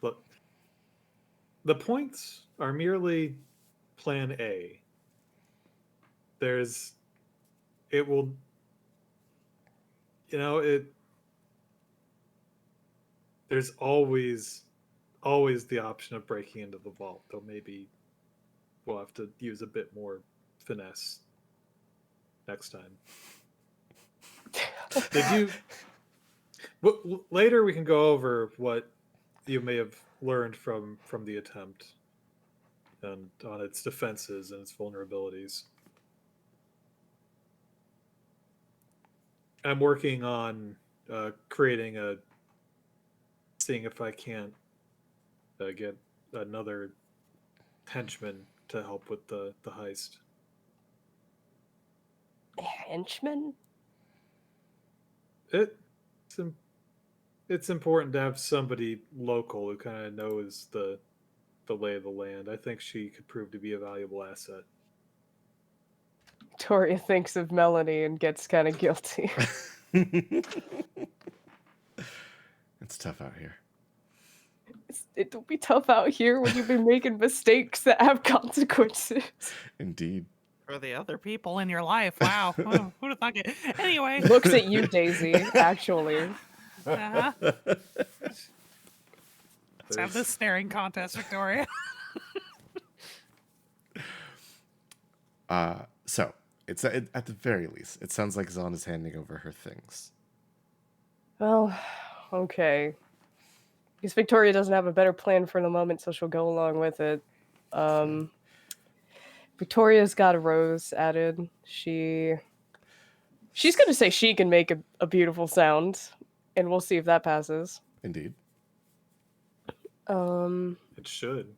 Look, the points are merely plan A. There's, it will, there's always the option of breaking into the vault, though maybe we'll have to use a bit more finesse next time. Did you later we can go over what you may have learned from the attempt and on its defenses and its vulnerabilities. I'm working on seeing if I can't get another henchman to help with the heist. Henchman? It's important to have somebody local who kind of knows the lay of the land. I think she could prove to be a valuable asset. Victoria thinks of Melanie and gets kind of guilty. It's tough out here. It'll be tough out here when you've been making mistakes that have consequences. Indeed. For the other people in your life. Wow. Oh, who'd have thought it? Anyway. Looks at you, Daisy, actually. Uh-huh. Let's have this staring contest, Victoria. So it's at the very least, it sounds like Zon is handing over her things. Well, okay. Because Victoria doesn't have a better plan for the moment, so she'll go along with it. Victoria's got a rose added. She's going to say she can make a beautiful sound, and we'll see if that passes. Indeed. It should,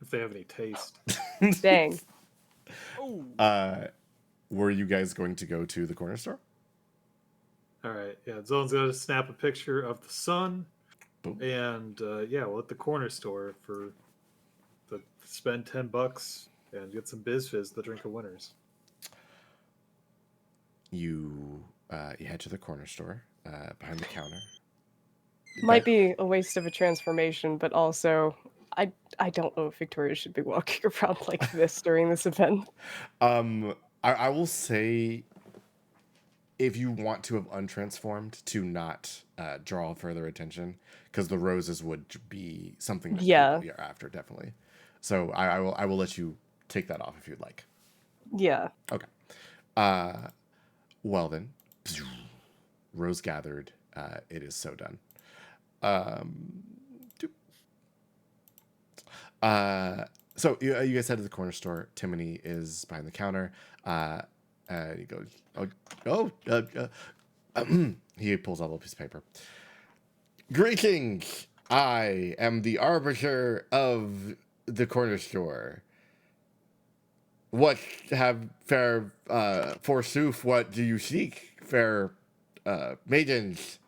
if they have any taste. Dang. Were you guys going to go to the corner store? All right, yeah. Zone's going to snap a picture of the sun, Boom. and we'll hit the corner store for spend $10 and get some Biz Fizz, the drink of winners. You head to the corner store behind the counter. Might be a waste of a transformation, but also I don't know if Victoria should be walking around like this during this event. I will say, if you want to have untransformed to not draw further attention, because the roses would be something that Yeah. you're after, definitely. So I will let you take that off if you'd like. Yeah. Okay. Well then, rose gathered. It is so done. So you guys head to the corner store. Timony is behind the counter. He goes, he pulls out a piece of paper. Greetings! I am the arbiter of the corner store. What have fair, forsooth, what do you seek, fair, maidens?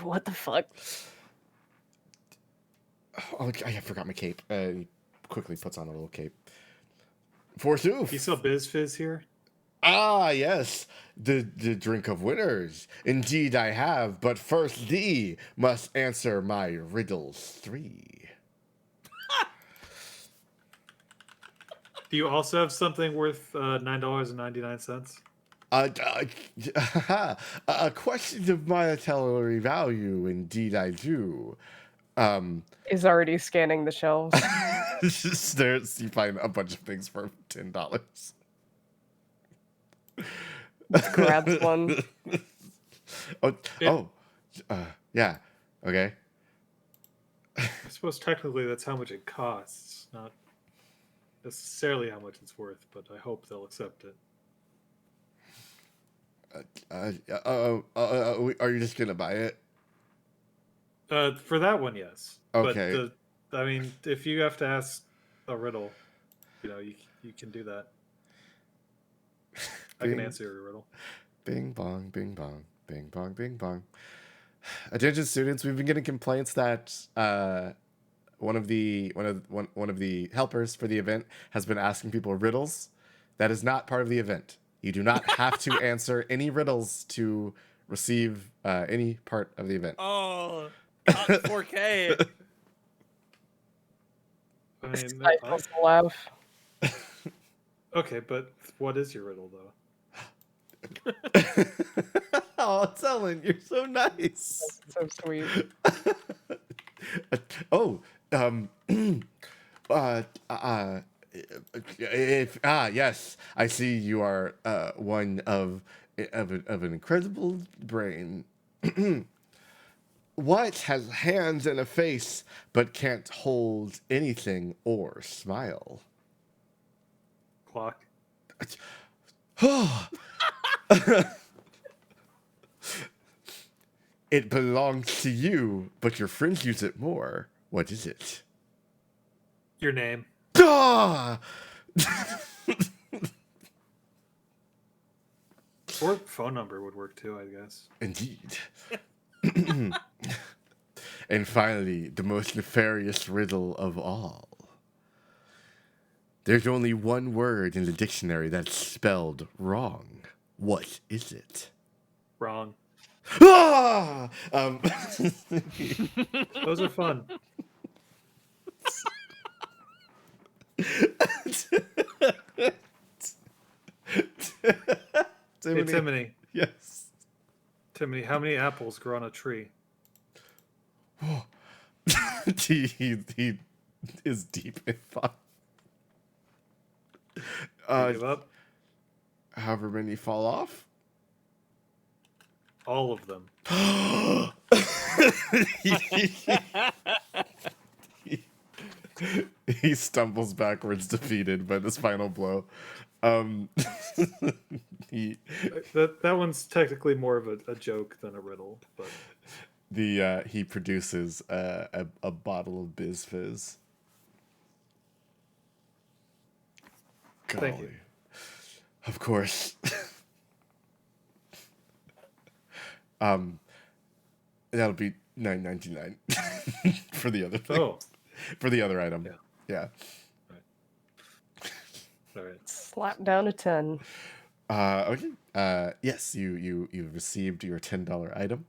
What the fuck? Oh, I forgot my cape. He quickly puts on a little cape. Forsooth. You sell Biz Fizz here? Ah, yes, the drink of winners. Indeed I have, but first thee must answer my riddles 3. Do you also have something worth $9.99? A question of monetary value, indeed I do. Is already scanning the shelves. There's, you find a bunch of things for $10. Grabs one. Yeah, okay. I suppose technically that's how much it costs, not necessarily how much it's worth, but I hope they'll accept it. Are you just gonna buy it? For that one, yes. Okay. But I mean, if you have to ask a riddle, you can do that. I can Bing, answer your riddle. bing bong, bing bong, bing bong, bing bong. Attention, students. We've been getting complaints that one of the helpers for the event has been asking people riddles. That is not part of the event. You do not have to answer any riddles to receive any part of the event. Oh, caught in 4K. I mean, Stifles a laugh. okay, but what is your riddle though? Oh, Ellen, you're so nice. So sweet. Oh, uh, uh, yes, I see you are one of an incredible brain. What has hands and a face but can't hold anything or smile? Clock. It belongs to you, but your friends use it more. What is it? Your name. Ah! Or phone number would work too, I guess. Indeed. And finally, the most nefarious riddle of all. There's only one word in the dictionary that's spelled wrong. What is it? Wrong. Ah! Those are fun. Hey, Timony. Yes. Timony, how many apples grow on a tree? he is deep in thought. Give up? However many fall off. All of them. He stumbles backwards, defeated by this final blow. He That one's technically more of a joke than a riddle, but he produces a bottle of Biz Fizz. Thank you. Golly. Of course. That'll be $9.99 for the other thing. oh, For the other item. Yeah. Yeah. all right. Slap down a 10. Okay. Yes, you received your $10 item.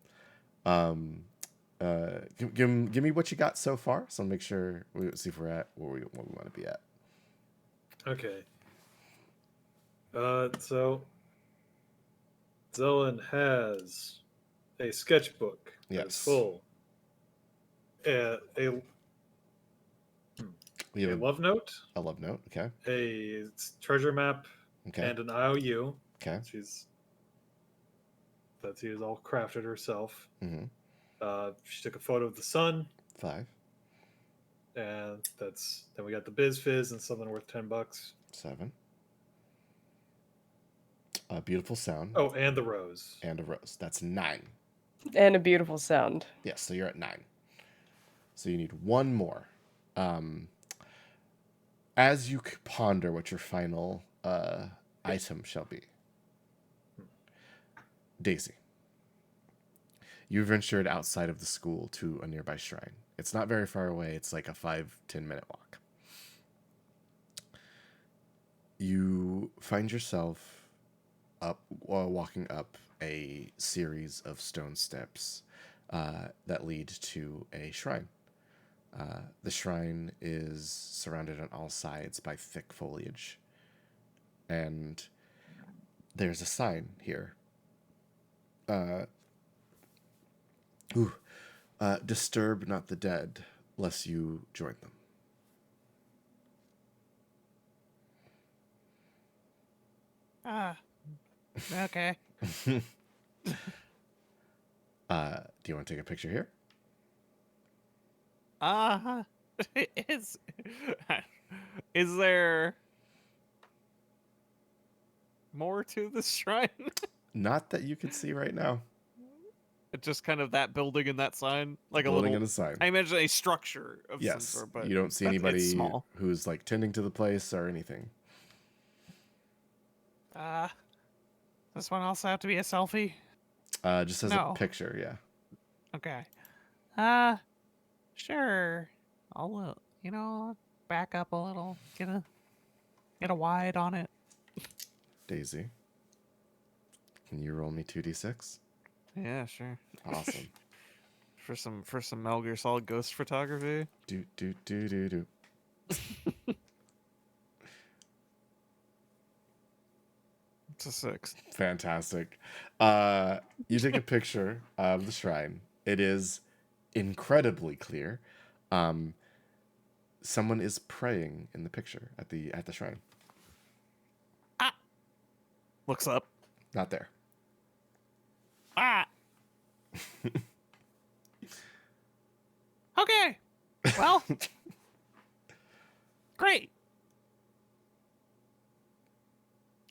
Give me what you got so far. So I'll make sure we see if we're at where we want to be at. Okay. So Zelen has a sketchbook that's Yes. full. A We have love note, a love note. Okay. a treasure map, Okay. and an IOU. Okay. She is all crafted herself. Mm-hmm. She took a photo of the sun, 5, and then we got the Biz Fizz and something worth $10. 7. A beautiful sound. Oh, and the rose. And a rose. That's 9. And a beautiful sound. Yes, so you're at 9. So you need one more. As you ponder what your final item shall be, Daisy, you ventured outside of the school to a nearby shrine. It's not very far away. It's like a 5-10 minute walk. You find yourself walking up a series of stone steps that lead to a shrine. The shrine is surrounded on all sides by thick foliage. And there's a sign here. Disturb not the dead, lest you join them. Okay. Do you want to take a picture here? Is there more to the shrine? Not that you can see right now. It's just kind of that building and that sign, like a Building little. and a sign. I imagine a structure of some Yes. sort, but You don't see it's anybody small. who's like tending to the place or anything. This one also have to be a selfie. Just as No. a picture, yeah. Okay. Sure. I'll back up a little. Get a wide on it. Daisy. Can you roll me 2d6? Yeah, sure. Awesome. For some Metal Gear Solid Ghost photography. do. It's a 6. Fantastic. You take a picture of the shrine. It is incredibly clear. Someone is praying in the picture at the shrine. Looks up. Not there. Okay. Well. Great.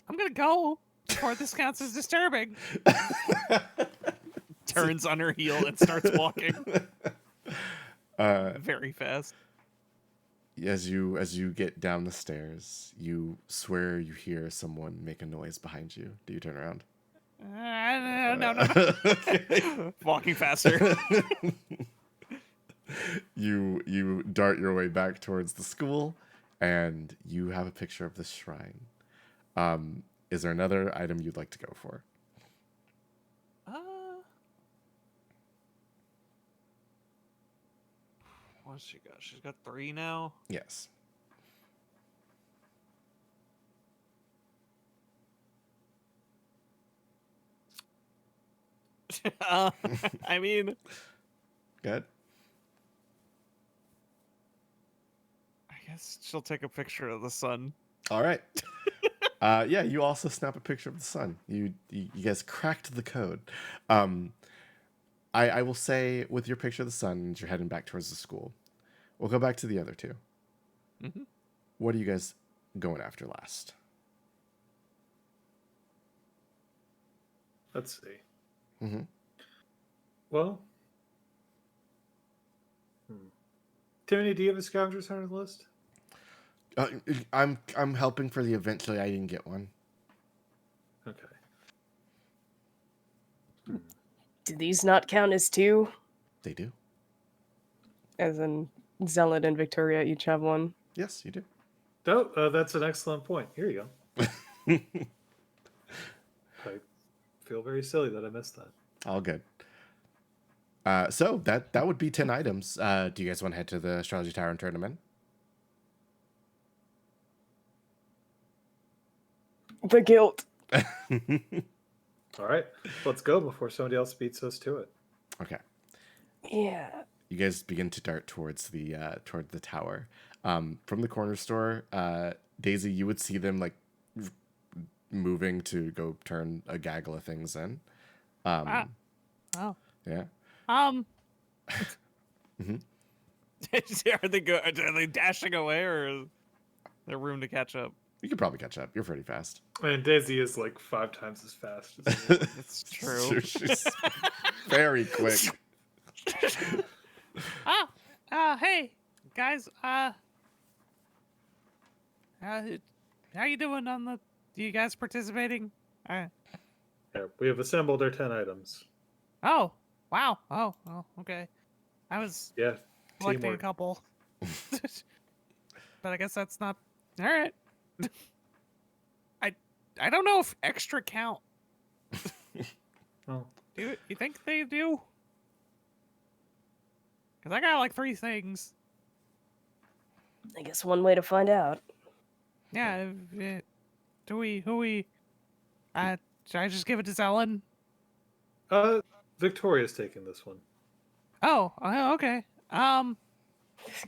I'm gonna go before this counts as disturbing. Turns on her heel and starts walking very fast. As you get down the stairs, you swear you hear someone make a noise behind you. Do you turn around? No. Okay. Walking faster. You dart your way back towards the school, and you have a picture of the shrine. Is there another item you'd like to go for? What's she got? She's got 3 now. Yes. I mean, Good. I guess she'll take a picture of the sun. All right. Yeah, you also snap a picture of the sun. You guys cracked the code. I will say with your picture of the sun, as you're heading back towards the school, we'll go back to the other two. Mhm. What are you guys going after last? Let's see. Mm-hmm. Well, Tony, do you have a scavenger's hunter list? I'm helping for the eventually. I didn't get one. Okay. Do these not count as two? They do. As in Zealot and Victoria each have one. Yes, you do. Oh, that's an excellent point. Here you go. I feel very silly that I missed that. All good. So that would be 10 items. Do you guys want to head to the Astrology Tower and turn them in? The guilt. All right, let's go before somebody else beats us to it. Okay. Yeah. You guys begin to dart towards the tower. From the corner store, Daisy, you would see them like moving to go turn a gaggle of things in. Oh. Yeah. Are they dashing away, or is there room to catch up? You could probably catch up. You're pretty fast. And Daisy is like 5 times as fast. It's true. She's very quick. Hey, guys. How you doing on the? You guys participating? Yeah, we have assembled our 10 items. Oh, wow. Oh, okay. I was Yeah, collecting a teamwork. couple, but I guess that's not all right. I don't know if extra count. Oh, Do you think they do? Because I got like 3 things. I guess one way to find out. Yeah. Who we? Should I just give it to Zelen? Victoria's taking this one. Oh, okay.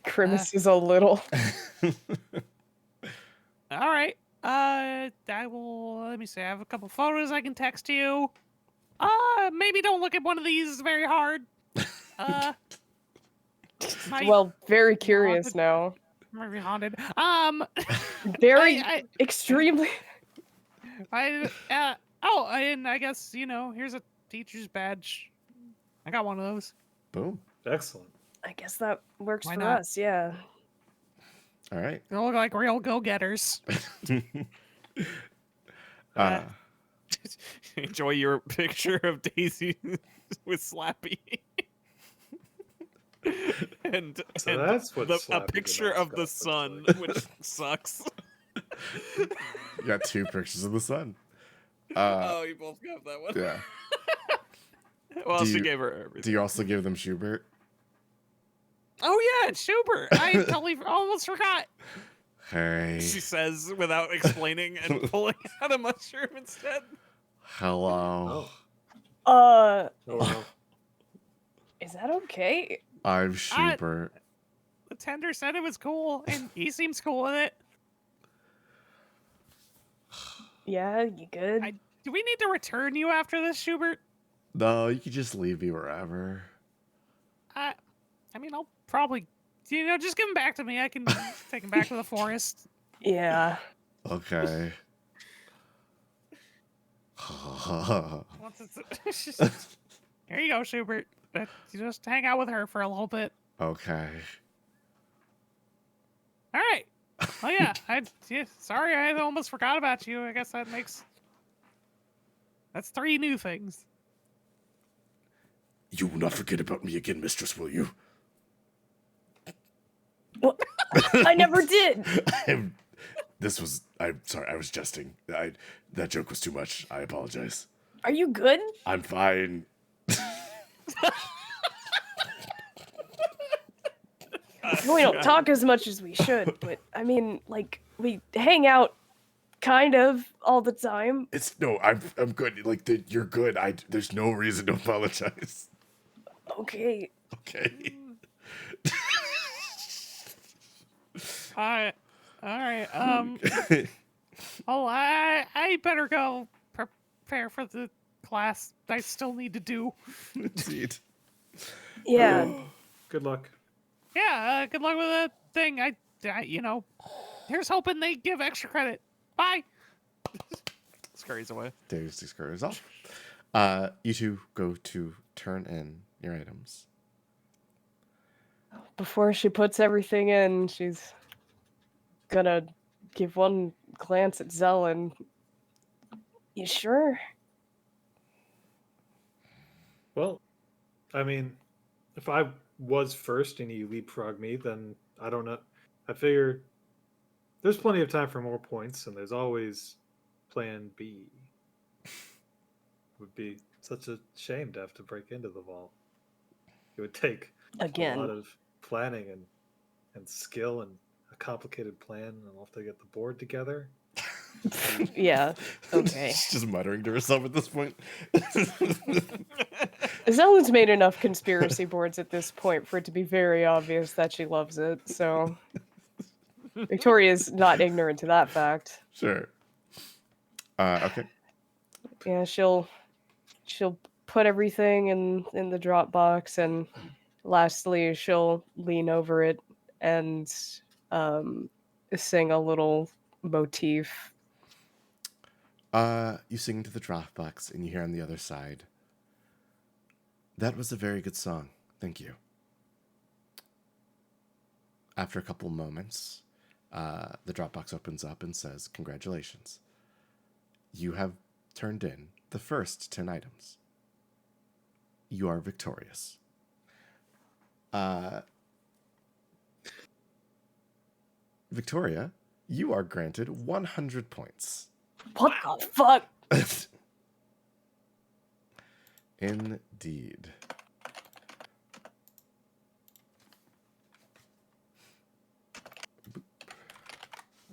Grimace is a little. All right. I will. Let me see. I have a couple photos I can text you. Maybe don't look at one of these very hard. Might Well, very curious now. be haunted. Very I- extremely. Oh, and I guess, here's a teacher's badge. I got one of those. Boom. Excellent. I guess that works Why for not? us, yeah. All right. They look like real go-getters. Uh, Enjoy your picture of Daisy with Slappy. and So and that's what a Slappy the picture of the mascot sun, looks which sucks. you got 2 pictures of the sun. Oh, you both got that one. Yeah. Well, Do she you- gave her everything. Do you also give them Schubert? Oh, yeah, it's Schubert. I totally almost forgot. Hey. She says without explaining and pulling out a mushroom instead. Hello. Oh well. Is that okay? I'm Schubert. The tender said it was cool, and he seems cool with it. Yeah, you good? Do we need to return you after this, Schubert? No, you could just leave me wherever. I mean, I'll probably, just give him back to me. I can take him back to the forest. Yeah. Okay. Once it's, here you go, Schubert. You just hang out with her for a little bit. Okay. All right. Oh yeah, sorry, I almost forgot about you. I guess that's 3 new things. You will not forget about me again, mistress, will you? Well, I never did. I'm sorry, I was jesting. That joke was too much. I apologize. Are you good? I'm fine. We don't talk as much as we should, but I mean, like, we hang out kind of all the time. I'm good. Like you're good. There's no reason to apologize. Okay. Okay. All right. Oh, I better go prepare for the class I still need to do. Indeed. Yeah. Good luck. Yeah. Good luck with the thing. Here's hoping they give extra credit. Bye. Scurries away. Dave scurries off. You 2 go to turn in your items. Before she puts everything in, she's gonna give one glance at Zelen. You sure? Well, I mean, if I was first and you leapfrog me, then I don't know. I figure there's plenty of time for more points, and there's always plan B. Would be such a shame to have to break into the vault. It would take a lot Again. of planning and skill and a complicated plan, and I'll have to get the board together. Yeah. Okay. She's just muttering to herself at this point. Zelen's made enough conspiracy boards at this point for it to be very obvious that she loves it, so Victoria's not ignorant to that fact. Sure. Okay. Yeah, she'll put everything in the Dropbox, and lastly she'll lean over it and sing a little motif. You sing to the Dropbox, and you hear on the other side, "That was a very good song. Thank you." After a couple moments, the Dropbox opens up and says, "Congratulations. You have turned in the first 10 items. You are victorious." Victoria, you are granted 100 points. What the fuck? Indeed.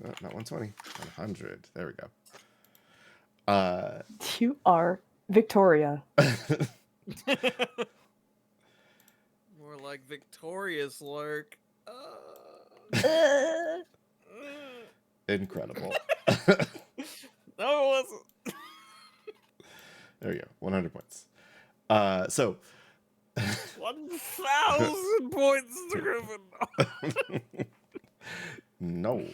Oh, not 120. 100. There we go. You are Victoria. More like Victorious Lark. Incredible. No, it wasn't. There we go. 100 points. So 1,000 points to Griffin. no.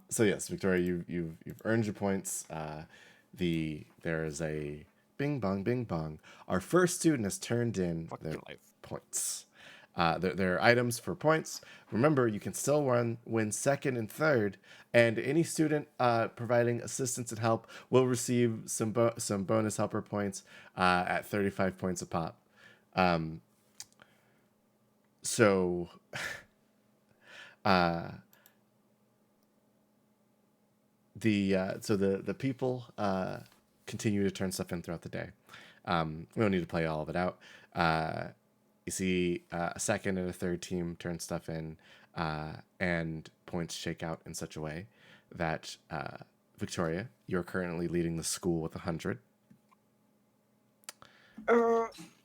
So yes, Victoria, you've earned your points. there is a bing bong. Our first student has turned in Fuck their your life. points. There are items for points. Remember, you can still win second and third, and any student providing assistance and help will receive some bonus helper points at 35 points a pop. So, the people continue to turn stuff in throughout the day. We don't need to play all of it out. You see a second and a third team turn stuff in, and points shake out in such a way that Victoria, you're currently leading the school with 100.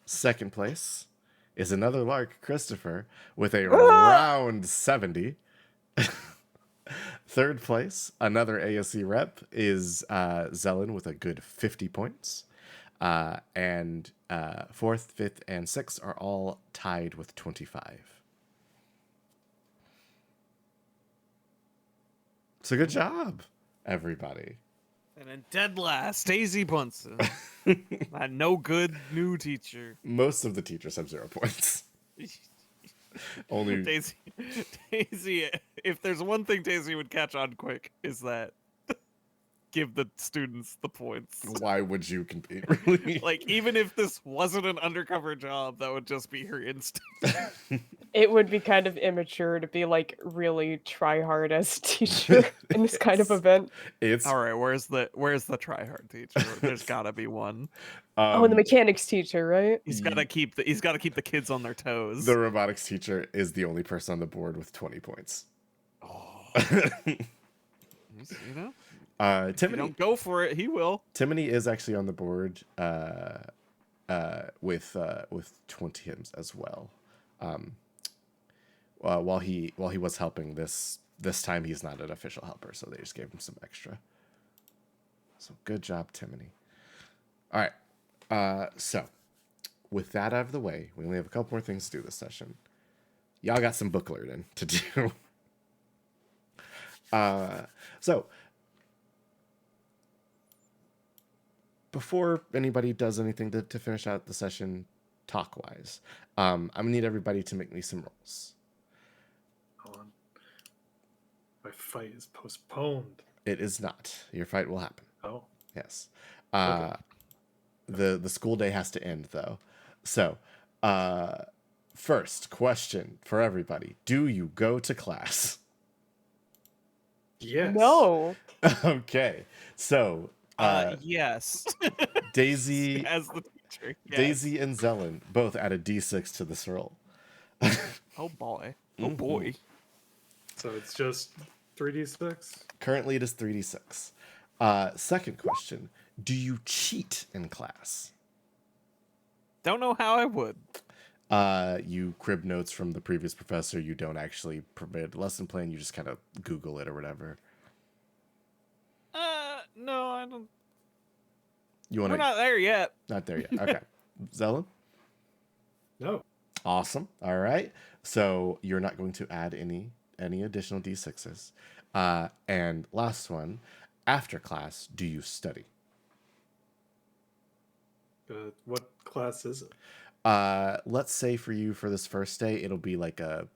Second place is another Lark, Christopher, with a round 70. Third place, another ASC rep, is Zelen with a good 50 points. And fourth, fifth, and sixth are all tied with 25. So good job, everybody. And in dead last, Daisy Bunsen. That no good new teacher. Most of the teachers have 0 points. Only Daisy, if there's one thing Daisy would catch on quick, is that give the students the points. why would you compete? Really? Like, even if this wasn't an undercover job, that would just be her instinct. It would be kind of immature to be like really try hard as a teacher in this kind of event. It's All right, where's the try hard teacher? There's gotta be one. Oh, and the mechanics teacher, right? He's gotta keep the kids on their toes. the robotics teacher is the only person on the board with 20 points. You know, if you Timony don't go for it, he will. Timony is actually on the board with 20 hymns as well. While he was helping this time, he's not an official helper, so they just gave him some extra. So good job, Timony. All right. So with that out of the way, we only have a couple more things to do this session. Y'all got some book learning to do. So before anybody does anything to finish out the session talk-wise, I'm gonna need everybody to make me some rolls. Hold on. My fight is postponed. It is not. Your fight will happen. Oh. Yes. Okay. The school day has to end though. So, first question for everybody: do you go to class? Yes. No. Okay. So, Yes. Daisy, As the teacher. Yes. Daisy and Zelen both add a D6 to this roll. Oh boy. Oh boy. So it's just 3d6? Currently, it is 3d6. Second question: do you cheat in class? Don't know how I would. You crib notes from the previous professor. You don't actually provide a lesson plan. You just kind of Google it or whatever. No, I don't. You want We're to? not there yet. Not there yet. Okay. Zelen? No. Awesome. All right. So you're not going to add any additional d6s. And last one: after class, do you study? What class is it? Let's say for you for this first day, it'll be like a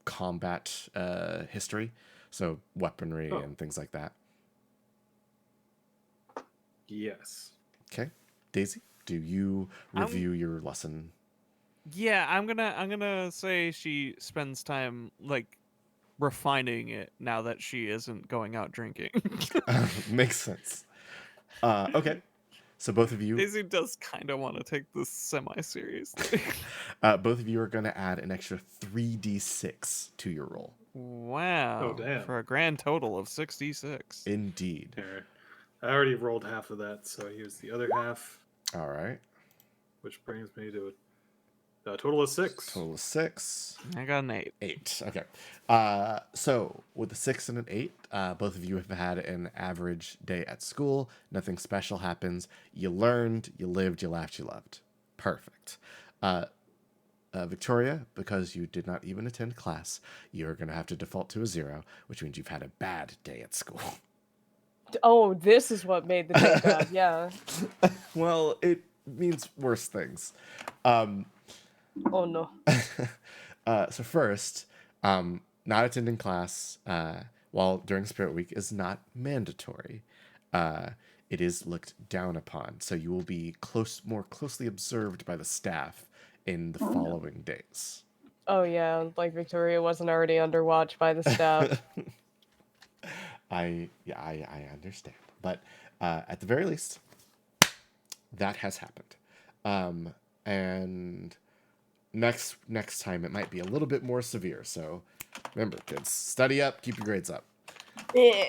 combat history, so weaponry Oh. and things like that. Yes. Okay. Daisy, do you review your lesson? Yeah, I'm gonna say she spends time like refining it now that she isn't going out drinking. Makes sense. Okay. So both of you, Daisy does kind of want to take this semi-seriously. both of you are going to add an extra 3d6 to your roll. Wow. Oh, damn. For a grand total of 66. Indeed. Here. I already rolled half of that, so here's the other half, All right. which brings me to a total of 6. Total of 6. I got an 8. 8. Okay. So with a 6 and an 8, both of you have had an average day at school. Nothing special happens. You learned, you lived, you laughed, you loved. Perfect. Victoria, because you did not even attend class, you're going to have to default to a 0, which means you've had a bad day at school. Oh, this is what made the day bad. Yeah. Well, it means worse things. Um, Oh no. so first, not attending class while during Spirit Week is not mandatory. It is looked down upon, so you will be more closely observed by the staff in the following days. Oh yeah, like Victoria wasn't already under watch by the staff. I understand, but at the very least, that has happened. And next time it might be a little bit more severe. So remember, kids, study up, keep your grades up. Yeah.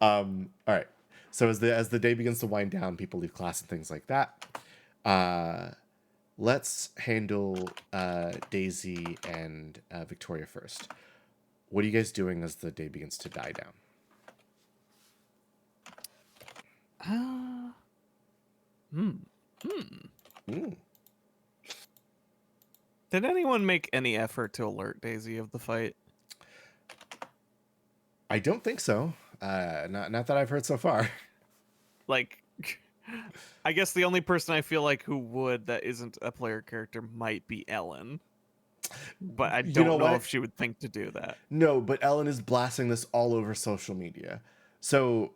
All right. So as the day begins to wind down, people leave class and things like that. Let's handle Daisy and Victoria first. What are you guys doing as the day begins to die down? Did anyone make any effort to alert Daisy of the fight? I don't think so. Not that I've heard so far. Like, I guess the only person I feel like who would that isn't a player character might be Ellen. But I You don't know know what? if she would think to do that. No, but Ellen is blasting this all over social media. So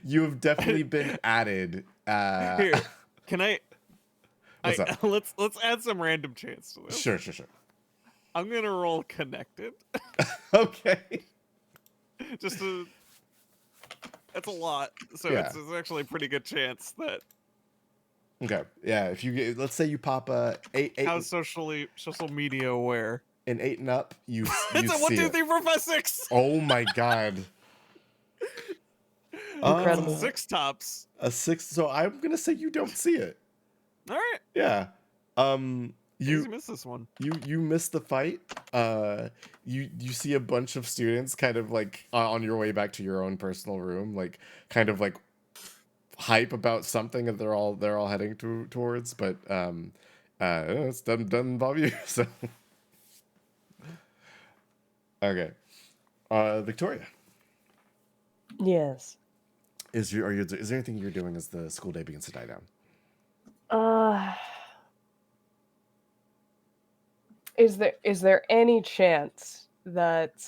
you have definitely been added. Here, can I? What's up? Let's add some random chance to this. Sure. I'm gonna roll connected. Okay. Just to. That's a lot, so Yeah. it's actually a pretty good chance that Okay. Yeah. If you let's say you pop a eight how social media aware. an 8 and up, you It's a see 1, 2, it. 3, 4, 5, 6. Oh my god. Incredible. 6 tops. A 6. So I'm gonna say you don't see it. All right. Yeah. You missed this one. You missed the fight. You see a bunch of students kind of like on your way back to your own personal room, like kind of like hype about something that they're all heading towards, but it's doesn't involve you. So okay, Victoria, Yes. is there anything you're doing as the school day begins to die down? Is there any chance that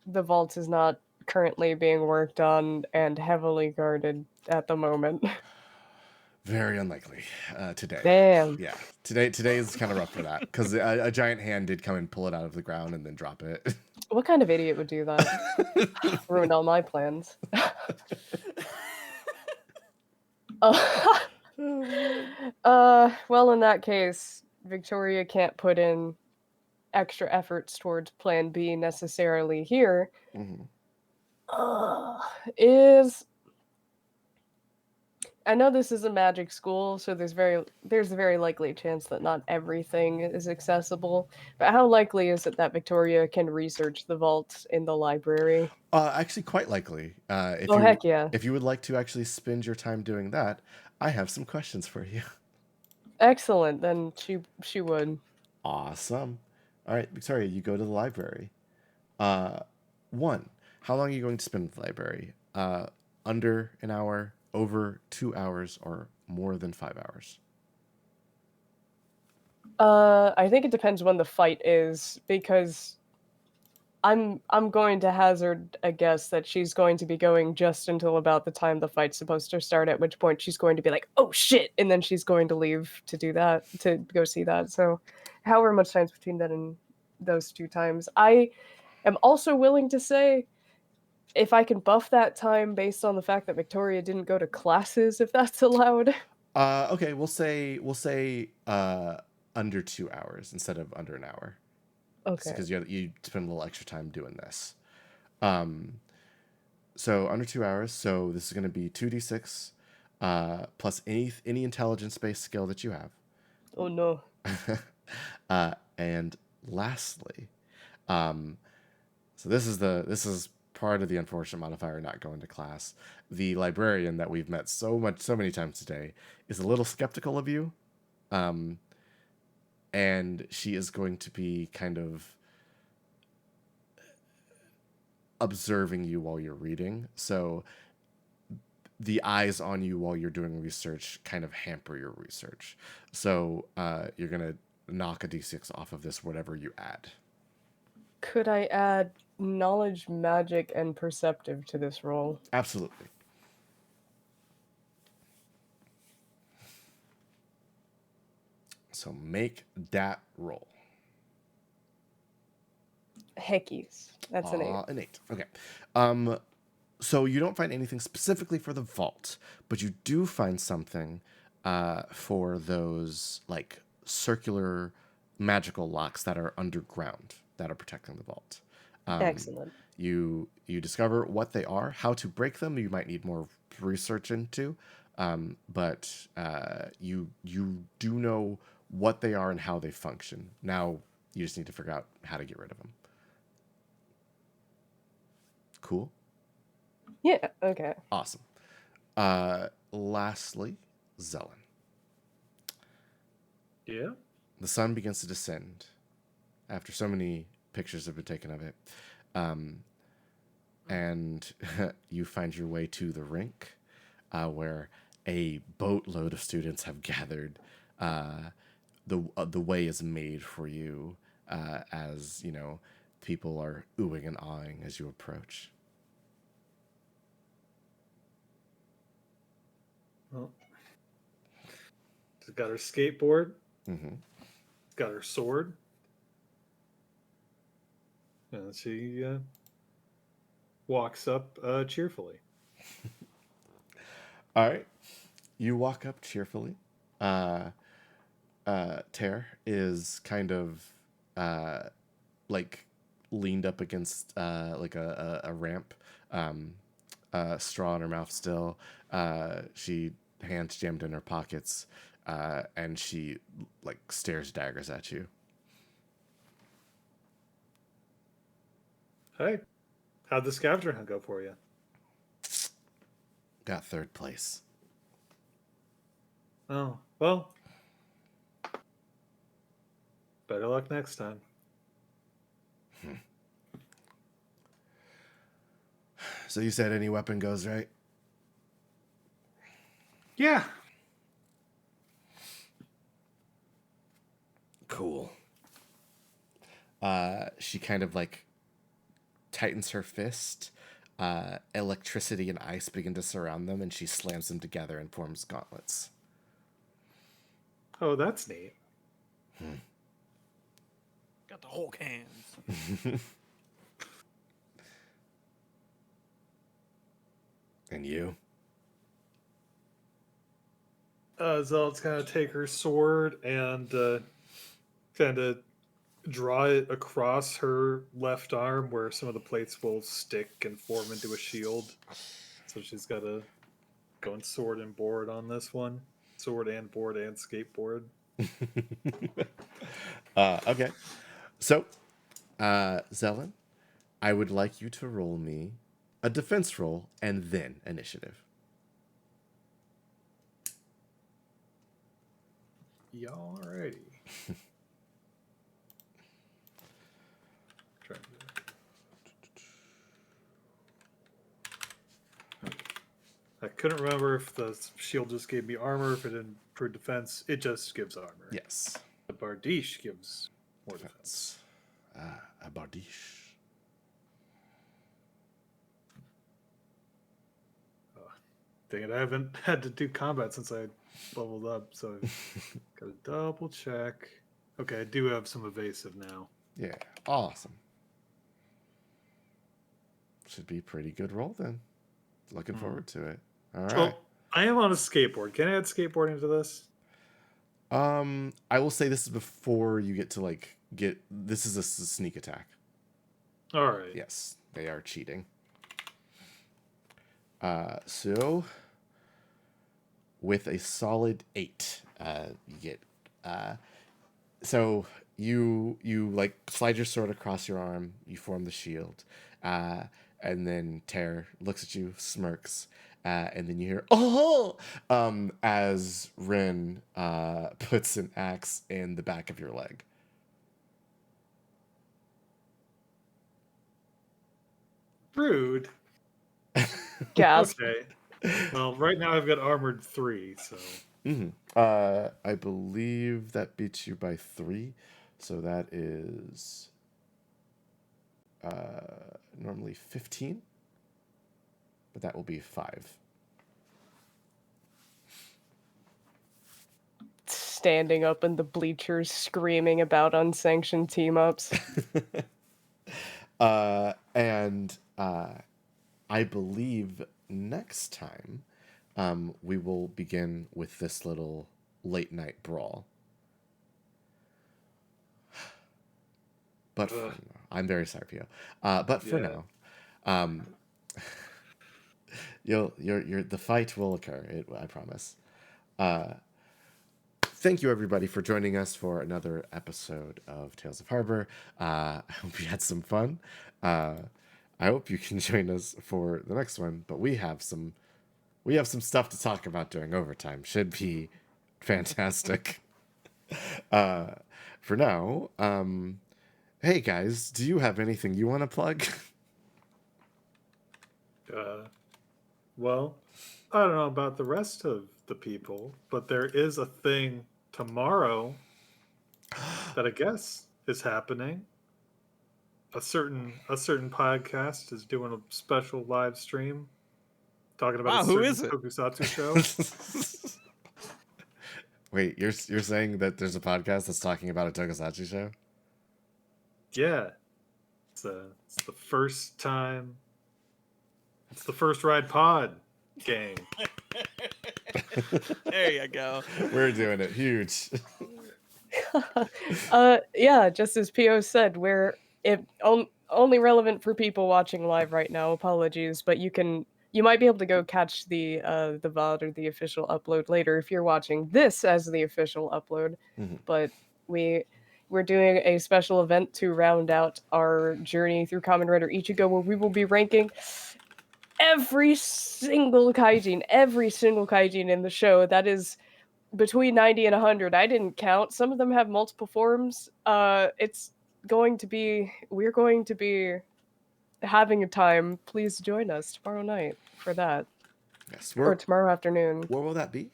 the vault is not currently being worked on and heavily guarded at the moment? Very unlikely today. Damn. Yeah, today is kind of rough for that because a giant hand did come and pull it out of the ground and then drop it. What kind of idiot would do that? Ruined all my plans. Well, in that case, Victoria can't put in extra efforts towards Plan B necessarily here. Mhm. Is I know this is a magic school, so there's a very likely chance that not everything is accessible. But how likely is it that Victoria can research the vault in the library? Actually, quite likely. Oh heck yeah! If you would like to actually spend your time doing that, I have some questions for you. Excellent. Then she would. Awesome. All right, Victoria, you go to the library. One, how long are you going to spend at the library? Under an hour, over 2 hours, or more than 5 hours? I think it depends when the fight is, because I'm going to hazard a guess that she's going to be going just until about the time the fight's supposed to start, at which point she's going to be like, oh shit, and then she's going to leave to do that, to go see that. So however much time's between that and those 2 times. I am also willing to say if I can buff that time based on the fact that Victoria didn't go to classes, if that's allowed. Okay, we'll say under 2 hours instead of under an hour. Okay. Because you spend a little extra time doing this. So under 2 hours. So this is going to be 2d6 plus any intelligence-based skill that you have. Oh no. And lastly, so this is part of the unfortunate modifier not going to class. The librarian that we've met so many times today is a little skeptical of you. And she is going to be kind of observing you while you're reading. So the eyes on you while you're doing research kind of hamper your research. So you're going to knock a d6 off of this, whatever you add. Could I add knowledge, magic, and perceptive to this roll? Absolutely. So make that roll. Heckies. That's an 8. An 8. Okay. So you don't find anything specifically for the vault, but you do find something for those like circular magical locks that are underground that are protecting the vault. Excellent. You discover what they are, how to break them. You might need more research into, but you do know what they are and how they function. Now you just need to figure out how to get rid of them. Cool. Yeah, okay. Awesome. Lastly, Zelen. Yeah. The sun begins to descend after so many pictures have been taken of it. And you find your way to the rink where a boatload of students have gathered. The way is made for you as, you know, people are oohing and awing as you approach. Well, she's got her skateboard. Mm-hmm. Got her sword. And she walks up cheerfully. All right. You walk up cheerfully. Ter is kind of like leaned up against like a ramp, straw in her mouth still. She hands jammed in her pockets, and she like stares daggers at you. Hey, how'd the scavenger hunt go for you? Got third place. Oh, well. Better luck next time. So you said any weapon goes, right? Yeah. Cool. She kind of like tightens her fist. Electricity and ice begin to surround them, and she slams them together and forms gauntlets. Oh, that's neat. Got the Hulk hands. And you? Zealot's gonna take her sword and kind of draw it across her left arm where some of the plates will stick and form into a shield. So she's got a going sword and board on this one. Sword and board and skateboard. Okay. So, Zelen, I would like you to roll me a defense roll and then initiative. Alrighty. I couldn't remember if the shield just gave me armor, if it didn't for defense. It just gives armor. Yes. The Bardiche gives more defense. A Bardiche. Dang it, I haven't had to do combat since I leveled up, so I've got to double check. Okay, I do have some evasive now. Yeah. Awesome. Should be a pretty good roll then. Looking forward to it. All right. Well, I am on a skateboard. Can I add skateboarding to this? I will say this is before you get to like this is a sneak attack. All right. Yes, they are cheating. So with a solid 8, you get so you like slide your sword across your arm, you form the shield, and then Ter looks at you, smirks, and then you hear "oh" as Rin puts an axe in the back of your leg. Rude. Gasp. Okay. Well, right now I've got armored 3, so I believe that beats you by 3, so that is normally 15, but that will be 5. Standing up in the bleachers screaming about unsanctioned team ups. And I believe next time we will begin with this little late night brawl. But for now, I'm very sorry, Pio. But for Yeah. now, the fight will occur. I promise. Thank you, everybody, for joining us for another episode of Tales of Harbor. I hope you had some fun. I hope you can join us for the next one. But we have some stuff to talk about during overtime. Should be fantastic. For now, hey guys, do you have anything you want to plug? well, I don't know about the rest of the people, but there is a thing tomorrow that I guess is happening. A certain podcast is doing a special live stream talking about Wow, a who certain is it? tokusatsu show. Wait, you're saying that there's a podcast that's talking about a tokusatsu show? Yeah. It's the first time. It's the First Ride Pod gang. There you go. We're doing it huge. Yeah, just as Pio said, we're only relevant for people watching live right now. Apologies, but you might be able to go catch the VOD or the official upload later if you're watching this as the official upload. Mhm. But we're doing a special event to round out our journey through Kamen Rider Ichigo, where we will be ranking every single kaijin in the show. That is between 90 and 100. I didn't count. Some of them have multiple forms. We're going to be having a time. Please join us tomorrow night for that. Yes, Or tomorrow afternoon. where will that be?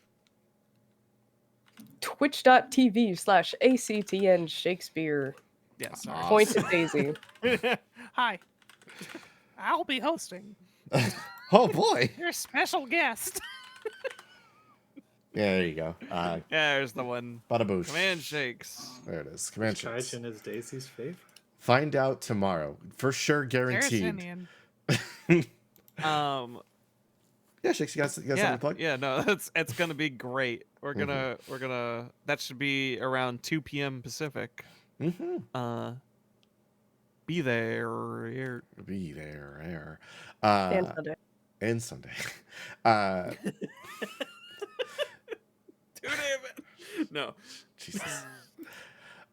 Twitch.tv/ACTN Shakespeare. Yeah, sorry. Awesome. Point to Daisy. Hi. I'll be hosting. Oh boy! Your special guest. Yeah, there you go. Yeah, there's the one. Bada boosh. Command shakes. There it is. Command Which shakes. Kaijin is Daisy's favorite? Find out tomorrow. For sure, There's guaranteed. Indian. Yeah, Shakes, you got something Yeah, to plug? yeah, no, it's gonna be great. We're gonna that should be around 2 p.m. Pacific. Mm-hmm. Be there. Be there. And Sunday. And Sunday. Dude, damn it. No. Jesus.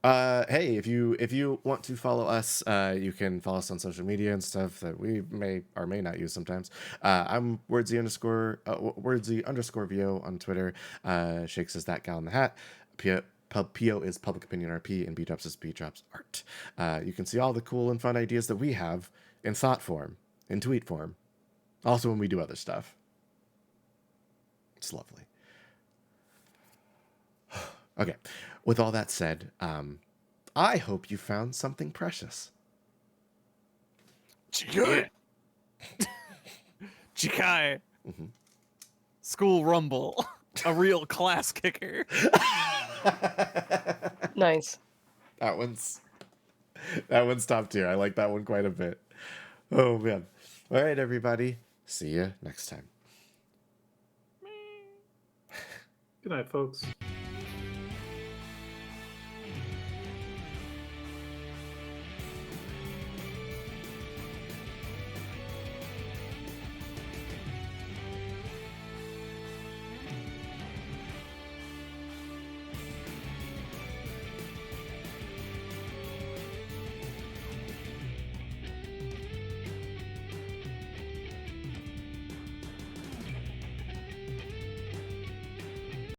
Hey, if you want to follow us, you can follow us on social media and stuff that we may or may not use sometimes. I'm Wordsy _ VO on Twitter. Shakes is that gal in the hat. Pio is Public Opinion RP, and B-Drops is B-Drops Art. You can see all the cool and fun ideas that we have in thought form, in tweet form. Also when we do other stuff. It's lovely. Okay, with all that said, I hope you found something precious. Chikai. Chikai. Mhm. School Rumble. A real class kicker. Nice. That one's top tier. I like that one quite a bit. Oh man. All right, everybody. See you next time. Good night, folks.